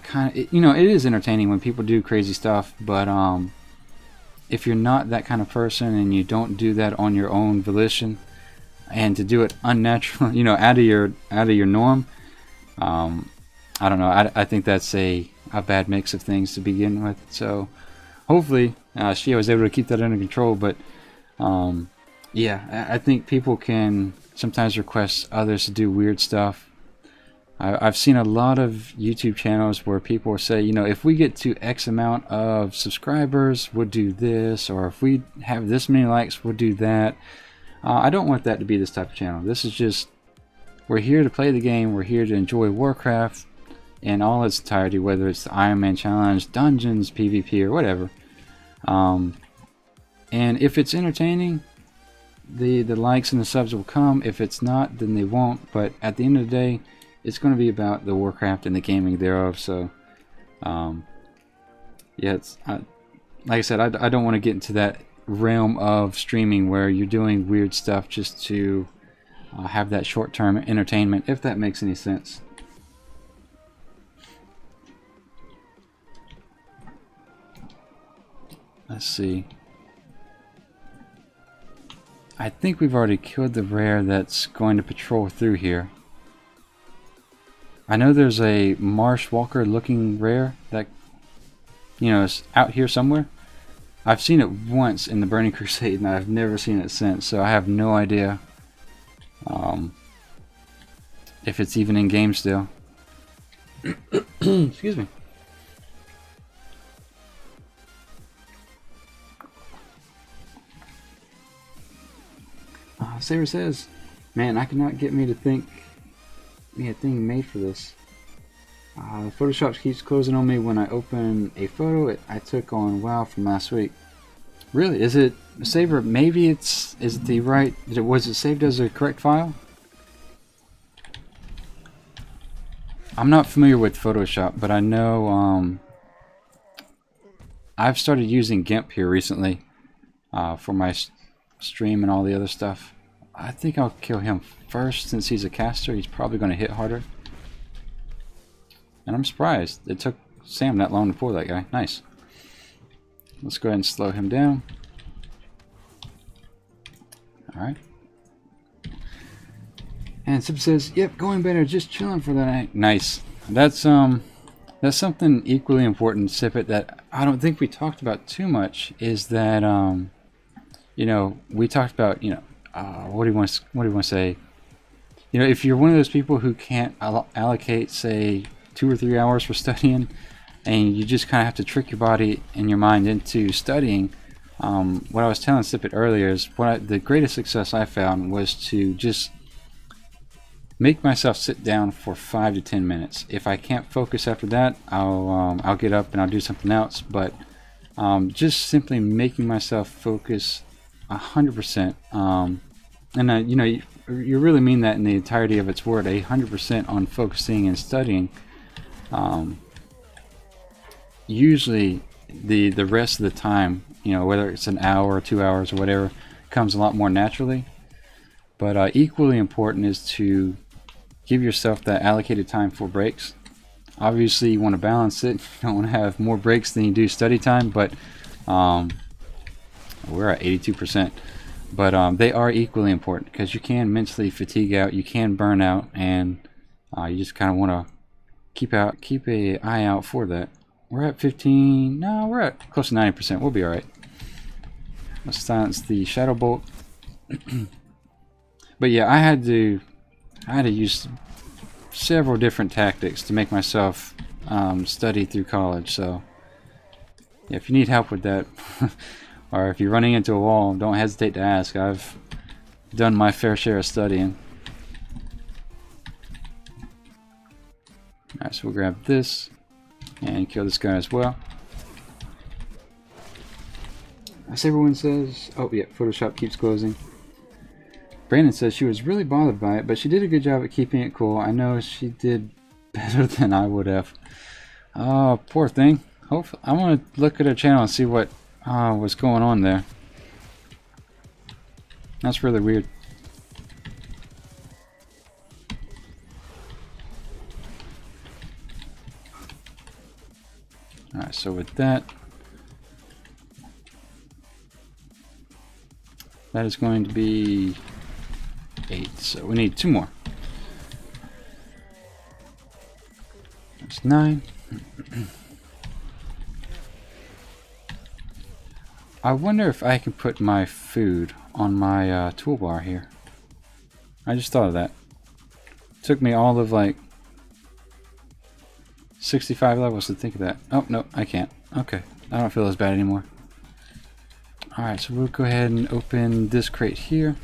kind of, you know, it is entertaining when people do crazy stuff, but if you're not that kind of person and you don't do that on your own volition, and to do it unnatural, you know, out of your norm, I don't know, I think that's a bad mix of things to begin with. So hopefully she was able to keep that under control. But yeah, I think people can sometimes request others to do weird stuff. I've seen a lot of YouTube channels where people say, you know, if we get to X amount of subscribers, we'll do this, or if we have this many likes, we'll do that. I don't want that to be this type of channel. This is just, we're here to play the game. We're here to enjoy Warcraft in all its entirety, whether it's the Iron Man Challenge, Dungeons, PvP, or whatever. And if it's entertaining, the likes and the subs will come. If it's not, then they won't. But at the end of the day, it's going to be about the Warcraft and the gaming thereof. So, yeah, like I said, I don't want to get into that realm of streaming where you're doing weird stuff just to have that short-term entertainment, if that makes any sense. Let's see. I think we've already killed the rare that's going to patrol through here. I know there's a Marsh Walker looking rare that, you know, is out here somewhere. I've seen it once in the Burning Crusade and I've never seen it since, so I have no idea if it's even in game still. Excuse me. Saber says, man, I cannot get me to think me a thing made for this. Photoshop keeps closing on me when I open a photo I took on WoW from last week. Really? Is it Saber? Maybe is it the right? Was it saved as a correct file? I'm not familiar with Photoshop, but I know I've started using GIMP here recently for my stream and all the other stuff. I think I'll kill him first since he's a caster. He's probably going to hit harder. And I'm surprised it took Sam that long to pull that guy. Nice. Let's go ahead and slow him down. Alright. And Sip says, yep, going better, just chilling for the night. Nice. That's something equally important, Sipit, that I don't think we talked about too much, is that you know, we talked about, you know, what do you want to say? You know, if you're one of those people who can't allocate, say, 2 or 3 hours for studying, and you just kind of have to trick your body and your mind into studying, what I was telling Sipit earlier is the greatest success I found was to just make myself sit down for 5 to 10 minutes. If I can't focus after that, I'll get up and I'll do something else. But just simply making myself focus 100%, and you know, you really mean that in the entirety of its word, 100% on focusing and studying. Usually the rest of the time, you know, whether it's an hour or 2 hours or whatever, comes a lot more naturally. But equally important is to give yourself that allocated time for breaks. Obviously you want to balance it. You don't want to have more breaks than you do study time, but we're at 82%. But they are equally important because you can mentally fatigue out, you can burn out, and you just kind of want to keep an eye out for that. We're at 15. No, we're at close to 90%. We'll be all right. Let's silence the Shadow Bolt. But yeah, I had to use several different tactics to make myself study through college. So yeah, if you need help with that, or if you're running into a wall, don't hesitate to ask. I've done my fair share of studying. Alright, so we'll grab this and kill this guy as well. As everyone says, oh yeah, Photoshop keeps closing. Brandon says she was really bothered by it, but she did a good job at keeping it cool. I know she did better than I would have. Oh, poor thing. Hopefully, I want to look at her channel and see what was going on there. That's really weird. Alright, so with that, that is going to be 8, so we need 2 more. That's 9. I wonder if I can put my food on my toolbar here. I just thought of that. Took me all of like 65 levels to think of that. Oh, no, I can't. Okay, I don't feel as bad anymore. Alright, so we'll go ahead and open this crate here.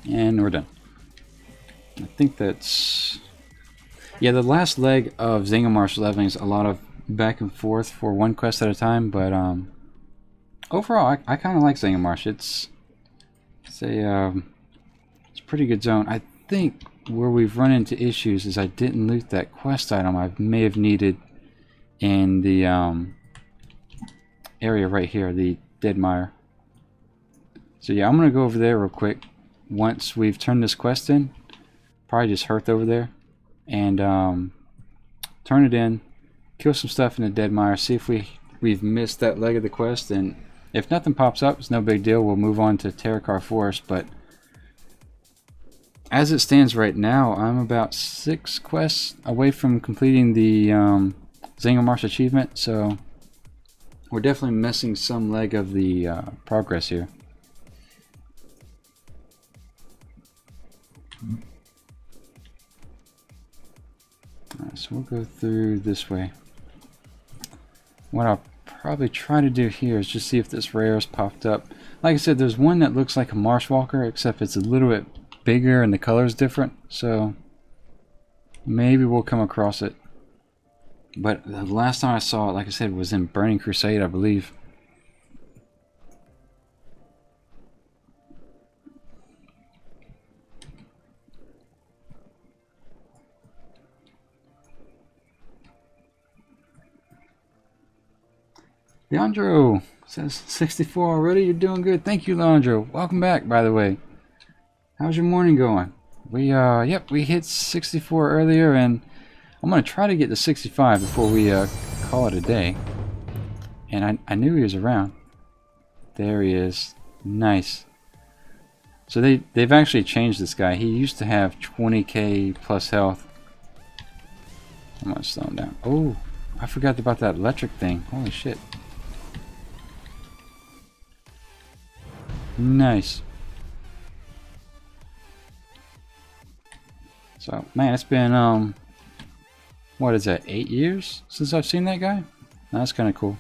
And we're done. I think that's... Yeah, the last leg of Zangarmarsh leveling is a lot of back and forth for one quest at a time, but overall, I kind of like Zangarmarsh. It's a pretty good zone. I think where we've run into issues is I didn't loot that quest item I may have needed in the area right here, the Deadmire. So yeah, I'm gonna go over there real quick once we've turned this quest in. Probably just Hearth over there and turn it in, kill some stuff in the Deadmire, see if we've missed that leg of the quest, and if nothing pops up, it's no big deal. We'll move on to Terokkar Forest. But as it stands right now, I'm about 6 quests away from completing the Zangarmarsh achievement, so we're definitely missing some leg of the progress here. Alright, so we'll go through this way. What I'll probably try to do here is just see if this rare has popped up. Like I said, there's one that looks like a Marshwalker, except it's a little bit bigger and the color is different, so maybe we'll come across it. But the last time I saw it, like I said, was in Burning Crusade, I believe. Leandro says 64 already. You're doing good. Thank you, Leandro. Welcome back, by the way. How's your morning going? We we hit 64 earlier, and I'm gonna try to get to 65 before we call it a day. And I knew he was around. There he is. Nice. So they've actually changed this guy. He used to have 20k plus health. I'm gonna slow him down. Oh, I forgot about that electric thing. Holy shit. Nice. So, man, it's been, what is that, 8 years since I've seen that guy? That's kind of cool.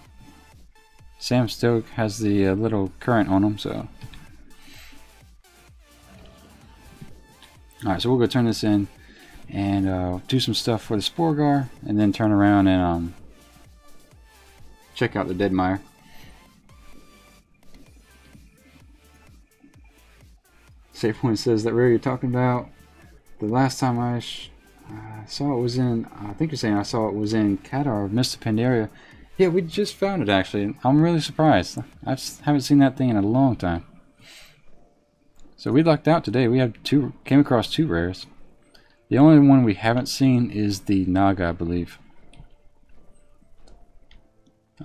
Sam still has the little current on him, so. Alright, so we'll go turn this in and do some stuff for the Sporgar, and then turn around and check out the Deadmire. SafePoint says that rare you're talking about. The last time I saw it was in, I think you're saying I saw it was in Kadar, Mr. Pandaria. Yeah, we just found it actually. I'm really surprised. I haven't seen that thing in a long time. So we lucked out today. We had came across 2 rares. The only one we haven't seen is the Naga, I believe.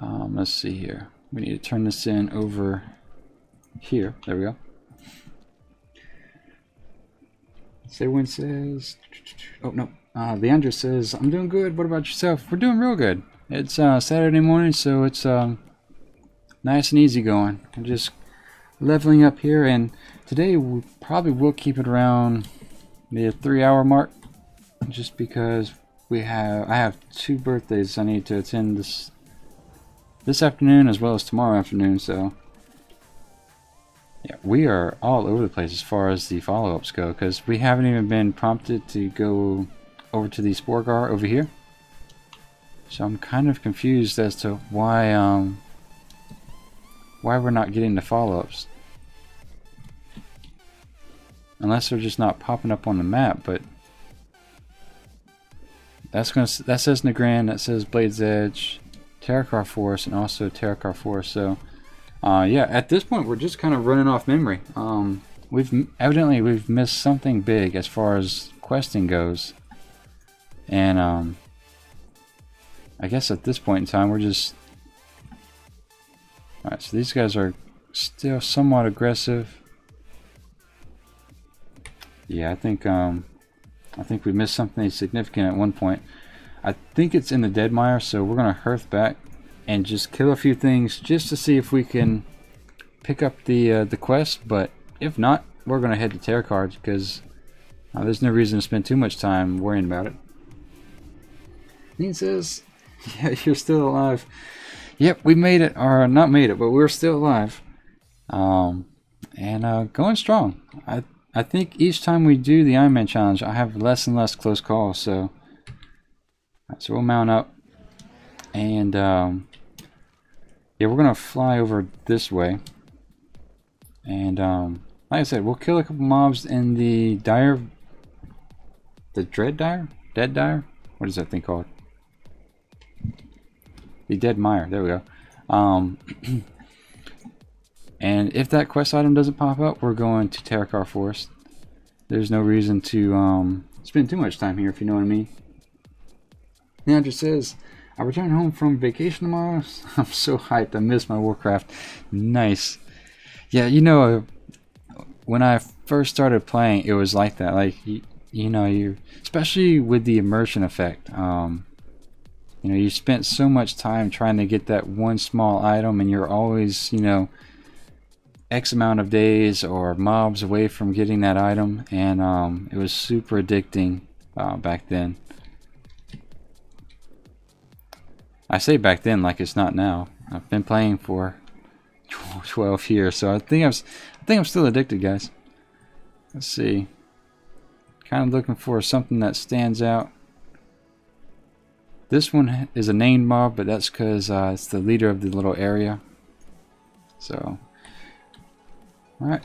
Let's see here. We need to turn this in over here. There we go. Saywin says, oh no, Leandro says, I'm doing good. What about yourself? We're doing real good. It's Saturday morning, so it's nice and easy going. I'm just leveling up here, and today we probably will keep it around the 3-hour mark, just because I have 2 birthdays I need to attend this afternoon as well as tomorrow afternoon, so. Yeah, we are all over the place as far as the follow-ups go, because we haven't even been prompted to go over to the Sporgar over here. So I'm kind of confused as to why we're not getting the follow-ups. Unless they're just not popping up on the map, but that says Nagrand, that says Blade's Edge, Terokkar Forest, and also Terokkar Forest. So yeah, at this point we're just kind of running off memory. We've missed something big as far as questing goes, and I guess at this point in time we're just alright. So these guys are still somewhat aggressive. Yeah, I think we missed something significant at one point. I think it's in the Deadmire, so we're gonna Hearth back and just kill a few things just to see if we can pick up the quest. But if not, we're gonna head to Terokkar because there's no reason to spend too much time worrying about it. Dean says, "Yeah, you're still alive." Yep, we made it, or not made it, but we're still alive, and going strong. I I think each time we do the Iron Man challenge, I have less and less close calls. So, so we'll mount up, and yeah, we're gonna fly over this way, and like I said, we'll kill a couple mobs in the Dire, the Dead Dire. What is that thing called? The Dead Mire. There we go. And if that quest item doesn't pop up, we're going to Terokkar Forest. There's no reason to spend too much time here, if you know what I mean. Now it just says, I return home from vacation tomorrow. I'm so hyped. I miss my Warcraft. Nice. Yeah, you know, when I first started playing, it was like that. Like, you know, especially with the immersion effect. You know, you spent so much time trying to get that one small item, and you're always, you know, X amount of days or mobs away from getting that item, and it was super addicting back then. I say back then like it's not now. I've been playing for 12 years, so I think I'm still addicted, guys. Let's see. Kind of looking for something that stands out. This one is a named mob, but that's because it's the leader of the little area. So, alright,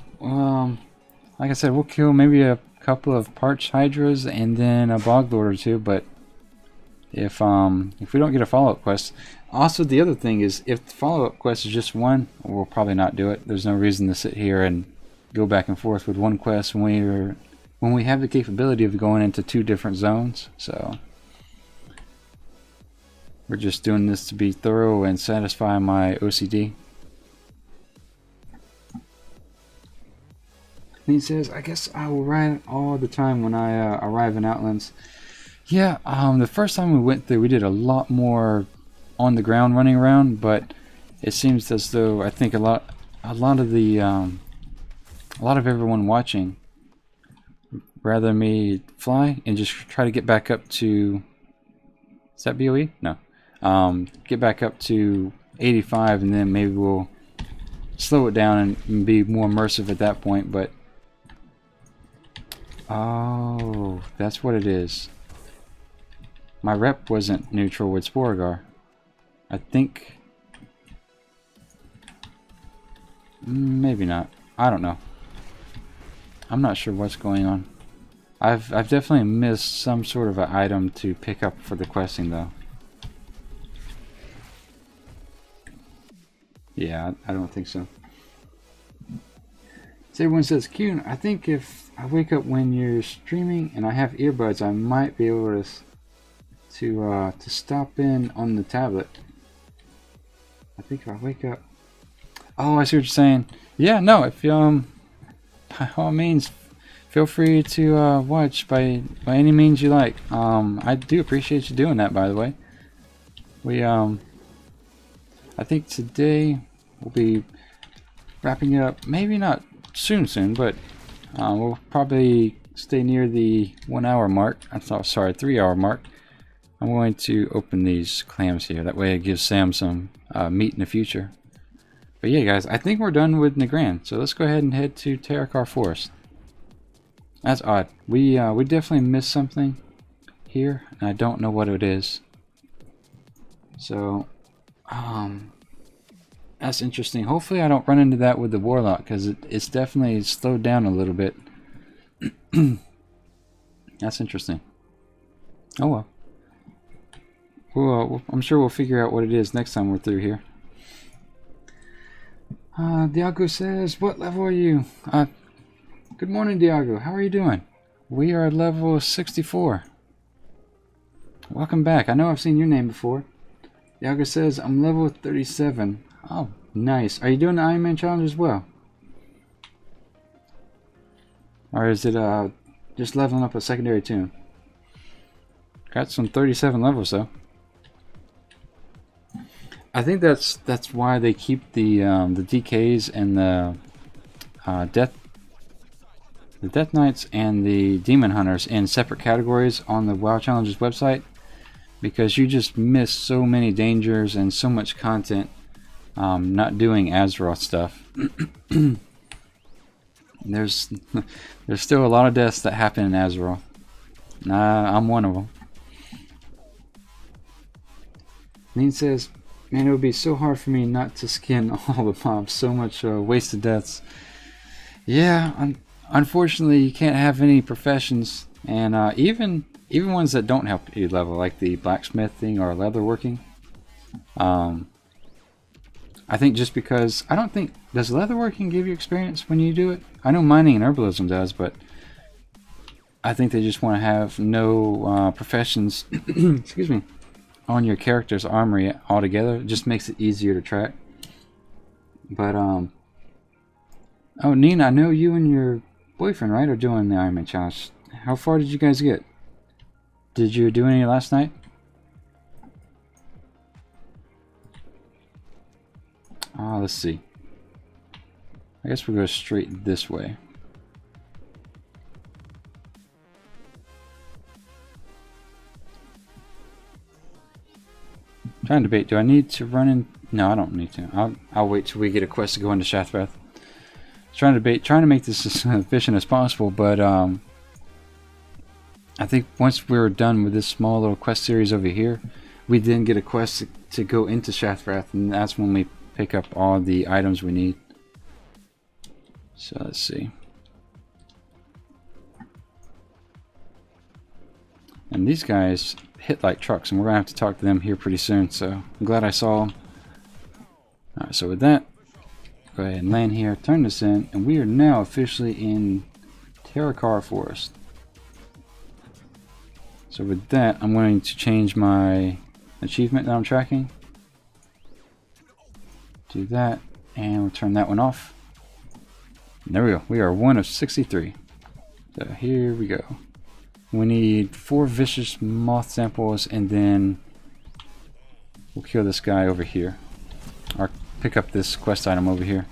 like I said, we'll kill maybe a couple of parched hydras and then a boglord or two, but if we don't get a follow-up quest. Also, the other thing is, if the follow-up quest is just one, we'll probably not do it. There's no reason to sit here and go back and forth with one quest when we have the capability of going into 2 different zones. So we're just doing this to be thorough and satisfy my OCD. And he says, I guess I will ride all the time when I arrive in Outlands. Yeah, the first time we went through, we did a lot more on the ground running around, but it seems as though I think a lot of everyone watching rather me fly and just try to get back up to, is that BOE? No. Get back up to 85, and then maybe we'll slow it down and be more immersive at that point. But oh, that's what it is. My rep wasn't neutral with Sporagar. I think maybe not. I don't know. I'm not sure what's going on. I've definitely missed some sort of an item to pick up for the questing though. Yeah, I don't think so. So everyone says, Q, I think if I wake up when you're streaming and I have earbuds, I might be able to stop in on the tablet. I think if I wake up. Oh, I see what you're saying. Yeah, no, if by all means, feel free to watch by any means you like. I do appreciate you doing that, by the way. We I think today we'll be wrapping it up. Maybe not soon, but we'll probably stay near the 1 hour mark. I'm sorry, 3 hour mark. I'm going to open these clams here. That way it gives Sam some meat in the future. But yeah, guys, I think we're done with Nagrand. So let's go ahead and head to Terokkar Forest. That's odd. We definitely missed something here, and I don't know what it is. So, that's interesting. Hopefully I don't run into that with the Warlock, because it's definitely slowed down a little bit. That's interesting. Oh well. Well, I'm sure we'll figure out what it is next time we're through here. Diago says, what level are you? Good morning, Diago. How are you doing? We are level 64. Welcome back. I know I've seen your name before. Diago says, I'm level 37. Oh, nice. Are you doing the Iron Man challenge as well? Or is it just leveling up a secondary tune? Got some 37 levels though. I think that's why they keep the DKs and the Death Knights and the Demon Hunters in separate categories on the WoW Challenges website, because you just miss so many dangers and so much content not doing Azeroth stuff. There's there's still a lot of deaths that happen in Azeroth. I'm one of them. Lean says, man, it would be so hard for me not to skin all the mobs. So much wasted deaths. Yeah, unfortunately, you can't have any professions, and even ones that don't help you level, like the blacksmithing or leatherworking. I think just because I don't think does leatherworking give you experience when you do it. I know mining and herbalism does, but I think they just want to have no professions. Excuse me. On your character's armory altogether. It just makes it easier to track. But oh, Nina, I know you and your boyfriend, right, are doing the Iron Man challenge. How far did you guys get? Did you do any last night? Let's see. I guess we'll go straight this way. Trying to debate, do I need to run in? No, I don't need to. I'll wait till we get a quest to go into Shathrath. Trying to make this as efficient as possible, but I think once we're done with this small little quest series over here, we then get a quest to go into Shathrath, and that's when we pick up all the items we need. So let's see. And these guys hit like trucks, and we're gonna have to talk to them here pretty soon, so I'm glad I saw them. Alright, so with that, go ahead and land here, turn this in, and we are now officially in Terakar Forest. So with that, I'm going to change my achievement that I'm tracking. Do that, and we'll turn that one off. And there we go, we are 1 of 63. So here we go. We need 4 vicious moth samples, and then we'll kill this guy over here. Or pick up this quest item over here.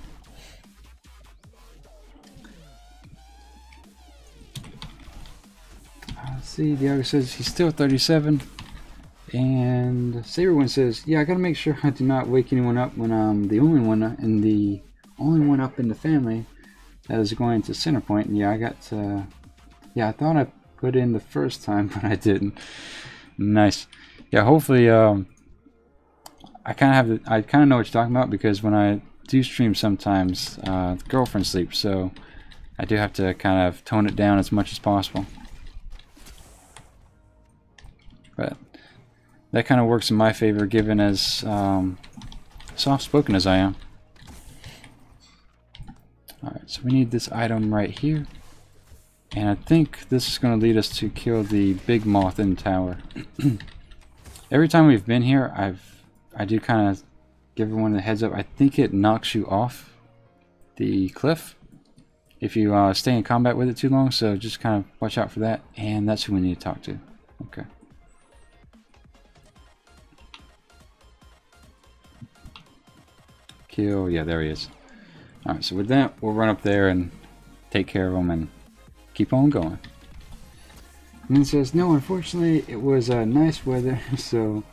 Let's see, Diego says he's still 37. And Saberwin says, yeah, I gotta make sure I do not wake anyone up when I'm the only one up in the up in the family that is going to Centerpoint. And yeah, I got yeah, I thought I put in the first time, but I didn't. Nice. Yeah, hopefully I kind of know what you're talking about, because when I do stream sometimes the girlfriend sleeps, so I do have to kind of tone it down as much as possible. But that kind of works in my favor, given as soft-spoken as I am. Alright, so we need this item right here. And I think this is going to lead us to kill the big moth in the tower. Every time we've been here, I do kind of give everyone a heads up. I think it knocks you off the cliff if you stay in combat with it too long, so just kind of watch out for that. And that's who we need to talk to. Okay. Kill, yeah, there he is. Alright, so with that, we'll run up there and take care of him and keep on going. And then it says, no, unfortunately, it was nice weather, so,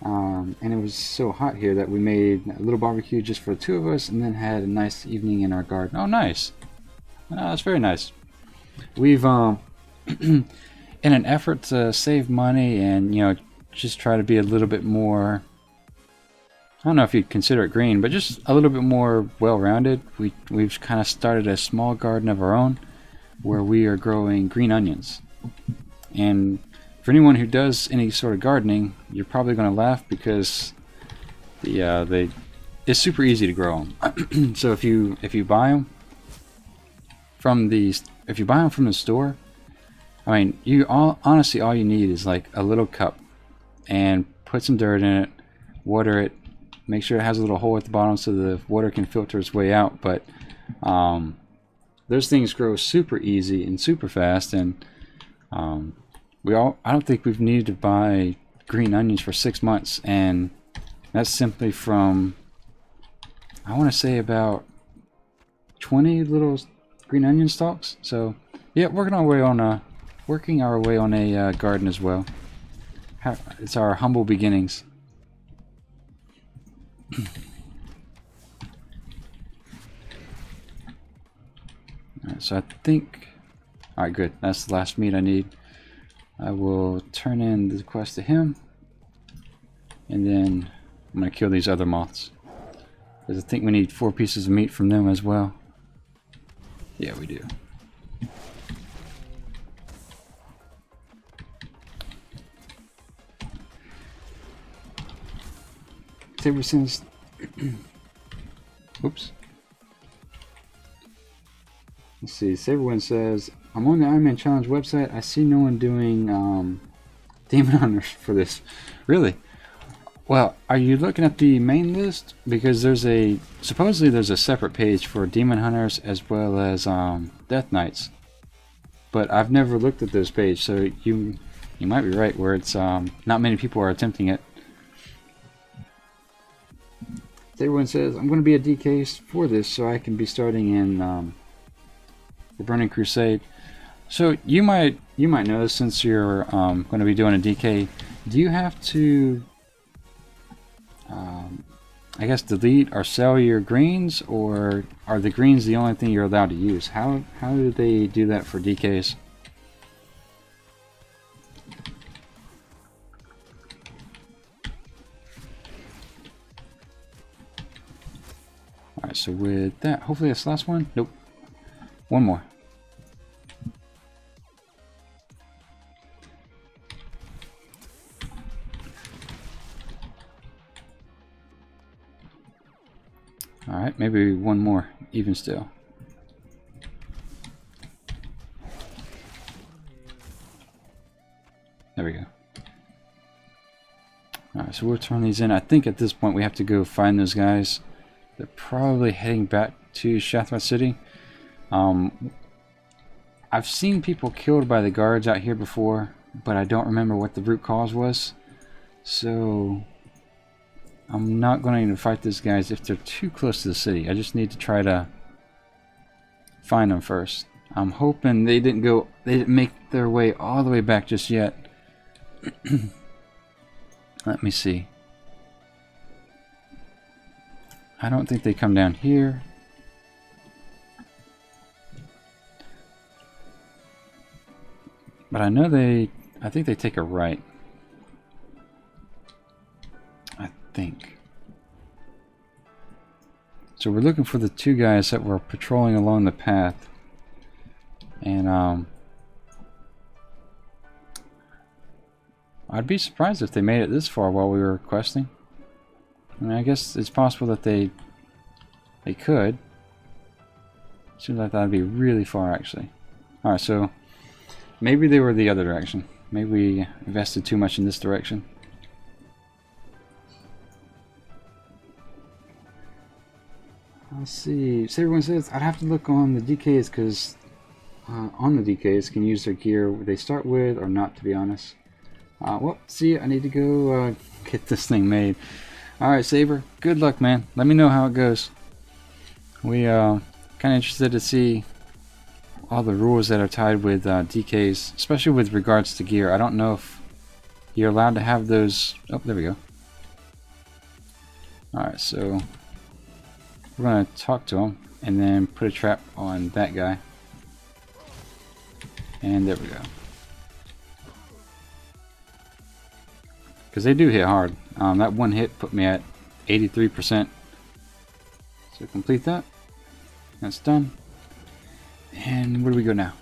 and it was so hot here that we made a little barbecue just for the 2 of us, and then had a nice evening in our garden. Oh, nice. That's very nice. We've, in an effort to save money and, you know, just try to be a little bit more, I don't know if you'd consider it green, but just a little bit more well-rounded. We've kind of started a small garden of our own where we are growing green onions. And for anyone who does any sort of gardening, you're probably going to laugh, because it's super easy to grow them. So if you buy them from the store, I mean, honestly all you need is like a little cup, and put some dirt in it, water it. Make sure it has a little hole at the bottom so the water can filter its way out. But those things grow super easy and super fast, and I don't think we've needed to buy green onions for 6 months, and that's simply from, I want to say, about 20 little green onion stalks. So yeah, working our way on a garden as well. It's our humble beginnings. Alright, so I think... Alright, good. That's the last meat I need. I will turn in the quest to him. And then I'm going to kill these other moths. Because I think we need 4 pieces of meat from them as well. Yeah, we do. Ever since... Oops. Let's see. Saberwind says, I'm on the Iron Man Challenge website. I see no one doing Demon Hunters for this. Really? Well, are you looking at the main list? Because there's a... Supposedly there's a separate page for Demon Hunters as well as Death Knights. But I've never looked at those pages, so you might be right where it's not many people are attempting it. Everyone says, I'm going to be a DK for this so I can be starting in the Burning Crusade. So you might know this since you're going to be doing a DK. Do you have to, I guess, delete or sell your greens, or are the greens the only thing you're allowed to use? How do they do that for DKs? Alright, so with that, hopefully that's the last one. Nope. One more. Alright, maybe one more, even still. There we go. Alright, so we'll turn these in. I think at this point we have to go find those guys. They're probably heading back to Shathrath City. I've seen people killed by the guards out here before, but I don't remember what the root cause was. So I'm not going to fight these guys if they're too close to the city. I just need to try to find them first. I'm hoping they didn't make their way all the way back just yet. Let me see. I don't think they come down here. But I know I think they take a right. I think. So we're looking for the 2 guys that were patrolling along the path. And I'd be surprised if they made it this far while we were questing. I mean, I guess it's possible that they could. Seems like that'd be really far, actually. Alright, so maybe they were the other direction. Maybe we invested too much in this direction. Let's see. So everyone says I'd have to look on the DKs because on the DKs can use their gear they start with or not, to be honest. Well, see, I need to go get this thing made. Alright, Saber, good luck, man. Let me know how it goes. We kind of interested to see all the rules that are tied with DKs, especially with regards to gear. I don't know if you're allowed to have those. Oh, there we go. Alright, so we're going to talk to him and then put a trap on that guy. And there we go. Because they do hit hard. That one hit put me at 83%. So complete that. That's done. And where do we go now?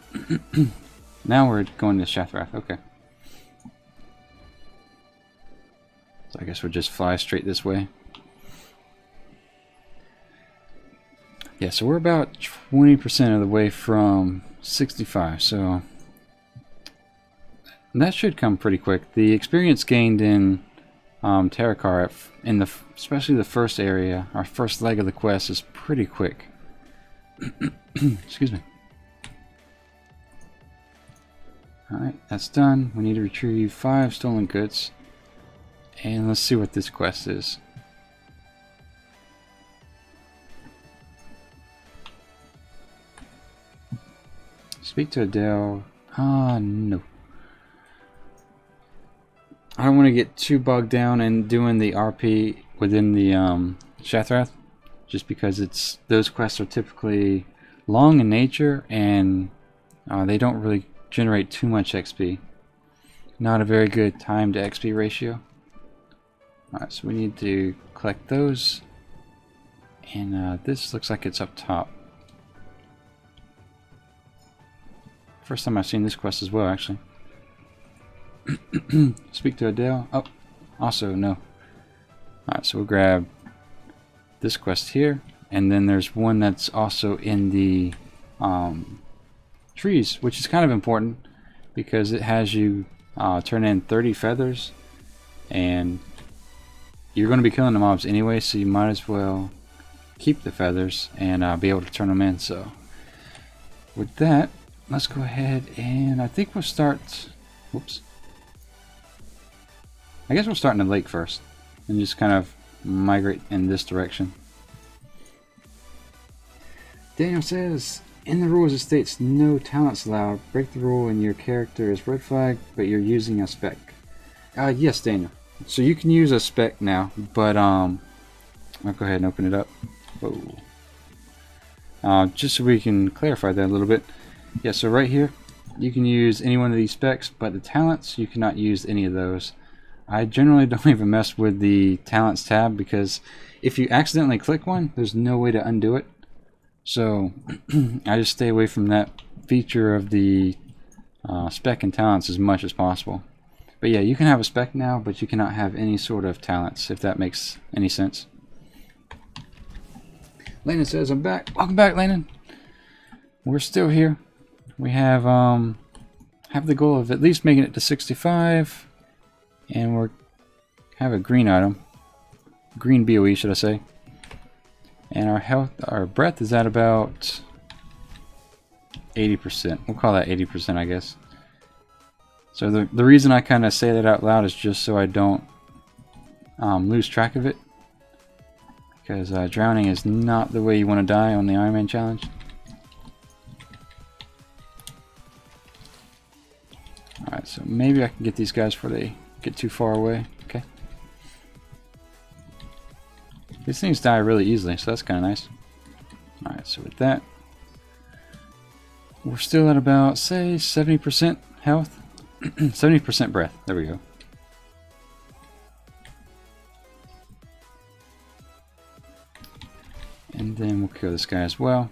Now we're going to Shathrath. Okay. So I guess we'll just fly straight this way. Yeah, so we're about 20% of the way from 65. So that should come pretty quick. The experience gained in Terokkar, especially the first area, our first leg of the quest, is pretty quick. Excuse me. Alright, that's done. We need to retrieve 5 stolen goods. And let's see what this quest is. Speak to Adele. No. I don't want to get too bogged down in doing the RP within the Shathrath, just because those quests are typically long in nature, and they don't really generate too much XP. Not a very good time to XP ratio. Alright, so we need to collect those, and this looks like it's up top. First time I've seen this quest as well, actually. Speak to Adele. Oh, also no. Alright, so we'll grab this quest here, and then there's one that's also in the trees, which is kind of important because it has you turn in 30 feathers, and you're going to be killing the mobs anyway, so you might as well keep the feathers and be able to turn them in. So with that, let's go ahead and I think we'll start. Whoops. I guess we'll start in the lake first and just kind of migrate in this direction. Daniel says, in the rules it states no talents allowed. Break the rule and your character is red flag, but you're using a spec. Yes, Daniel. So you can use a spec now, but I'll go ahead and open it up. Whoa. Just so we can clarify that a little bit. Yeah, so right here, you can use any one of these specs, but the talents, you cannot use any of those. I generally don't even mess with the talents tab, because if you accidentally click one, there's no way to undo it. So I just stay away from that feature of the spec and talents as much as possible. But yeah, you can have a spec now, but you cannot have any sort of talents, if that makes any sense. Landon says, I'm back. Welcome back, Landon. We're still here. We have the goal of at least making it to 65, and we have a green item, green BOE should I say, and our breath is at about 80%. We'll call that 80%, I guess. So the reason I kind of say that out loud is just so I don't lose track of it, because drowning is not the way you want to die on the Iron Man challenge. Alright, so maybe I can get these guys before they get too far away. Okay. These things die really easily, so that's kind of nice. Alright, so with that, we're still at about, say, 70% health. 70% breath. There we go. And then we'll kill this guy as well.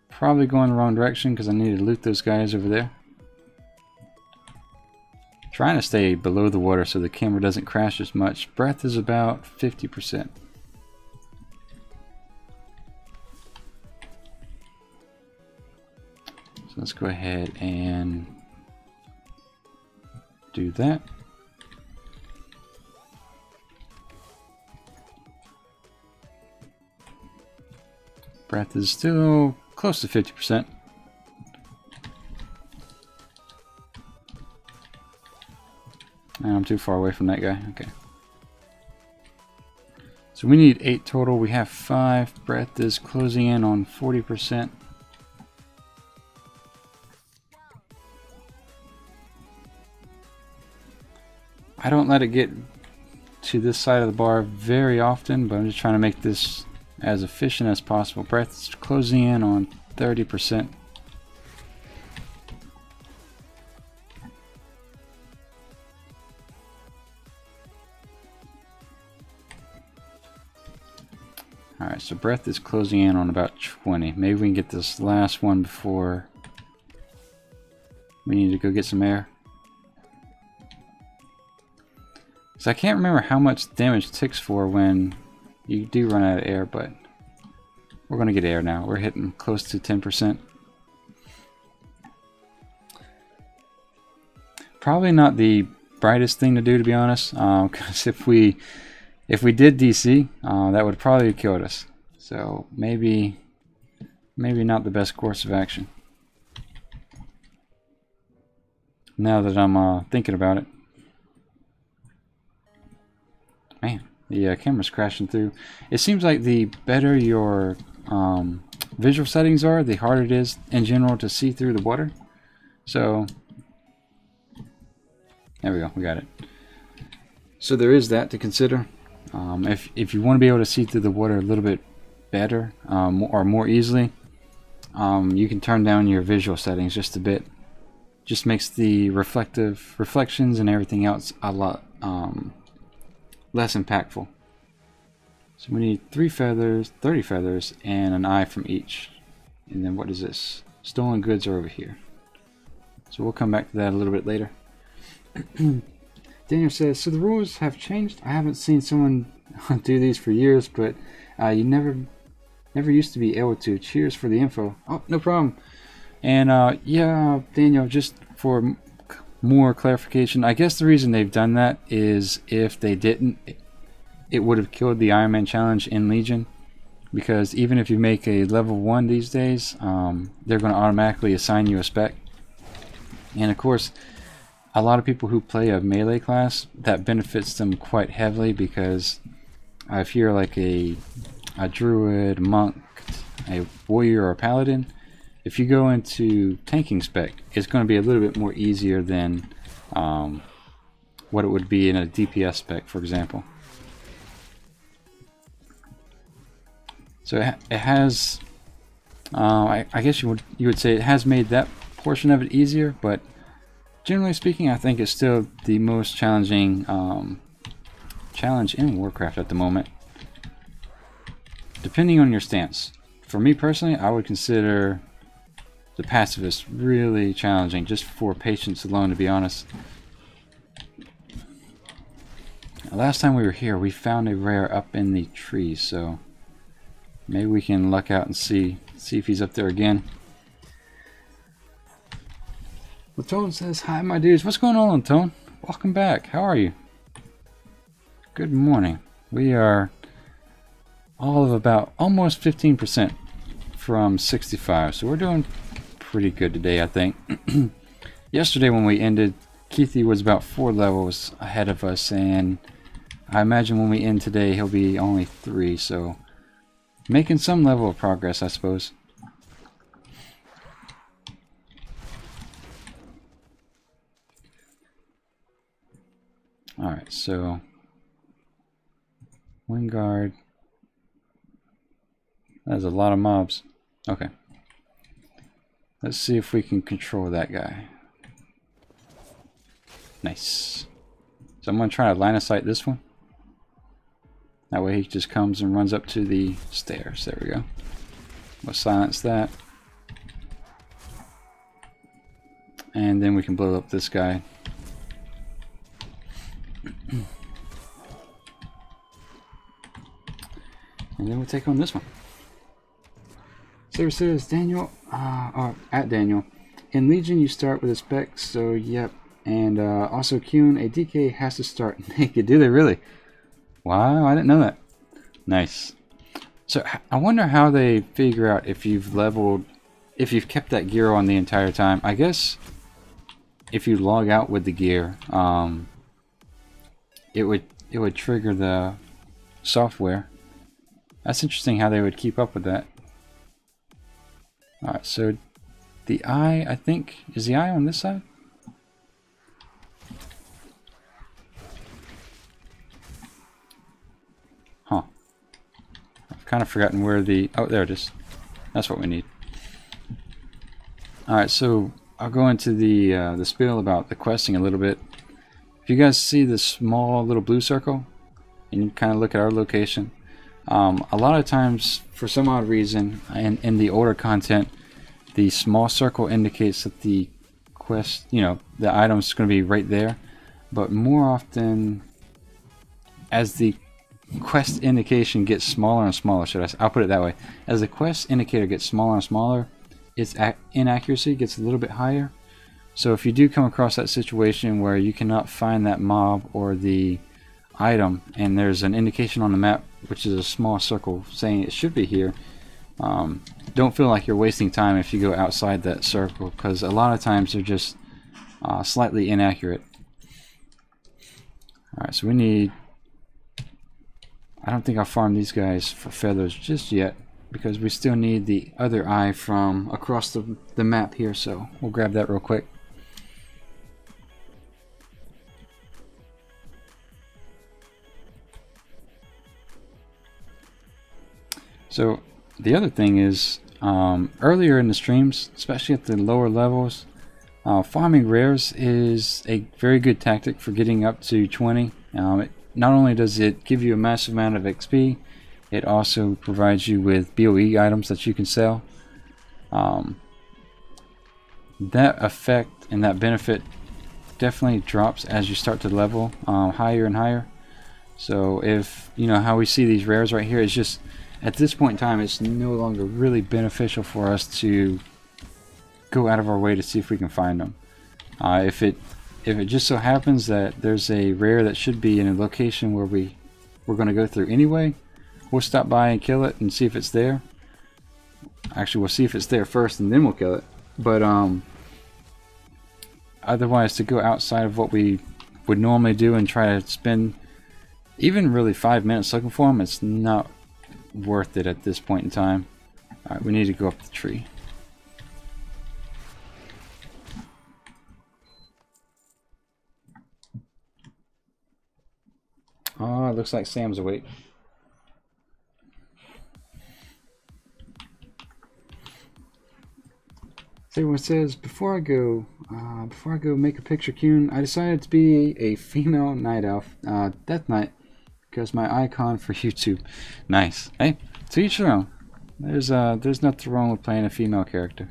Probably going the wrong direction because I need to loot those guys over there. Trying to stay below the water so the camera doesn't crash as much. Breath is about 50%. So let's go ahead and do that. Breath is still close to 50%. I'm too far away from that guy. Okay. So we need 8 total. We have 5. Breath is closing in on 40%. I don't let it get to this side of the bar very often, but I'm just trying to make this as efficient as possible. Breath is closing in on 30%. Alright, so breath is closing in on about 20. Maybe we can get this last one before we need to go get some air. So I can't remember how much damage ticks for when you do run out of air, but we're going to get air now. We're hitting close to 10%. Probably not the brightest thing to do, to be honest, because if we did DC, that would probably have killed us. So maybe not the best course of action. Now that I'm thinking about it. Man, the camera's crashing through. It seems like the better your visual settings are, the harder it is in general to see through the water. So there we go, we got it. So there is that to consider. If you want to be able to see through the water a little bit better or more easily, you can turn down your visual settings just a bit. Just makes the reflections and everything else a lot less impactful. So we need 3 feathers, 30 feathers, and an eye from each. And then what is this? Stolen goods are over here. So we'll come back to that a little bit later. Daniel says, so the rules have changed? I haven't seen someone do these for years, but you never used to be able to. Cheers for the info. Oh, no problem. And yeah, Daniel, just for more clarification, I guess the reason they've done that is if they didn't, it would have killed the Iron Man challenge in Legion. Because even if you make a level 1 these days, they're going to automatically assign you a spec. And of course, a lot of people who play a melee class, that benefits them quite heavily, because if you're like a druid, monk, a warrior, or a paladin, if you go into tanking spec, it's going to be a little bit more easier than what it would be in a DPS spec, for example. So it has, I guess you would say it has made that portion of it easier, but generally speaking, I think it's still the most challenging challenge in Warcraft at the moment, depending on your stance. For me personally, I would consider the pacifist really challenging, just for patience alone, to be honest. Last time we were here, we found a rare up in the trees, so maybe we can luck out and see if he's up there again. Latone says, hi my dudes. What's going on, Latone? Welcome back. How are you? Good morning. We are all of about almost 15% from 65, so we're doing pretty good today, I think. Yesterday when we ended, Keithy was about 4 levels ahead of us, and I imagine when we end today he'll be only 3, so making some level of progress, I suppose. Alright, so Wingard. That's a lot of mobs. Okay. Let's see if we can control that guy. Nice. So I'm going to try to line of sight this one. That way he just comes and runs up to the stairs. There we go. We'll silence that. And then we can blow up this guy. And then we'll take on this one. Saber says, Daniel, or at Daniel, in Legion you start with a spec, so yep. And also Kuhn, a DK has to start naked. Do they really? Wow, I didn't know that. Nice. So I wonder how they figure out if you've leveled, if you've kept that gear on the entire time. I guess if you log out with the gear, it would trigger the software. That's interesting how they would keep up with that. Alright, so the eye, I think, is the eye on this side? Huh. I've kind of forgotten where the... Oh, there it is. That's what we need. Alright, so I'll go into the spiel about the questing a little bit. If you guys see this small little blue circle, and you kind of look at our location, a lot of times, for some odd reason, in the older content, the small circle indicates that the quest, the item's going to be right there. But more often, as the quest indication gets smaller and smaller, I'll put it that way. As the quest indicator gets smaller and smaller, its inaccuracy gets a little bit higher. So if you do come across that situation where you cannot find that mob or the item, and there's an indication on the map which is a small circle saying it should be here, don't feel like you're wasting time if you go outside that circle, because a lot of times they're just slightly inaccurate. Alright, so we need... I don't think I'll farm these guys for feathers just yet, because we still need the other eye from across the map here, so we'll grab that real quick. So the other thing is, Earlier in the streams, especially at the lower levels, farming rares is a very good tactic for getting up to 20. Not only does it give you a massive amount of XP, it also provides you with BOE items that you can sell. That effect and that benefit definitely drops as you start to level higher and higher. So if you know how we see these rares right here, it's just at this point in time it's no longer really beneficial for us to go out of our way to see if we can find them. If it just so happens that there's a rare that should be in a location where we're going to go through anyway, we'll stop by and kill it and see if it's there. Actually, we'll see if it's there first and then we'll kill it. But otherwise, to go outside of what we would normally do and try to spend even really 5 minutes looking for them, it's not worth it at this point in time. Alright, we need to go up the tree. Oh, it looks like Sam's awake. So everyone says, before I go make a picture Kuhn, I decided to be a female night elf, Death Knight, because my icon for YouTube. Nice. Hey, to each their own. There's nothing wrong with playing a female character.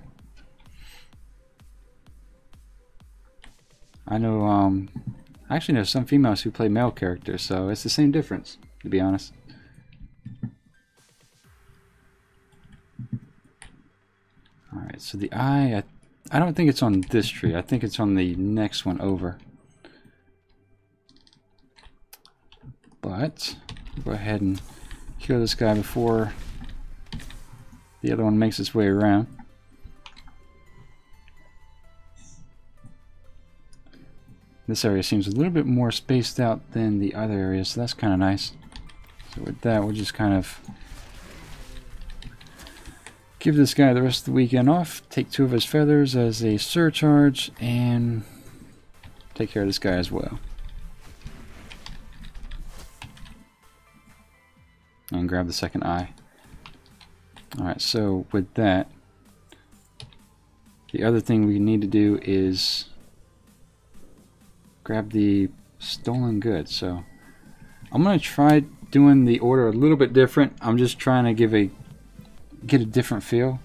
I know, I actually know some females who play male characters, so it's the same difference, to be honest. Alright, so the eye, I don't think it's on this tree. I think it's on the next one over. But, we'll go ahead and kill this guy before the other one makes its way around. This area seems a little bit more spaced out than the other areas, so that's kind of nice. So with that, we'll just kind of give this guy the rest of the weekend off, take 2 of his feathers as a surcharge, and take care of this guy as well. And grab the second eye. Alright, so with that, the other thing we need to do is grab the stolen goods. So I'm going to try doing the order a little bit different. I'm just trying to get a different feel.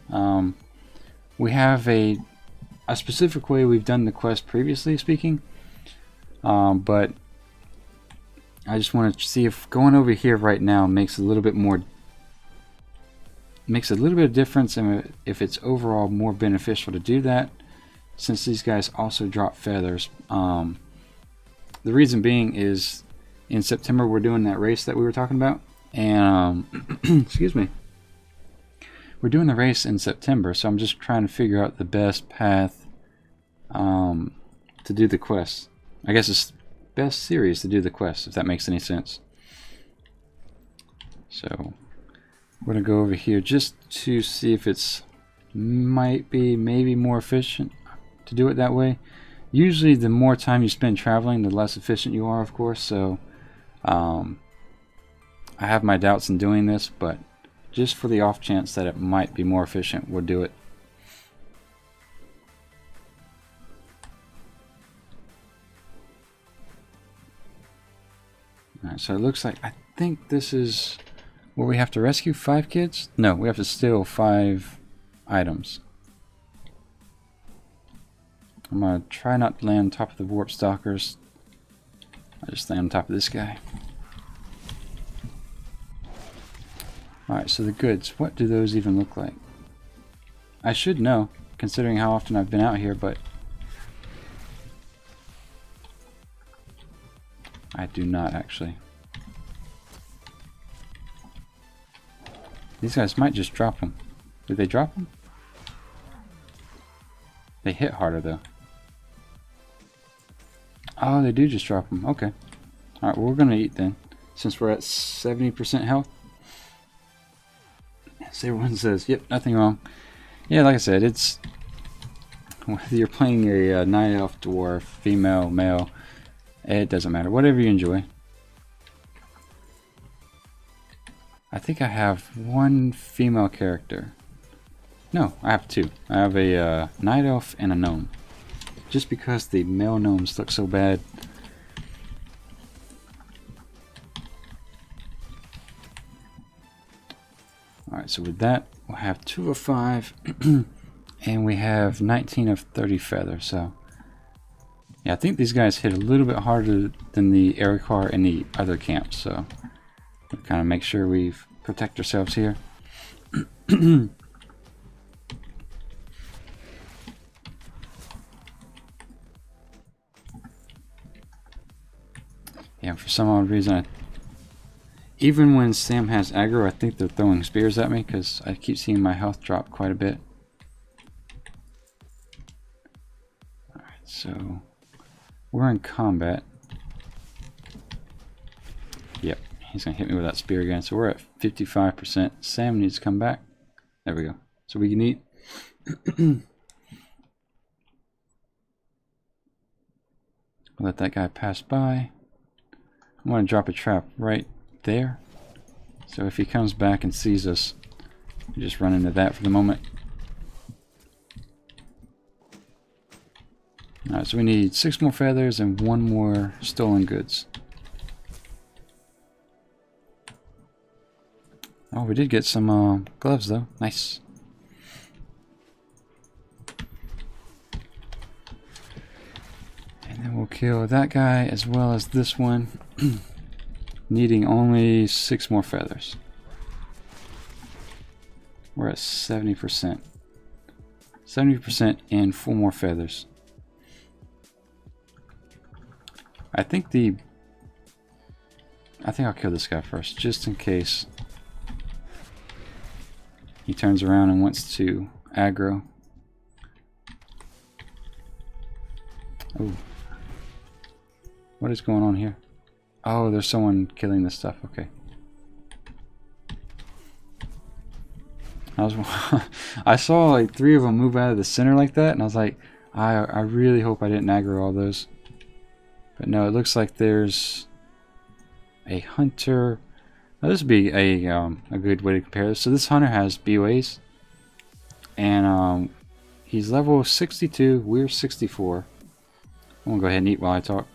We have a specific way we've done the quest previously speaking, but I just want to see if going over here right now makes a little bit of difference, and if it's overall more beneficial to do that, since these guys also drop feathers. The reason being is in September we're doing that race that we were talking about, and excuse me, we're doing the race in September, so I'm just trying to figure out the best path to do the quest. I guess it's best series to do the quest, if that makes any sense. So we're gonna go over here just to see if it's maybe more efficient to do it that way. Usually the more time you spend traveling, the less efficient you are, of course, so I have my doubts in doing this, but just for the off chance that it might be more efficient, we'll do it. Alright, so it looks like, I think this is where we have to rescue 5 kids? No, we have to steal 5 items. I'm going to try not to land on top of the warp stalkers. I just land on top of this guy. Alright, so the goods, what do those even look like? I should know, considering how often I've been out here, but I do not actually. These guys might just drop them. Did they drop them? They hit harder though. Oh, they do just drop them. Okay. Alright, well, we're going to eat then, since we're at 70% health. As everyone says, yep, nothing wrong. Yeah, like I said, it's whether you're playing a night elf, dwarf, female, male, it doesn't matter. Whatever you enjoy. I think I have one female character. No, I have two. I have a night elf and a gnome. Just because the male gnomes look so bad. Alright, so with that, we'll have 2 of 5. And we have 19 of 30 feathers. So, yeah, I think these guys hit a little bit harder than the Arikar and the other camps. So, we'll kind of make sure we protect ourselves here. Yeah, for some odd reason, even when Sam has aggro, I think they're throwing spears at me because I keep seeing my health drop quite a bit. Alright, so we're in combat. Yep, he's going to hit me with that spear again. So we're at 55%. Sam needs to come back. There we go. So we can eat. Let that guy pass by. I'm going to drop a trap right there. So if he comes back and sees us, we just run into that for the moment. Alright, so we need 6 more feathers and 1 more stolen goods. Oh, we did get some gloves though. Nice. And then we'll kill that guy as well as this one. Needing only 6 more feathers. We're at 70%. 70% and 4 more feathers. I think I'll kill this guy first, just in case he turns around and wants to aggro. Oh. What is going on here? Oh, there's someone killing this stuff. Okay. I saw like 3 of them move out of the center like that, and I was like, I really hope I didn't aggro all those. But no, it looks like there's a hunter. Now, this would be a good way to compare this. So this hunter has BOAs, and he's level 62. We're 64. I'm gonna go ahead and eat while I talk.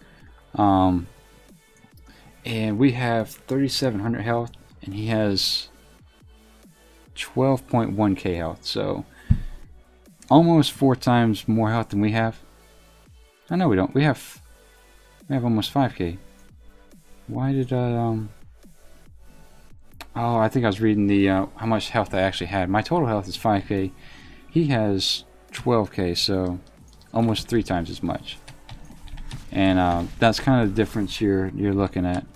And we have 3,700 health, and he has 12.1k health, so almost 4 times more health than we have. I know we don't. We have almost 5k. Why did oh, I think I was reading the how much health I actually had. My total health is 5k. He has 12k, so almost 3 times as much. And that's kind of the difference you're looking at.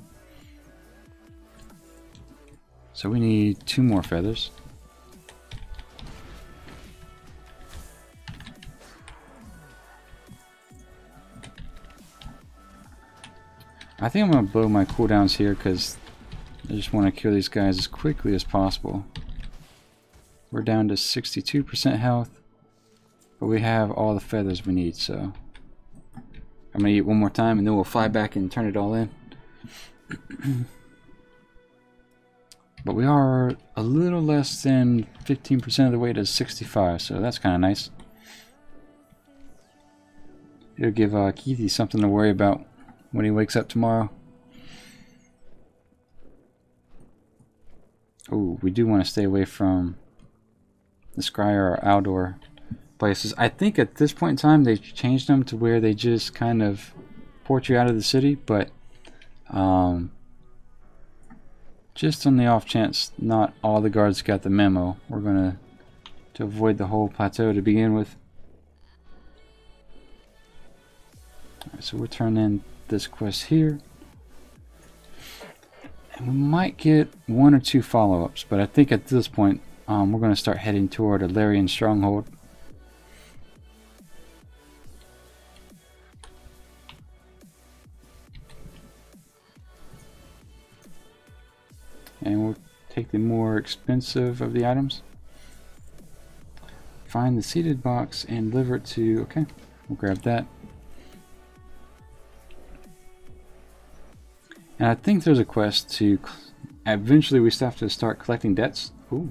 So we need 2 more feathers. I think I'm going to blow my cooldowns here because I just want to kill these guys as quickly as possible. We're down to 62% health, but we have all the feathers we need, so I'm going to eat one more time and then we'll fly back and turn it all in. But we are a little less than 15% of the way to 65, so that's kind of nice. It'll give Keithy something to worry about when he wakes up tomorrow. Oh, we do want to stay away from the Scryer or outdoor places. I think at this point in time they changed them to where they just kind of port you out of the city, but just on the off chance not all the guards got the memo, we're going to avoid the whole plateau to begin with. Alright, so we'll turn in this quest here. And we might get 1 or 2 follow-ups, but I think at this point we're going to start heading toward a Larian stronghold. And we'll take the more expensive of the items. Find the seeded box and deliver it to... Okay, we'll grab that. And I think there's a quest to... Eventually we still have to start collecting debts. Ooh.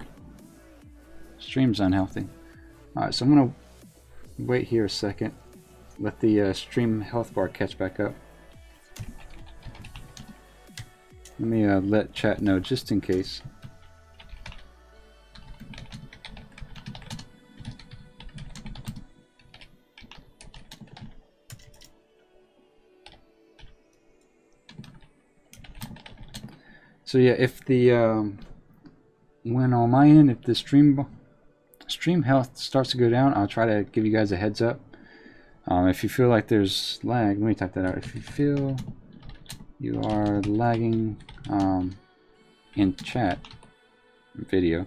Stream's unhealthy. Alright, so I'm gonna wait here a second. Let the stream health bar catch back up. Let me let chat know just in case. So yeah, if the when on my end, if the stream health starts to go down, I'll try to give you guys a heads up. If you feel like there's lag, let me type that out. If you feel you are lagging in chat video,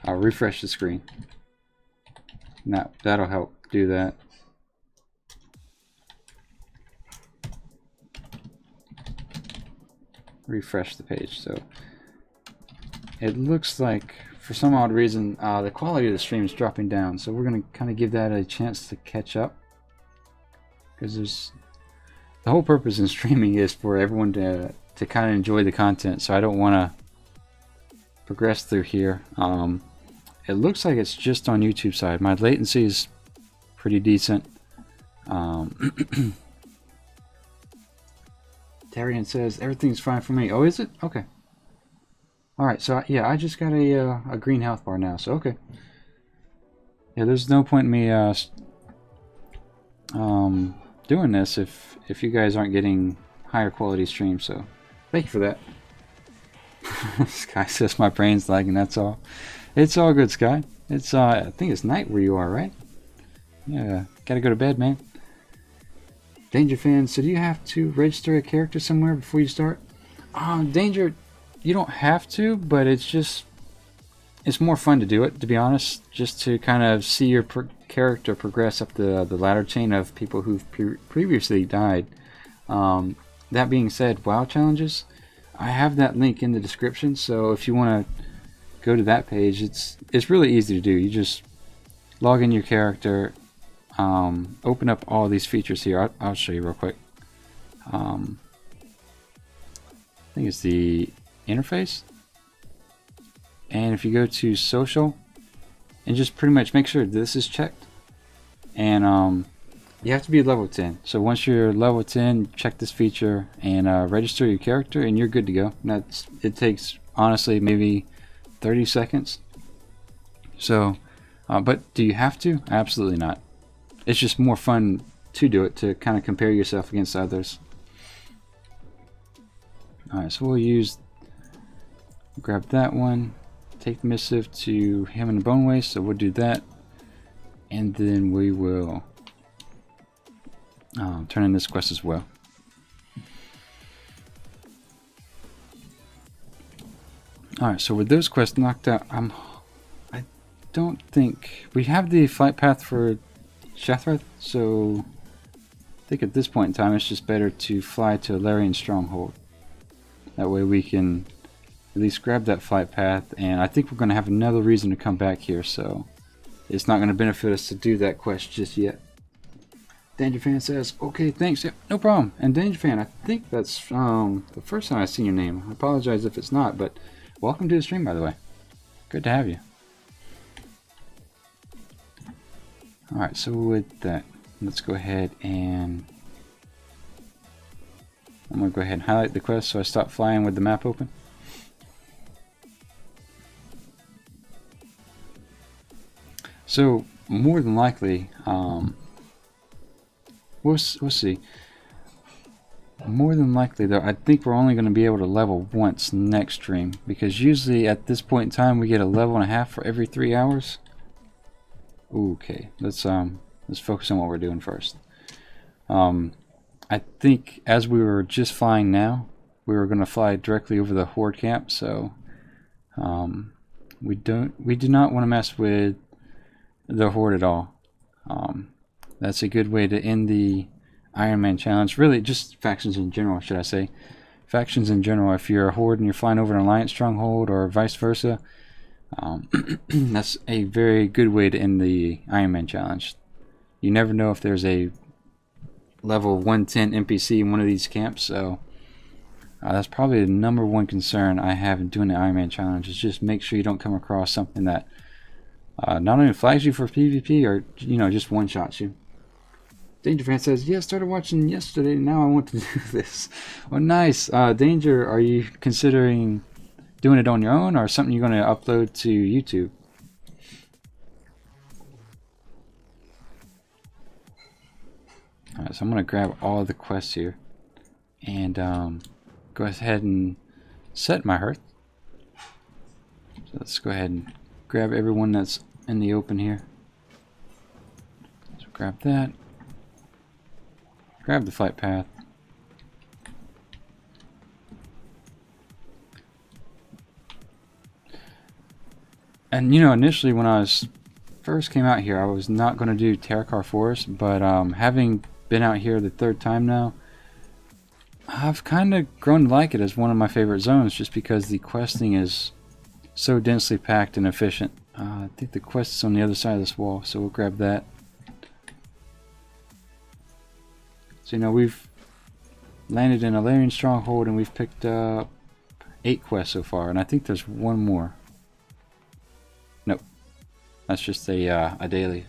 I'll refresh the screen. Now that'll help do that. Refresh the page. So it looks like for some odd reason the quality of the stream is dropping down, so we're going to kind of give that a chance to catch up, because there's the whole purpose in streaming is for everyone to kind of enjoy the content, so I don't want to progress through here. It looks like it's just on YouTube side. My latency is pretty decent. Tarian says everything's fine for me. Oh, is it? Okay. Alright, so yeah, I just got a green health bar now, so okay. Yeah, there's no point in me doing this if you guys aren't getting higher quality streams, so thank you for that. Sky says my brain's lagging, that's all. It's all good, Sky. It's I think it's night where you are, right? Yeah, gotta go to bed, man. Danger fan, so do you have to register a character somewhere before you start? Danger, you don't have to, but it's more fun to do it, to be honest, just to kind of see your character progress up the ladder chain of people who've previously died. That being said, WoW challenges, I have that link in the description, so if you want to go to that page, it's really easy to do. You just log in your character, open up all these features here. I'll show you real quick. I think it's the interface, and if you go to social and just pretty much make sure this is checked, and you have to be level 10. So once you're level 10, check this feature and register your character and you're good to go. And it takes honestly maybe 30 seconds. So but do you have to? Absolutely not. It's just more fun to do it, to kind of compare yourself against others. Alright, so we'll grab that one, take the missive to him and the bone waste, so we'll do that, and then we will turn in this quest as well. Alright, so with those quests knocked out, I don't think we have the flight path for Shattrath, so I think at this point in time it's just better to fly to Larian Stronghold. That way we can at least grab that flight path, and I think we're going to have another reason to come back here, so it's not going to benefit us to do that quest just yet. Dangerfan says, okay, thanks, yeah, no problem. And Dangerfan, I think that's the first time I've seen your name. I apologize if it's not, but welcome to the stream, by the way. Good to have you. Alright, so with that, let's go ahead and I'm going to go ahead and highlight the quest so I stop flying with the map open. So, more than likely, we'll see. More than likely, though, I think we're only going to be able to level once next stream, because usually at this point in time we get a level and a half for every 3 hours. Okay, let's focus on what we're doing first. I think as we were just flying now, we were going to fly directly over the Horde camp, so we do not want to mess with the Horde at all. That's a good way to end the Iron Man challenge. Really, just factions in general, should I say. Factions in general, if you're a Horde and you're flying over an Alliance stronghold or vice versa, that's a very good way to end the Iron Man challenge. You never know if there's a level 110 NPC in one of these camps, so that's probably the #1 concern I have in doing the Iron Man challenge, is just make sure you don't come across something that not only flags you for PvP or, you know, just one-shots you. Danger Fan says, yeah, started watching yesterday, now I want to do this. Oh, nice. Danger, are you considering doing it on your own or something you're going to upload to YouTube? Alright, so I'm going to grab all of the quests here and go ahead and set my hearth. So let's go ahead and grab everyone that's in the open here. So grab that. Grab the flight path. And you know, initially when I first came out here, I was not going to do Terokkar Forest, but having been out here the third time now, I've kind of grown to like it as one of my favorite zones, just because the questing is so densely packed and efficient. I think the quest is on the other side of this wall, so we'll grab that. So, you know, we've landed in a Larian stronghold and we've picked up 8 quests so far, and I think there's one more. Nope, that's just a daily.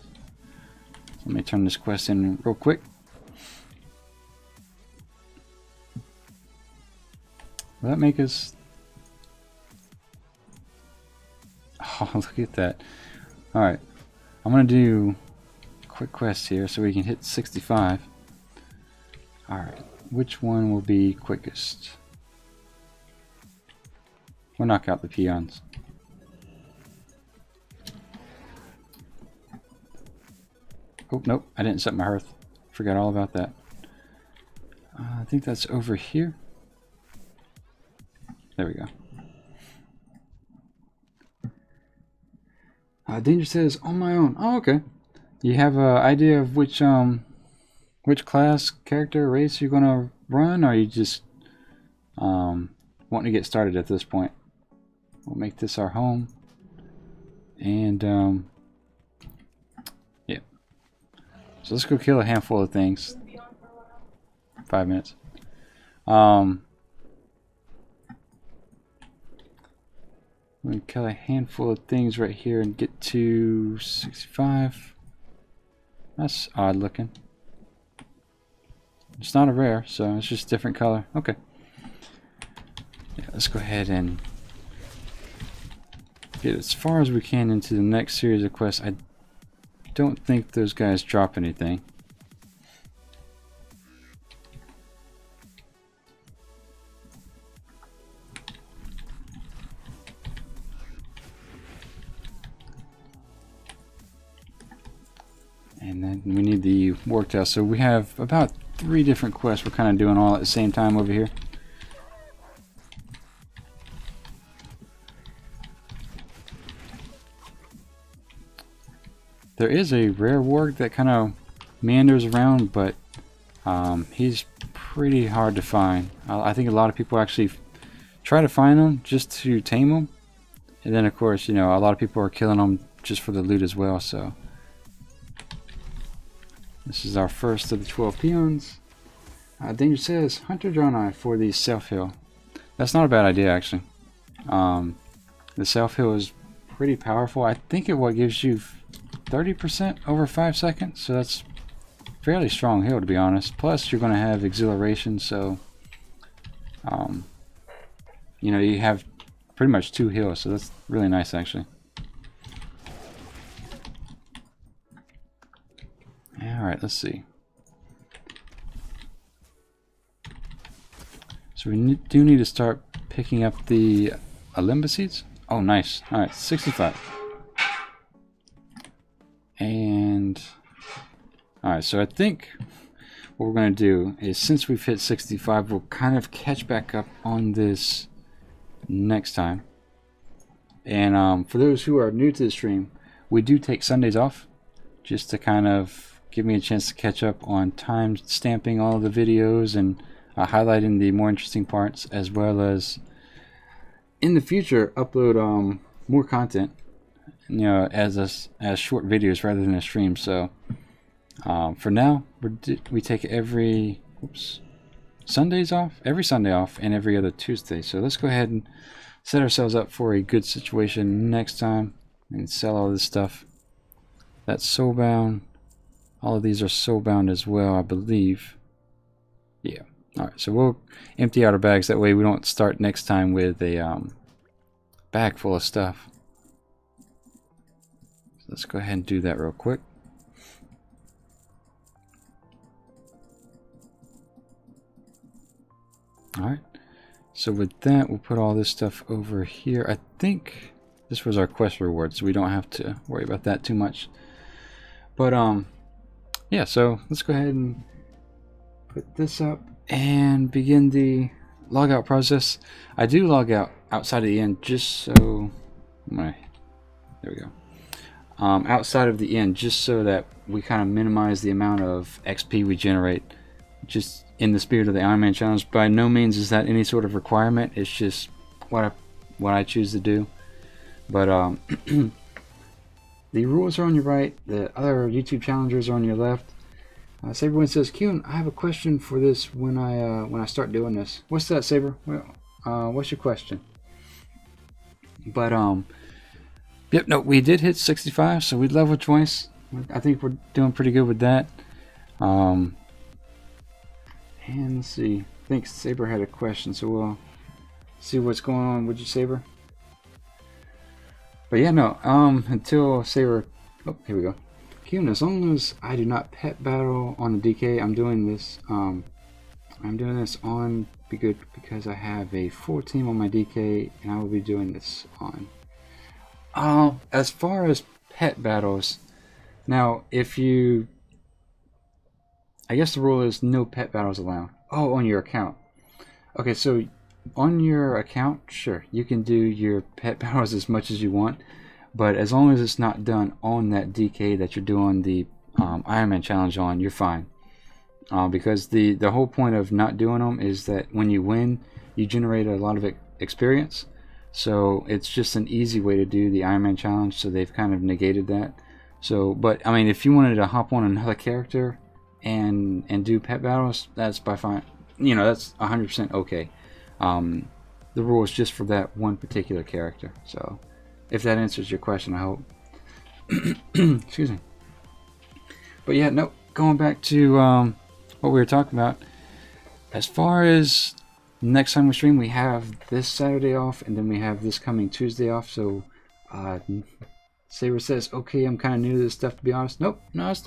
Let me turn this quest in real quick. Will that make us... Oh, look at that. Alright, I'm going to do a quick quest here so we can hit 65. Alright, which one will be quickest? We'll knock out the peons. Oh, nope, I didn't set my hearth. Forgot all about that. I think that's over here. There we go. Danger says, on my own. Oh, okay. You have an idea of which class, character, race you're gonna run, or are you just wanting to get started at this point? We'll make this our home, and yeah. So let's go kill a handful of things. 5 minutes. We're gonna kill a handful of things right here and get to 65. That's odd looking. It's not a rare, so it's just a different color. Okay. Yeah, let's go ahead and get as far as we can into the next series of quests. I don't think those guys drop anything. And then we need the work test. So we have about 3 different quests we're kind of doing all at the same time over here. There is a rare warg that kind of meanders around, but he's pretty hard to find. I think a lot of people actually try to find him just to tame him. And then of course, you know, a lot of people are killing him just for the loot as well, so. This is our first of the 12 peons. Danger says, Hunter Draenei for the self-heal. That's not a bad idea, actually. The self-heal is pretty powerful. I think it gives you 30% over 5 seconds, so that's fairly strong heal, to be honest. Plus, you're going to have exhilaration, so you know, you have pretty much 2 heals, so that's really nice, actually. Alright, let's see. So we do need to start picking up the Alimba seeds. Oh, nice. Alright, 65. And alright, so I think what we're going to do is, since we've hit 65, we'll kind of catch back up on this next time. And for those who are new to the stream, we do take Sundays off just to kind of give me a chance to catch up on time stamping all of the videos and highlighting the more interesting parts, as well as in the future upload more content, you know, as short videos rather than a stream. So for now, we take every Sundays off, every Sunday off, and every other Tuesday. So let's go ahead and set ourselves up for a good situation next time. and sell all this stuff. That's soulbound. All of these are soulbound as well, I believe. Yeah. Alright, so we'll empty out our bags. That way we don't start next time with a bag full of stuff. So let's go ahead and do that real quick. Alright. So with that, we'll put all this stuff over here. I think this was our quest reward, so we don't have to worry about that too much. But yeah, so let's go ahead and put this up and begin the logout process. I do log out outside of the end just so there we go. Outside of the end, just so that we kind of minimize the amount of XP we generate, just in the spirit of the Iron Man challenge. By no means is that any sort of requirement. It's just what I choose to do. But the rules are on your right. The other YouTube challengers are on your left. Saber says, "Kyun, I have a question for this when I start doing this." What's that, Saber? Well, what's your question? But yep, no, we did hit 65, so we leveled twice. I think we're doing pretty good with that. And let's see. I think Saber had a question, so we'll see what's going on with you, Saber. But yeah, no. Until Saber. Oh, here we go. Kyun, as long as I do not pet battle on the DK, I'm doing this. I'm doing this on Be Good because I have a full team on my DK, and I will be doing this on. As far as pet battles, now if you, I guess the rule is no pet battles allowed. Oh, on your account. Okay, so on your account, sure, you can do your pet battles as much as you want. But as long as it's not done on that DK that you're doing the Iron Man challenge on, you're fine. Because the whole point of not doing them is that when you win, you generate a lot of experience. So it's just an easy way to do the Iron Man challenge. So they've kind of negated that. So, but I mean, if you wanted to hop on another character and do pet battles, that's by fine. You know, that's 100% okay. The rule is just for that one particular character. So. If that answers your question, I hope. Excuse me. But yeah, no, going back to what we were talking about. As far as next time we stream, we have this Saturday off, and then we have this coming Tuesday off. So, Saber says, okay, I'm kind of new to this stuff, to be honest. Nope, no, it's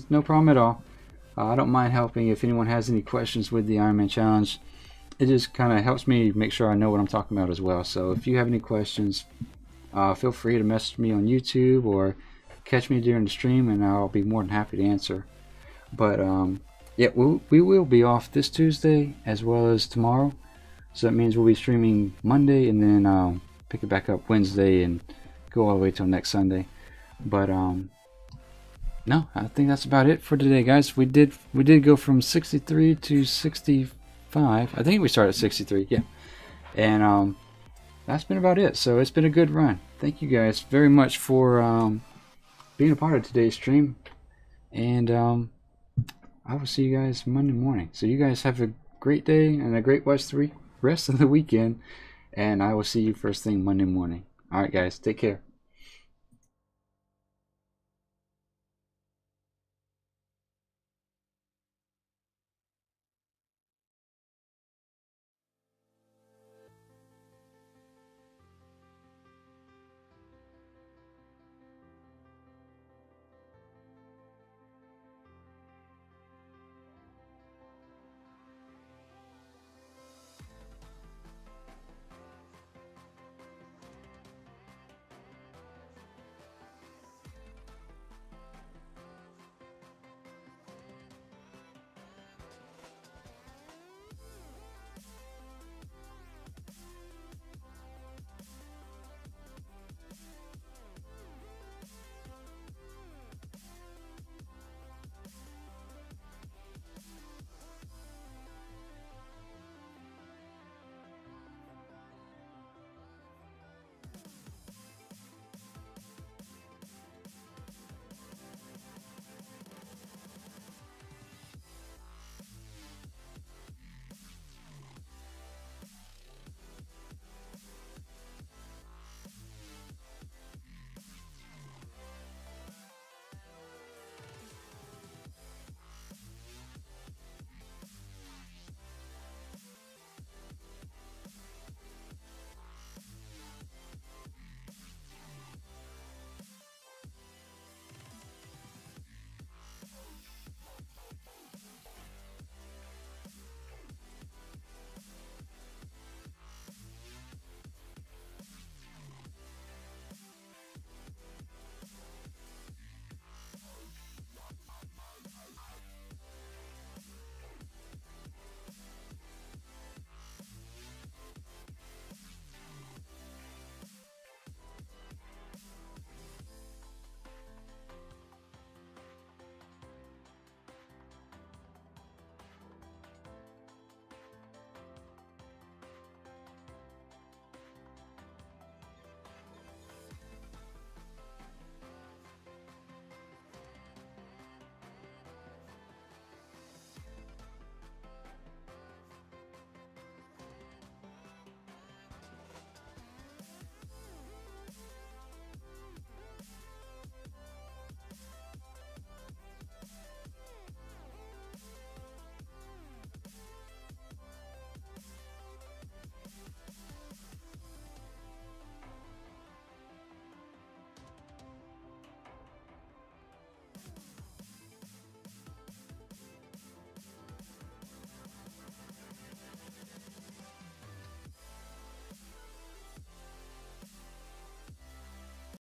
no problem at all. I don't mind helping if anyone has any questions with the Iron Man challenge. It just kind of helps me make sure I know what I'm talking about as well. So if you have any questions, feel free to message me on YouTube or catch me during the stream, and I'll be more than happy to answer. But yeah, we will be off this Tuesday as well as tomorrow, so that means we'll be streaming Monday and then pick it back up Wednesday and go all the way till next Sunday. But no, I think that's about it for today, guys. We did go from 63 to 65. I think we started at 63, yeah, and that's been about it. So it's been a good run. Thank you guys very much for being a part of today's stream, and I will see you guys Monday morning. So you guys have a great day and a great rest of the weekend, and I will see you first thing Monday morning. Alright guys, take care.